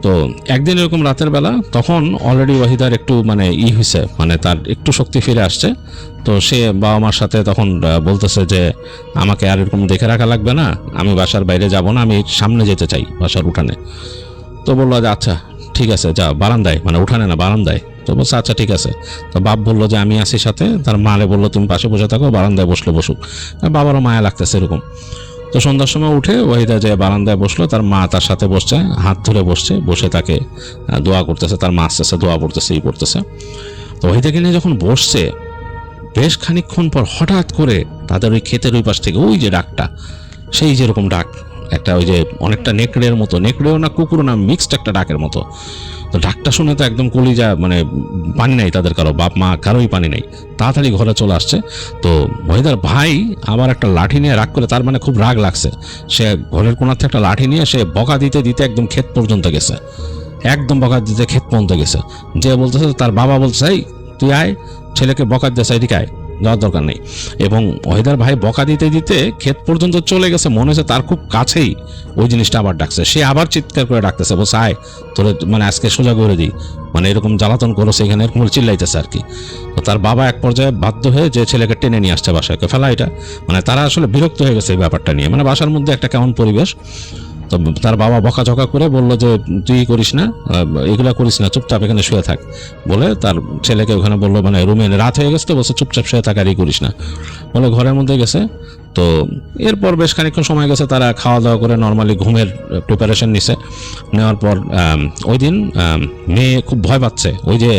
তো একদিন এরকম রাতের বেলা, তখন অলরেডি ওয়াহিদার একটু মানে হয়েছে, মানে তার একটু শক্তি ফিরে আসছে। তো সে বাবা মার সাথে তখন বলতেছে যে আমাকে আর এরকম দেখে রাখা লাগবে না, আমি বাসার বাইরে যাব না, আমি সামনে যেতে চাই বাসার উঠানে। তো বললো যে আচ্ছা ঠিক আছে, যা বারান্দায়, মানে উঠানে না বারান্দায়। তো বলছে আচ্ছা ঠিক আছে। তো বাপ বললো যে আমি আসি সাথে, তার মালে বললো তুমি পাশে বসে থাকো, বারান্দায় বসলে বসুক, বাবারও মায়া লাগতেছে এরকম। তো সন্ধ্যার সময় উঠে ওয়াহিদা যে বারান্দায় বসলো, তার মা তার সাথে বসছে, হাত ধরে বসছে, বসে তাকে দোয়া করতেছে, তার মা আসতেছে, দোয়া পড়তেছে, পড়তেছে। তো ওয়াহিদাকে নিয়ে যখন বসছে, বেশ খানিকক্ষণ পর হঠাৎ করে তাদের ওই ক্ষেতের ওই পাশ থেকে ওই যে ডাকটা, সেই যেরকম ডাক, একটা ওই যে অনেকটা নেকড়ের মতো, নেকড়েও না কুকুরও না, মিক্সড একটা ডাকের মতো। তো ডাকটা শুনে তো একদম কলিজা, মানে পানি নাই তাদের কারো, বাপ মা কারোই পানি নেই, তাড়াতাড়ি ঘরে চলে আসছে। তো ওয়াহিদার ভাই আবার একটা লাঠি নিয়ে রাগ করে, তার মানে খুব রাগ লাগছে, সে ঘরের কোনার থেকে একটা লাঠি নিয়ে সে বকা দিতে দিতে একদম ক্ষেত পর্যন্ত গেছে, একদম বকা দিতে ক্ষেত পর্যন্ত গেছে। যে বলতেছে, তার বাবা বলছে এই তুই আয়, ছেলেকে বকা দিতেছে, এদিকে আয়, যাওয়ার দরকার নেই। এবং ওয়াহিদার ভাই বকা দিতে দিতে ক্ষেত পর্যন্ত চলে গেছে, মনে হচ্ছে তার খুব কাছেই ওই জিনিসটা আবার ডাকছে। সে আবার চিৎকার করে ডাকতেছে, বলছে আয় তোরে মানে আজকে সোজা করে দিই, মানে এরকম জ্বালাতন করো সেখানে, এরকম চিল্লাইতেছে আর কি। তো তার বাবা এক পর্যায়ে বাধ্য হয়ে যে ছেলেকে টেনে নিয়ে আসছে বাসায়, ফেলা এটা, মানে তারা আসলে বিরক্ত হয়ে গেছে এই ব্যাপারটা নিয়ে, মানে বাসার মধ্যে একটা কেমন পরিবেশ। তো তার বাবা বকাঝকা করে বললো যে তুই করিস না, এগুলা করিস না, চুপচাপ এখানে শুয়ে থাক বলে তার ছেলেকে ওখানে বললো, মানে রুমে রাত হয়ে গেছে তো, বলছে চুপচাপ শুয়ে থাক আর করিস না বলে ঘরের মধ্যে গেছে। তো এরপর বেশ খানিকক্ষণ সময় গেছে, তারা খাওয়া দাওয়া করে নর্মালি ঘুমের প্রিপারেশন নিছে। নেওয়ার পর ওই দিন মেয়ে খুব ভয় পাচ্ছে, ওই যে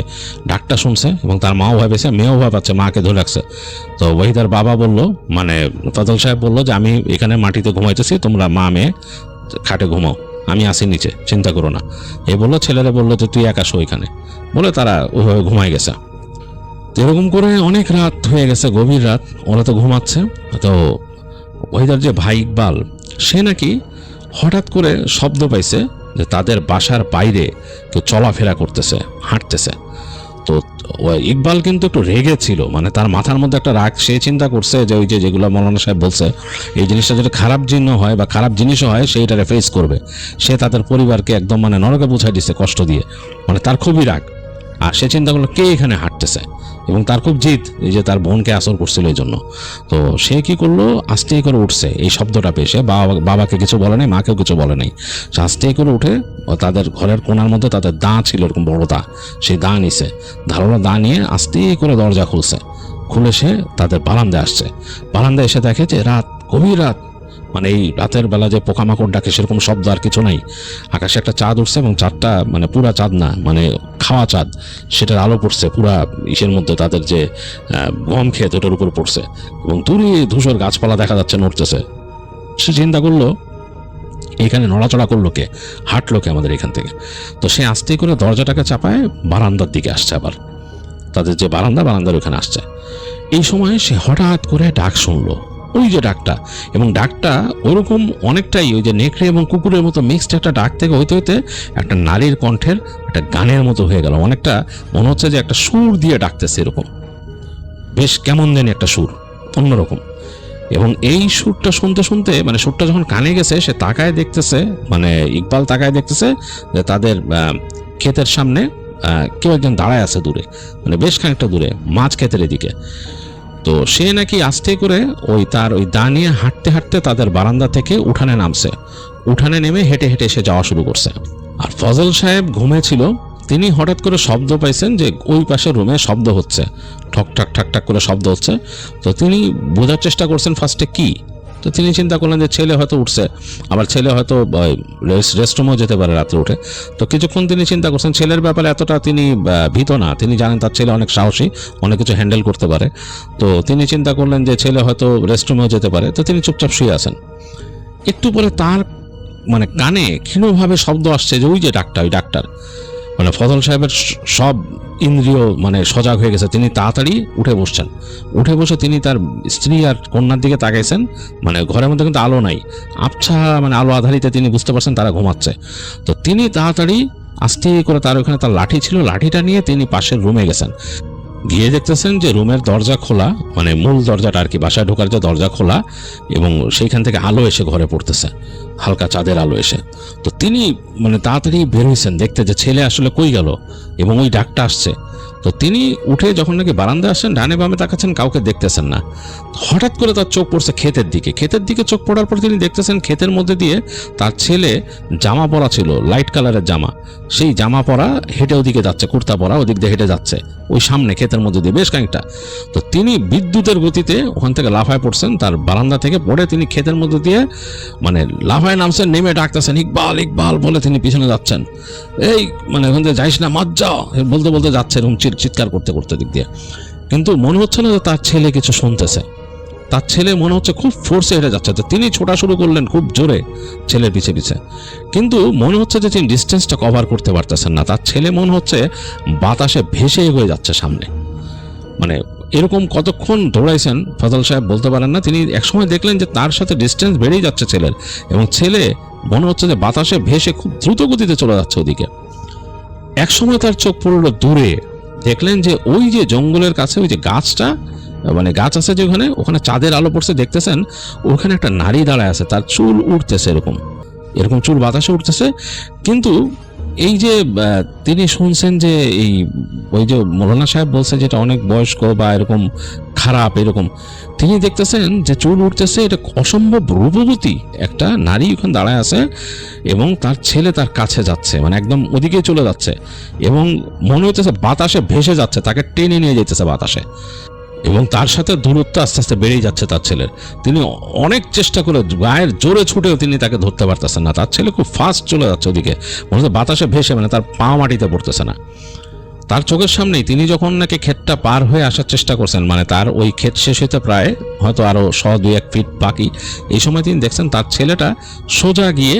ডাকটা শুনছে, এবং তার মাও ভয় পেয়েছে, মেয়েও ভয় পাচ্ছে, মাকে ধরে রাখছে। তো ওয়াহিদার বাবা বললো, মানে ফজল সাহেব বললো যে আমি এখানে মাটিতে ঘুমাইতেছি, তোমরা মা মেয়ে খাটে ঘুমাও, আমি আসি নিচে, চিন্তা করো না। এ বললো, ছেলেরা বললো যে তুই একা শো এখানে, বলে তারা ওইভাবে ঘুমাই গেছে। এরকম করে অনেক রাত হয়ে গেছে, গভীর রাত, ওরা তো ঘুমাচ্ছে। তো ওয়াহিদার যে ভাই ইকবাল, সে নাকি হঠাৎ করে শব্দ পাইছে যে তাদের বাসার বাইরে কেউ চলাফেরা করতেছে, হাঁটতেছে। তো ইকবাল কিন্তু একটু রেগে ছিল, মানে তার মাথার মধ্যে একটা রাগ, সে চিন্তা করছে যে ওই যে যেগুলো মৌলানা সাহেব বলছে, এই জিনিসটা যদি খারাপ চিহ্ন হয় বা খারাপ জিনিসও হয় সেইটারে ফেস করবে। সে তাদের পরিবারকে একদম মানে নরকে বুঝাই দিচ্ছে কষ্ট দিয়ে, মানে তার খুবই রাগ। আর সে চিন্তা করলো কে এখানে হাঁটতেছে, এবং তার খুব জিদ, এই যে তার বোনকে আসর করছিল এই জন্য। তো সে কি করলো, আস্তে করে উঠছে এই শব্দটা পেয়ে, সে বাবাকে কিছু বলে নাই, মাকেও কিছু বলে নাই, সে আস্তে করে উঠে তাদের ঘরের কোনার মধ্যে তাদের দা ছিল, এরকম বড় দা, সেই দা নিছে, ধারালো দা নিয়ে আস্তে করে দরজা খুলছে, খুলে সে তাদের বারান্দায় আসছে। বারান্দায় এসে দেখে যে রাত, গভীর রাত, মানে এই রাতের বেলা যে পোকামাকড় ডাকে সেরকম শব্দ আর কিছু নাই। আকাশে একটা চাঁদ উঠছে, এবং চাঁদটা মানে পুরা চাঁদ না, মানে খাওয়া চাঁদ, সেটার আলো পড়ছে পুরা ইসের মধ্যে, তাদের যে গম ক্ষেত ওটার উপর পড়ছে, এবং দূরে ধূসর গাছপালা দেখা যাচ্ছে নড়তেছে। সে চিন্তা করলো এখানে নড়াচড়া করলো কে, হাঁটলো কে আমাদের এখান থেকে। তো সে আস্তে করে দরজাটাকে চাপায় বারান্দার দিকে আসছে, আবার তাদের যে বারান্দার ওখানে আসছে। এই সময় সে হঠাৎ করে ডাক শুনলো, ওই যে ডাকটা, এবং ডাকটা ওরকম অনেকটাই ওই যে নেকড়ে এবং কুকুরের মতো মিক্সড একটা ডাক থেকে হইতে হইতে একটা নারীর কণ্ঠের একটা গানের মতো হয়ে গেল, অনেকটা মনে হচ্ছে যে একটা সুর দিয়ে ডাকতেছে, এরকম বেশ কেমন জানি একটা সুর, অন্যরকম। এবং এই সুরটা শুনতে শুনতে, মানে সুরটা যখন কানে গেছে, সে তাকায় দেখতেছে, মানে ইকবাল তাকায় দেখতেছে যে তাদের ক্ষেতের সামনে কেউ একজন দাঁড়ায় আছে দূরে, মানে বেশ খানিকটা দূরে, মাছ ক্ষেতের এদিকে। তো সে নাকি আস্তে করে ওই তার ওই দা নিয়ে হাঁটতে হাঁটতে তাদের বারান্দা থেকে উঠানে নামছে, উঠানে নেমে হেঁটে হেঁটে এসে যাওয়া শুরু করছে। আর ফজল সাহেব ঘুমেছিল, তিনি হঠাৎ করে শব্দ পাইছেন যে ওই পাশের রুমে শব্দ হচ্ছে, ঠক ঠাক ঠাক ঠাক করে শব্দ হচ্ছে। তো তিনি বোঝার চেষ্টা করছেন ফার্স্টে কি। তো তিনি চিন্তা করলেন যে ছেলে হয়তো উঠছে, আবার ছেলে হয়তো রেস্টরুমেও যেতে পারে রাত্রে উঠে। তো কিছুক্ষণ তিনি চিন্তা করছেন, ছেলের ব্যাপারে এতটা তিনি ভীত না, তিনি জানেন তার ছেলে অনেক সাহসী, অনেক কিছু হ্যান্ডেল করতে পারে। তো তিনি চিন্তা করলেন যে ছেলে হয়তো রেস্টরুমেও যেতে পারে। তো তিনি চুপচাপ শুয়ে আছেন। একটু পরে তার মানে কানে ক্ষীণভাবে শব্দ আসছে যে ওই যে ডাক্তার, ওই ডাক্তার, মানে ফজল সাহেবের সব ইন্দ্রিয় মানে সজাগ হয়ে গেছে। তিনি তাড়াতাড়ি উঠে বসছেন, উঠে বসে তিনি তার স্ত্রী আর কন্যার দিকে তাকাইছেন। মানে ঘরের মধ্যে কিন্তু আলো নাই, আবছা মানে আলো আধারিতে তিনি বুঝতে পারছেন তারা ঘুমাচ্ছে। তো তিনি তাড়াতাড়ি আস্তে করে, তার ওখানে তার লাঠি ছিল, লাঠিটা নিয়ে তিনি পাশের রুমে গেছেন। গিয়ে দেখতেছেন যে রুমের দরজা খোলা, মানে মূল দরজাটা আর কি, বাসায় ঢোকার যে দরজা খোলা, এবং সেইখান থেকে আলো এসে ঘরে পড়তেছে, হালকা চাঁদের আলো এসে। তো তিনি মানে তাড়াতাড়ি বের হয়েছেন দেখতে যে ছেলে আসলে কই গেল, এবং ওই ডাকটা আসছে। তো তিনি উঠে যখন নাকি বারান্দায় আসেন, ডানে বামে তাকাচ্ছেন, কাউকে দেখতেছেন না। হঠাৎ করে তার চোখ পড়ছে ক্ষেতের দিকে চোখ পড়ার পর তিনি দেখতেছেন ক্ষেতের মধ্যে দিয়ে তার ছেলে জামা পরা ছিল, লাইট কালারের জামা, সেই জামা পরা হেঁটে ওদিকে যাচ্ছে, কুর্তা পরা, ওদিক দিয়ে হেঁটে যাচ্ছে ওই সামনে ক্ষেতের মধ্যে দিয়ে বেশ খানিকটা। তো তিনি বিদ্যুতের গতিতে ওখান থেকে লাফায় পড়ছেন, তার বারান্দা থেকে পড়ে তিনি ক্ষেতের মধ্যে দিয়ে মানে লাফায় নামছেন, নেমে ডাকতেছেন ইকবাল ইকবাল বলে তিনি পিছনে যাচ্ছেন। এই মানে ওখান থেকে যাইস না, মাত যা বলতে বলতে যাচ্ছে এরকম চিৎকার করতে করতে দিক দিয়ে। কিন্তু মনে হচ্ছে না যে তার ছেলে কিছু শুনতেছে, তার ছেলে মনে হচ্ছে খুব ফোর্সে হেঁটে যাচ্ছে। তো তিনি ছোটা শুরু করলেন খুব জোরে ছেলের পিছে পিছে, কিন্তু মনে হচ্ছে যে তিনি ডিস্টেন্সটা কভার করতে পারতেছেন না। তার ছেলে মনে হচ্ছে বাতাসে ভেসে এগিয়ে যাচ্ছে সামনে। মানে এরকম কতক্ষণ দৌড়াইছেন ফজল সাহেব বলতে পারেন না। তিনি একসময় দেখলেন যে তার সাথে ডিস্টেন্স বেড়েই যাচ্ছে ছেলের, এবং ছেলে মনে হচ্ছে যে বাতাসে ভেসে খুব দ্রুত গতিতে চলে যাচ্ছে ওদিকে। একসময় তার চোখ পড়ল দূরে, দেখলেন যে ওই যে জঙ্গলের কাছে ওই যে গাছটা, মানে গাছ আছে যে ওখানে চাঁদের আলো পড়ছে, দেখতেছেন ওখানে একটা নারী দাঁড়ায় আছে, তার চুল উঠতেছে, এরকম এরকম চুল বাতাসে উঠতেছে। কিন্তু এই যে তিনি শুনছেন যে এই ওই যে মৌলানা সাহেব বলছে যেটা অনেক বয়স্ক বা এরকম খারাপ এরকম, তিনি দেখতেছেন যে চুল উঠতেছে, এটা অসম্ভব রূপবতী একটা নারী ওখানে দাঁড়ায় আছে, এবং তার ছেলে তার কাছে যাচ্ছে, মানে একদম ওদিকে চলে যাচ্ছে, এবং মনে হচ্ছে বাতাসে ভেসে যাচ্ছে, তাকে টেনে নিয়ে যেতেছে বাতাসে, এবং তার সাথে দূরত্ব আস্তে আস্তে বেড়েই যাচ্ছে তার ছেলের। তিনি অনেক চেষ্টা করে গায়ের জোরে ছুটেও তিনি তাকে ধরতে পারতেছেন না। তার ছেলে খুব ফাস্ট চলে যাচ্ছে ওদিকে, মনে হচ্ছে বাতাসে ভেসে, মানে তার পা মাটিতে পড়তেছে না। তার চোখের সামনেই তিনি যখন নাকি ক্ষেতটা পার হয়ে আসার চেষ্টা করছেন, মানে তার ওই ক্ষেত শেষ হতে প্রায় হয়তো আরো 100-2-1 ফিট বাকি, এই সময় তিনি দেখছেন তার ছেলেটা সোজা গিয়ে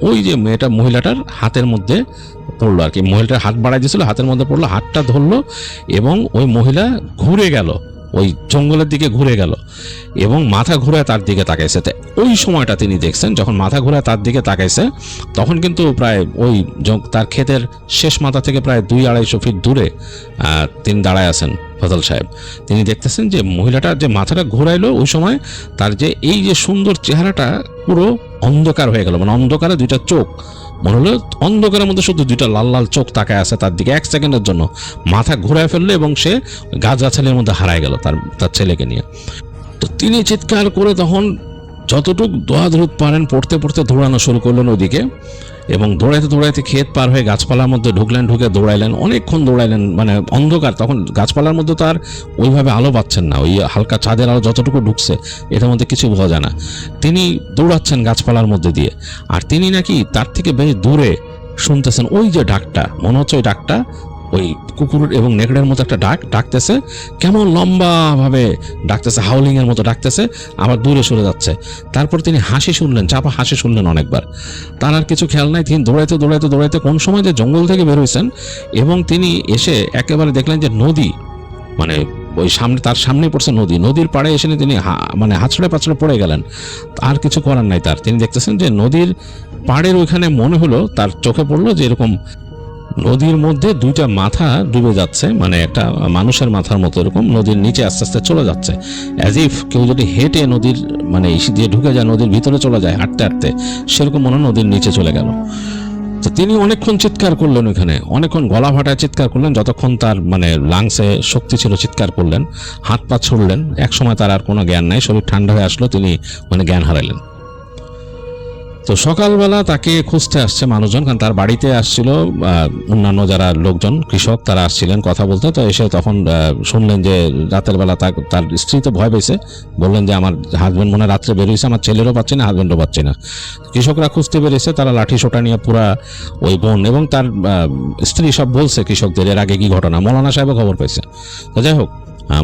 ওই যে মহিলাটার হাতের মধ্যে পড়লো আর কি, মহিলাটার হাত বাড়াই দিয়েছিল, হাতের মধ্যে পড়লো, হাতটা ধরলো, এবং ওই মহিলা ঘুরে গেল, ওই জঙ্গলের দিকে ঘুরে গেল, এবং মাথা ঘুরে তার দিকে তাকাইছে। ওই সময়টা তিনি দেখছেন যখন মাথা ঘুরে তার দিকে তাকাইছে, তখন কিন্তু প্রায় ওই তার ক্ষেতের শেষ মাথা থেকে প্রায় 200-250 ফিট দূরে তিনি দাঁড়ায় আছেন ফজল সাহেব। তিনি দেখতেছেন যে মহিলাটার যে মাথাটা ঘুরাইলো, ওই সময় তার যে এই যে সুন্দর চেহারাটা পুরো অন্ধকার হয়ে গেল, মানে অন্ধকারে দুইটা চোখ, মনে হলো অন্ধকারের মধ্যে শুধু দুইটা লাল লাল চোখ তাকায় আছে তার দিকে। 1 সেকেন্ডের জন্য মাথা ঘুরায় ফেললো, এবং সে গাছগাছালির মধ্যে হারায় গেল তার ছেলেকে নিয়ে। তো তিনি চিৎকার করে তখন যতটুকু দোয়াদরুদ পারেন পড়তে পড়তে দৌড়ানো শুরু করলেন ওদিকে, এবং দৌড়াইতে দৌড়াইতে ক্ষেত পার হয়ে গাছপালার মধ্যে ঢুকে দৌড়াইলেন, অনেকক্ষণ দৌড়াইলেন। মানে অন্ধকার, তখন গাছপালার মধ্যে তো আর ওইভাবে আলো পাচ্ছেন না, ওই হালকা চাঁদের আলো যতটুকু ঢুকছে এটার মধ্যে কিছু বোঝা যায় না। তিনি দৌড়াচ্ছেন গাছপালার মধ্যে দিয়ে, আর তিনি নাকি তার থেকে বেশ দূরে শুনতেছেন ওই যে ডাকটা, মনে হচ্ছে ওই ডাকটা ওই কুকুর এবং নেকড়ের মতো একটা ডাকতেছে, কেমন লম্বা ভাবে ডাকতেছে, হাউলিং এর মতো ডাকতেছে, আবার দূরে সরে যাচ্ছে। তারপর তিনি হাসি শুনলেন, চাপা হাসি শুনলেন অনেকবার। তার আর কিছু খেয়াল নাই, তিনি দৌড়াইতে কোন সময় যে জঙ্গল থেকে বের হয়েছেন, এবং তিনি এসে একেবারে দেখলেন যে নদী, মানে ওই সামনে তার সামনেই পড়ছে নদী, নদীর পাড়ে এসে তিনি মানে হাঁচড়ে পাছড়ে পড়ে গেলেন। আর কিছু করার নাই তার, তিনি দেখতেছেন যে নদীর পাড়ের ওইখানে মনে হলো, তার চোখে পড়লো যে এরকম নদীর মধ্যে দুইটা মাথা ডুবে যাচ্ছে, মানে একটা মানুষের মাথার মতো এরকম নদীর নিচে আস্তে আস্তে চলে যাচ্ছে, অ্যাজ ইফ কেউ যদি হেঁটে নদীর মানে ইসি দিয়ে ঢুকে যায়, নদীর ভিতরে চলে যায় হাঁটতে হাঁটতে, সেরকম মনে নদীর নিচে চলে গেল। তো তিনি অনেকক্ষণ চিৎকার করলেন, ওইখানে অনেকক্ষণ গলা ফাটায় চিৎকার করলেন, যতক্ষণ তার মানে লাংসে শক্তি ছিল চিৎকার করলেন, হাত পা ছুড়লেন। এক সময় তার আর কোনো জ্ঞান নাই, শরীর ঠান্ডা হয়ে আসলো, তিনি মানে জ্ঞান হারাইলেন। তো সকালবেলা তাকে খুঁজতে আসছে মানুষজন, কারণ তার বাড়িতে আসছিল অন্যান্য যারা লোকজন, কৃষক, তারা আসছিলেন কথা বলতে। তো এসে তখন শুনলেন যে রাতের বেলা তার স্ত্রী তো ভয় পেয়েছে, বললেন যে আমার হাজব্যান্ড মনে রাত্রে বেরিয়েছে, আমার ছেলেরও পাচ্ছি না, হাজব্যান্ডও পাচ্ছি না। কৃষকরা খুঁজতে বেরিয়েছে, তারা লাঠি সোটা নিয়ে পুরা ওই বোন এবং তার স্ত্রী সব বলছে কৃষকদের এর আগে কি ঘটনা। মৌলানা সাহেবও খবর পেয়েছে। তো যাই হোক,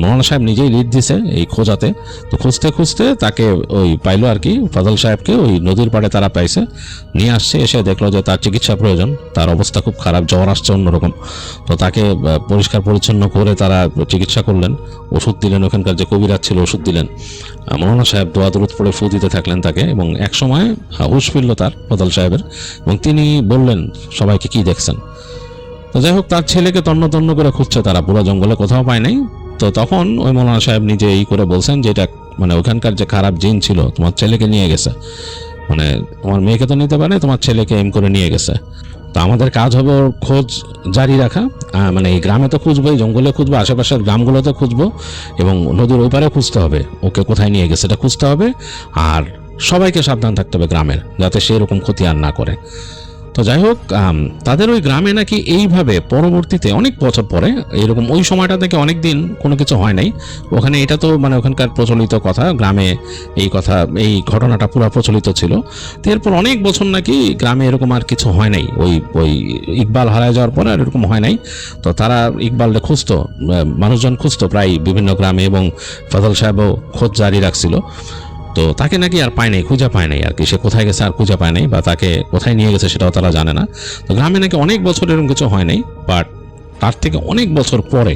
মৌলানা সাহেব নিজেই লিড দিছে এই খোঁজাতে। তো খুঁজতে খুঁজতে তাকে ওই পাইলো আর কি, ফজল সাহেবকে ওই নদীর পাড়ে তারা পাইছে, নিয়ে আসছে। এসে দেখলো যে তার চিকিৎসা প্রয়োজন, তার অবস্থা খুব খারাপ, জ্বর আসছে অন্যরকম। তো তাকে পরিষ্কার পরিচ্ছন্ন করে তারা চিকিৎসা করলেন, ওষুধ দিলেন, ওখানকার যে কবিরাজ ছিল ওষুধ দিলেন। মৌলানা সাহেব দোয়া দরুদ পড়ে ফু দিতে থাকলেন তাকে, এবং এক সময় হুঁশ ফিরল তার ফজল সাহেবের, এবং তিনি বললেন সবাইকে কি দেখছেন। তো যাই হোক, তার ছেলেকে তন্ন তন্ন করে খুঁজছে তারা, পুরো জঙ্গলে কোথাও পায় নাই। তো তখন ওই মৌলানা সাহেব নিজে এই করে বলছেন যে এটা মানে ওখানকার যে খারাপ জিন ছিল তোমার ছেলেকে নিয়ে গেছে, মানে তোমার মেয়েকে তো নিতে পারে, তোমার ছেলেকে এম করে নিয়ে গেছে। তো আমাদের কাজ হবে ওর খোঁজ জারি রাখা, মানে এই গ্রামে তো খুঁজবো, এই জঙ্গলে খুঁজবো, আশেপাশের গ্রামগুলোতে খুঁজবো, এবং নদীর ওই পারে খুঁজতে হবে, ওকে কোথায় নিয়ে গেছে এটা খুঁজতে হবে। আর সবাইকে সাবধান থাকতে হবে গ্রামের, যাতে সে এরকম ক্ষতি আর না করে। তো যাই হোক, তাদের ওই গ্রামে নাকি এইভাবে পরবর্তীতে অনেক বছর পরে এরকম ওই সময়টা থেকে অনেক দিন কোনো কিছু হয় নাই ওখানে। এটা তো মানে ওখানকার প্রচলিত কথা, গ্রামে এই কথা, এই ঘটনাটা পুরো প্রচলিত ছিল। তো এরপর অনেক বছর নাকি গ্রামে এরকম আর কিছু হয় নাই, ওই ইকবাল হারায় যাওয়ার পরে আর এরকম হয় নাই। তো তারা ইকবালকে খুঁজতো, মানুষজন খুঁজতো প্রায় বিভিন্ন গ্রামে, এবং ফজল সাহেবও খোঁজ জারি রাখছিল। তো তাকে নাকি আর পায় নাই, খুঁজে পায় নাই আর কি, সে কোথায় গেছে আর খুঁজে পায় নাই, বা তাকে কোথায় নিয়ে গেছে সেটাও তারা জানে না। তো গ্রামে নাকি অনেক বছর এরকম কিছু হয় নাই, বাট তার থেকে অনেক বছর পরে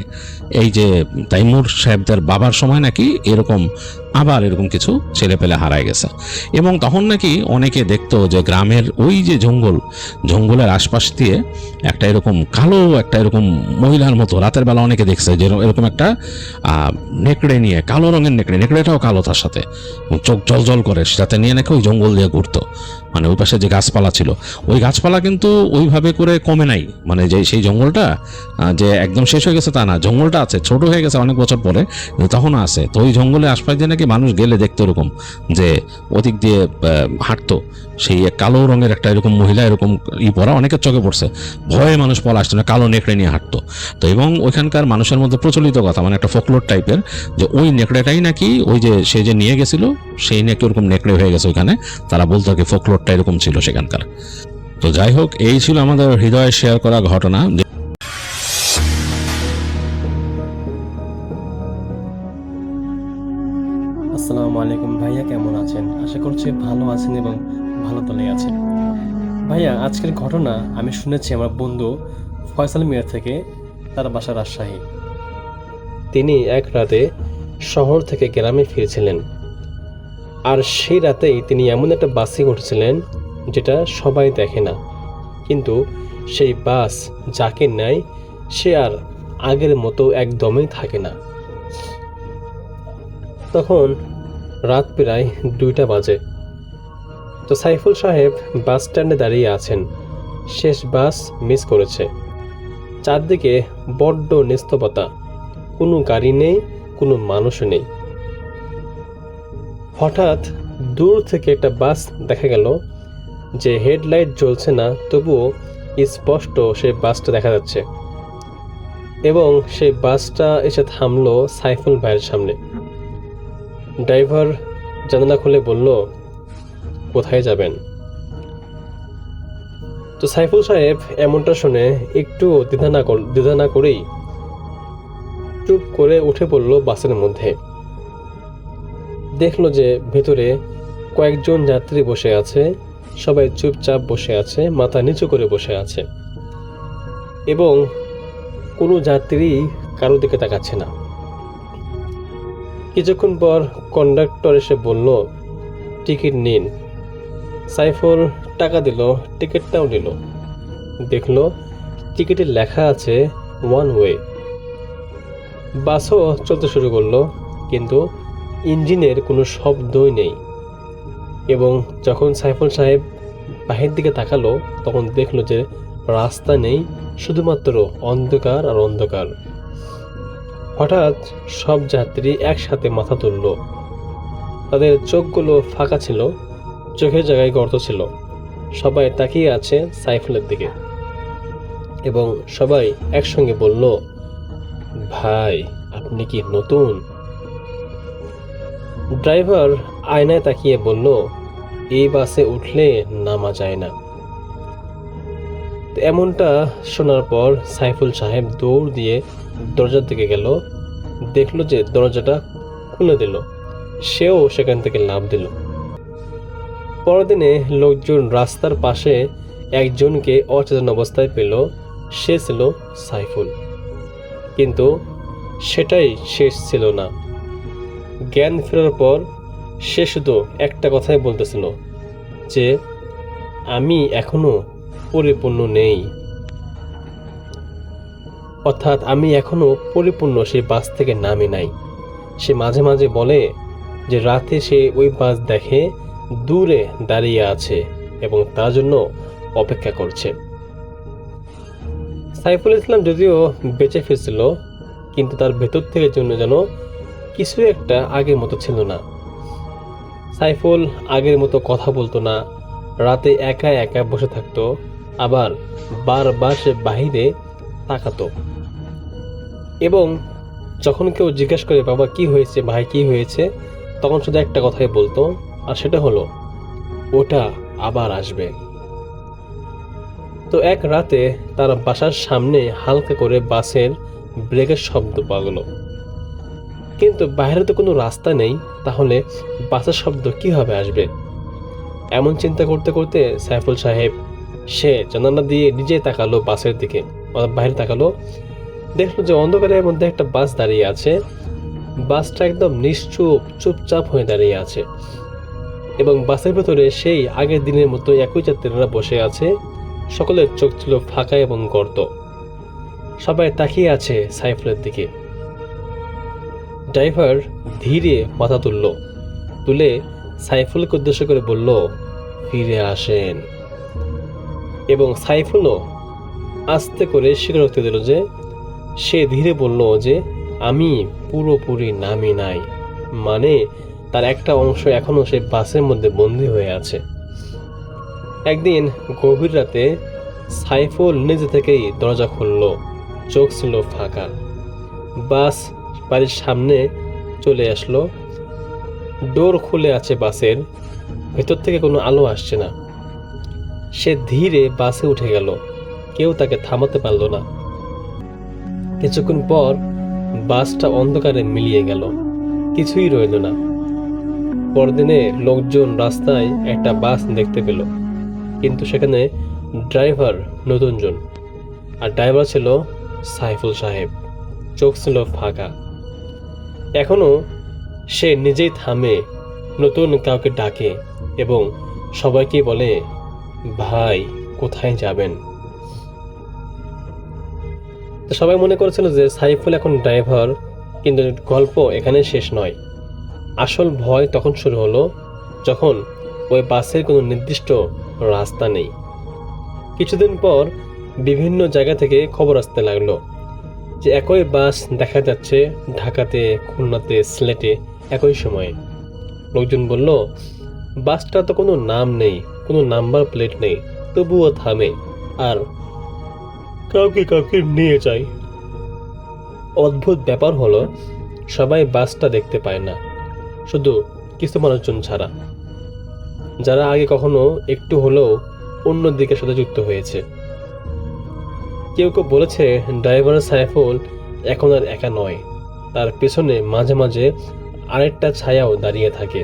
এই যে তাইমুর সাহেবদের বাবার সময় নাকি এরকম আবার এরকম কিছু ছেলে পেলে হারায় গেছে। এবং তখন নাকি অনেকে দেখতো যে গ্রামের ওই যে জঙ্গলের আশপাশ দিয়ে একটা এরকম কালো একটা এরকম মহিলার মতো রাতের বেলা অনেকে দেখছে যে এরকম একটা নেকড়ে নিয়ে, কালো রঙের নেকড়েটাও কালো, তার সাথে চোখ জল জল করে, সাথে নিয়ে নাকি ওই জঙ্গল দিয়ে ঘুরতো। মানে ওই পাশে যে গাছপালা ছিল, ওই গাছপালা কিন্তু ওইভাবে করে কমে নাই, মানে যে সেই জঙ্গলটা যে একদম শেষ হয়ে গেছে তা না, জঙ্গলটা আছে, ছোট হয়ে গেছে অনেক বছর পরে, তখনও আছে। তো ওই জঙ্গলের আশপাশ দিয়ে নাকি মানুষ গেলে দেখতো এরকম যে ওদিক দিয়ে হাঁটতো সেই কালো রঙের একটা এরকম মহিলা, এরকম পরা, অনেকের চোখে পড়ছে, ভয়ে মানুষ পলা আসতো না, কালো নেকড়ে নিয়ে হাঁটতো। তো এবং ওইখানকার মানুষের মধ্যে প্রচলিত কথা, মানে একটা ফোকলোর টাইপের, যে ওই নেকড়েটাই নাকি ওই যে সে যে নিয়ে গেছিল সেই নাকি ওরকম নেকড়ে হয়ে গেছে ওইখানে, তারা বলতো আর কি, ফোকলোরটা এরকম ছিল সেখানকার। তো যাই হোক, এই ছিল আমাদের হৃদয়ে শেয়ার করা ঘটনা। আসসালামু আলাইকুম ভাইয়া, কেমন আছেন? আশা করছি ভালো আছেন এবং ভালো তলে আছেন। ভাইয়া, আজকের ঘটনা আমি শুনেছি আমার বন্ধু ফয়সাল মিয়া থেকে, তার বাসা রাজশাহী। তিনি এক রাতে শহর থেকে গ্রামে ফিরছিলেন, আর সেই রাতেই তিনি এমন একটা বাসে উঠেছিলেন যেটা সবাই দেখে না, কিন্তু সেই বাস যাকে নেয় সে আর আগের মতো একদমই থাকে না। তখন রাত প্রায় 2টা বাজে। তো সাইফুল সাহেব বাস স্ট্যান্ডে দাঁড়িয়ে আছেন, শেষ বাস মিস করেছে। চারদিকে বড্ড নিস্তব্ধতা, কোনো গাড়ি নেই, কোনো মানুষও নেই। হঠাৎ দূর থেকে একটা বাস দেখা গেল, যে হেডলাইট জ্বলছে না, তবুও স্পষ্ট সেই বাসটা দেখা যাচ্ছে। এবং সেই বাসটা এসে থামলো সাইফুল ভাইয়ের সামনে। ড্রাইভার জানালা খুলে বলল, কোথায় যাবেন? তো সাইফুল সাহেব এমনটা শুনে একটু দ্বিধা না করেই চুপ করে উঠে পড়ল বাসের মধ্যে। দেখলো যে ভেতরে কয়েকজন যাত্রী বসে আছে, সবাই চুপচাপ বসে আছে, মাথা নিচু করে বসে আছে, এবং কোনো যাত্রী কারো দিকে তাকাচ্ছে না। কিছুক্ষণ পর কন্ডাক্টর এসে বলল, টিকিট নিন। সাইফুল টাকা দিল, টিকিটটাও নিল। দেখলো টিকিটে লেখা আছে 1 ওয়ে। বাসও চলতে শুরু করলো, কিন্তু ইঞ্জিনের কোনো শব্দই নেই। এবং যখন সাইফুল সাহেব বাহির দিকে তাকালো, তখন দেখলো যে রাস্তা নেই, শুধুমাত্র অন্ধকার আর অন্ধকার। হঠাৎ সব যাত্রী একসাথে মাথা তুলল। তাদের চোখগুলো ফাঁকা ছিল, চোখের জায়গায় গর্ত ছিল। সবাই তাকিয়ে আছে সাইফুলের দিকে, এবং সবাই একসঙ্গে বলল, ভাই, আপনি কি নতুন? ড্রাইভার আয়নায় তাকিয়ে বলল, এই বাসে উঠলে নামা যায় না। এমনটা শোনার পর সাইফুল সাহেব দৌড় দিয়ে দরজার দিকে গেল, দেখলো যে দরজাটা খুলে দিল, সেও সেখান থেকে লাফ দিল। পরদিনে লোকজন রাস্তার পাশে একজনকে অচেতন অবস্থায় পেল, সে ছিল সাইফুল। কিন্তু সেটাই শেষ ছিল না। জ্ঞান ফেরার পর সে শুধু একটা কথাই বলতেছিল, যে আমি এখনো পরিপূর্ণ নেই। অর্থাৎ আমি এখনো পরিপূর্ণ সেই বাস থেকে নামি নাই। সে মাঝে মাঝে বলে যে রাতে সে ওই বাস দেখে দূরে দাঁড়িয়ে আছে এবং তার জন্য অপেক্ষা করছে। সাইফুল ইসলাম যদিও বেঁচে ফিরছিল, কিন্তু তার ভেতর থেকে জন্য যেন কিছু একটা আগের মতো ছিল না। সাইফুল আগের মতো কথা বলতো না, রাতে একা একা বসে থাকতো, আবার বারবার সে বাহিরে তাকাতো এবং যখন কেউ জিজ্ঞেস করে বাবা কি হয়েছে, ভাই কি হয়েছে, তখন শুধু একটা কথাই বলতো, আর সেটা হলো ওটা আবার আসবে। তো এক রাতে তার বাসার সামনে হালকা করে বাসের ব্রেকের শব্দ পাওয়া গেল, কিন্তু বাইরে তো কোনো রাস্তা নেই, তাহলে বাসের শব্দ কিভাবে আসবে? এমন চিন্তা করতে করতে সাইফুল সাহেব সে জানালা দিয়ে নিজে তাকালো বাসের দিকে, বাইরে তাকালো, দেখলো যে অন্ধকারের মধ্যে একটা বাস দাঁড়িয়ে আছে। বাসটা একদম নিশ্চুপ চুপচাপ হয়ে দাঁড়িয়ে আছে এবং বাসের ভেতরে সেই আগের দিনের মতো একই যাত্রীরা বসে আছে। সকলের চোখ ছিল ফাঁকা এবং গর্ত, সবাই তাকিয়ে আছে সাইফুলের দিকে। ড্রাইভার ধীরে মাথা তুলে সাইফুলকে উদ্দেশ্য করে বলল, ফিরে আসেন। এবং সাইফুলও আস্তে করে স্বীকারোক্তি দিল যে সে ধীরে বলল যে আমি পুরোপুরি নামি নাই, মানে তার একটা অংশ এখনো সেই বাসের মধ্যে বন্দী হয়ে আছে। একদিন গভীর রাতে সাইফুল নিজে থেকেই দরজা খুলল, চোখ ছিল ফাঁকা। বাস বাড়ির সামনে চলে আসলো, ডোর খুলে আছে বাসের, ভেতর থেকে কোনো আলো আসছে না। সে ধীরে বাসে উঠে গেল, কেউ তাকে থামাতে পারল না। কিছুক্ষণ পর বাসটা অন্ধকারে মিলিয়ে গেল, কিছুই রইল না। পরদিনে লোকজন রাস্তায় একটা বাস দেখতে পেল, কিন্তু সেখানে ড্রাইভার নতুনজন, আর ড্রাইভার ছিল সাইফুল সাহেব। চোখ ছিল ফাঁকা। এখনো সে নিজেই থামে, নতুন কাউকে ডাকে এবং সবাইকে বলে, ভাই কোথায় যাবেন? সবাই মনে করেছিল যে সাইফুল এখন ড্রাইভার, কিন্তু গল্প এখানে শেষ নয়। আসল ভয় তখন শুরু হলো যখন ওই বাসের কোনো নির্দিষ্ট রাস্তা নেই। কিছুদিন পর বিভিন্ন জায়গা থেকে খবর আসতে লাগলো যে একই বাস দেখা যাচ্ছে ঢাকাতে, খুলনাতে, সিলেটে একই সময়ে। লোকজন বলল, বাসটা তো কোনো নাম নেই, কোনো নাম্বার প্লেট নেই, তবুও থামে আর কাউকে কাউকে নিয়ে যায়। অদ্ভুত ব্যাপার হলো সবাই বাসটা দেখতে পায় না, শুধু কিছু মানুষজন ছাড়া, যারা আগে কখনো একটু হলেও অন্য দিকের সাথে যুক্ত হয়েছে। কেউ কেউ বলেছে ড্রাইভার সাইফুল এখন আর একা নয়, তার পেছনে মাঝে মাঝে আরেকটা ছায়াও দাঁড়িয়ে থাকে।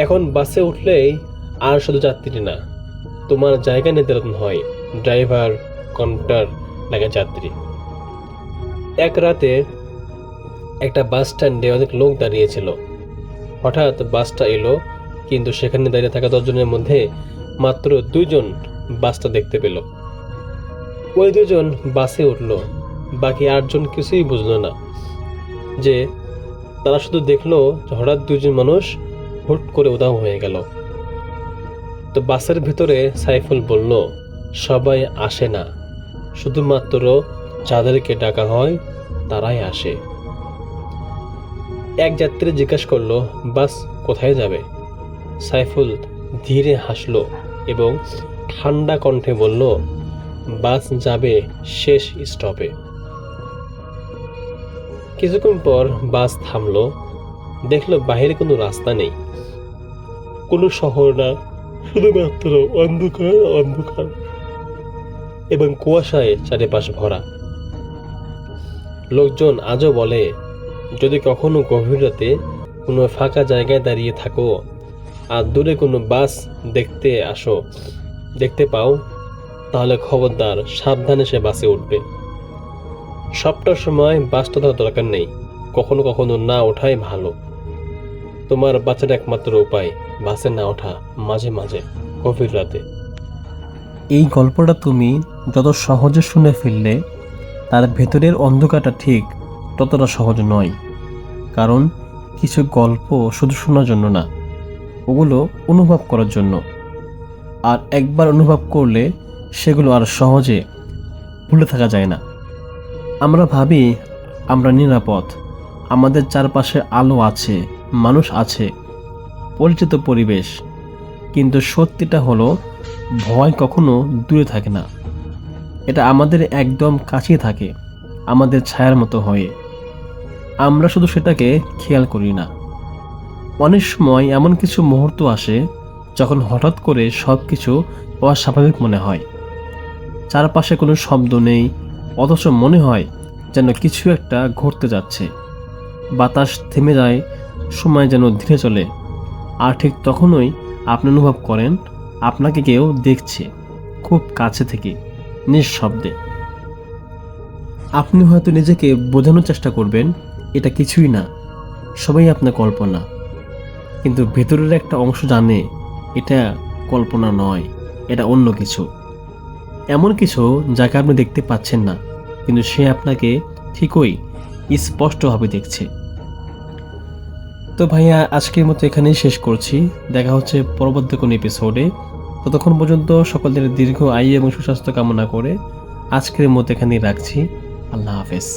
এখন বাসে উঠলেই আর শুধু যাত্রী না, তোমার জায়গা নির্ধারণ হয়, ড্রাইভার, কন্ডাক্টর নাকি যাত্রী। এক রাতে একটা বাস স্ট্যান্ডে অনেক লোক দাঁড়িয়েছিল। হঠাৎ বাসটা এলো, কিন্তু সেখানে দাঁড়িয়ে থাকা 10 জনের মধ্যে মাত্র 2 জন বাসটা দেখতে পেল। ওই 2 জন বাসে উঠল, বাকি 8 জন কিছুই বুঝলো না, যে তারা শুধু দেখলো হঠাৎ 2 জন মানুষ হুট করে উধাও হয়ে গেল। তো বাসের ভিতরে সাইফুল বলল, সবাই আসে না, শুধুমাত্র যাদেরকে ডাকা হয় তারাই আসে। এক যাত্রী জিজ্ঞাসা করলো, বাস কোথায় যাবে? সাইফুল ধীরে হাসলো এবং ঠান্ডা কণ্ঠে বলল, বাস যাবে শেষ স্টপে। কিছুক্ষণ পর বাস থামলো, দেখলো বাইরে কোনো রাস্তা নেই, কোনো শহর না, শুধুমাত্র অন্ধকার অন্ধকার এবং কুয়াশায় চারিপাশ ভরা। লোকজন আজও বলে, যদি কখনো গভীর রাতে কোনো ফাঁকা জায়গায় দাঁড়িয়ে থাকো আর দূরে কোনো বাস দেখতে পাও, তাহলে খবরদার, সাবধানে সে বাসে উঠবে। সবটার সময় বাসটা ধরার দরকার নেই, কখনো কখনো না ওঠাই ভালো। তোমার বাঁচার একমাত্র উপায় বাসে না ওঠা, মাঝে মাঝে গভীর রাতে। এই গল্পটা তুমি যত সহজে শুনে ফেললে তার ভেতরের অন্ধকারটা ঠিক ততটা সহজ নয়। কারণ কিছু গল্প শুধু শোনার জন্য না, ওগুলো অনুভব করার জন্য। আর একবার অনুভব করলে সেগুলো আর সহজে ভুলে থাকা যায় না। আমরা ভাবি আমরা নিরাপদ, আমাদের চারপাশে আলো আছে, মানুষ আছে, পরিচিত পরিবেশ। কিন্তু সত্যিটা হলো ভয় কখনো দূরে থাকে না, এটা আমাদের একদম কাছেই থাকে, আমাদের ছায়ার মতো হয়ে। আমরা শুধু সেটাকে খেয়াল করি না। অনেক সময় এমন কিছু মুহূর্ত আসে যখন হঠাৎ করে সব কিছু অস্বাভাবিক মনে হয়। চারপাশে কোনো শব্দ নেই, অথচ মনে হয় যেন কিছু একটা ঘটতে যাচ্ছে। বাতাস থেমে যায়, সময় যেন ধীরে চলে। আর ঠিক তখনই আপনি অনুভব করেন আপনাকে কেউ দেখছে, খুব কাছে থেকে, নিঃশব্দে। আপনি হয়তো নিজেকে বোঝানোর চেষ্টা করবেন এটা কিছুই না, সবাই আপনার কল্পনা। কিন্তু ভেতরের একটা অংশ জানে এটা কল্পনা নয়, এটা অন্য কিছু। এমন কিছু যাকে আপনি দেখতে পাচ্ছেন না, কিন্তু সে আপনাকে ঠিকই স্পষ্টভাবে দেখছে। তো ভাইয়া, আজকের মতো এখানেই শেষ করছি। দেখা হচ্ছে পরবর্তী কোনো এপিসোডে। ততক্ষণ পর্যন্ত সকলের দীর্ঘ আয়ু এবং সুস্বাস্থ্য কামনা করে আজকের মতো এখানেই রাখছি। আল্লাহ হাফেজ।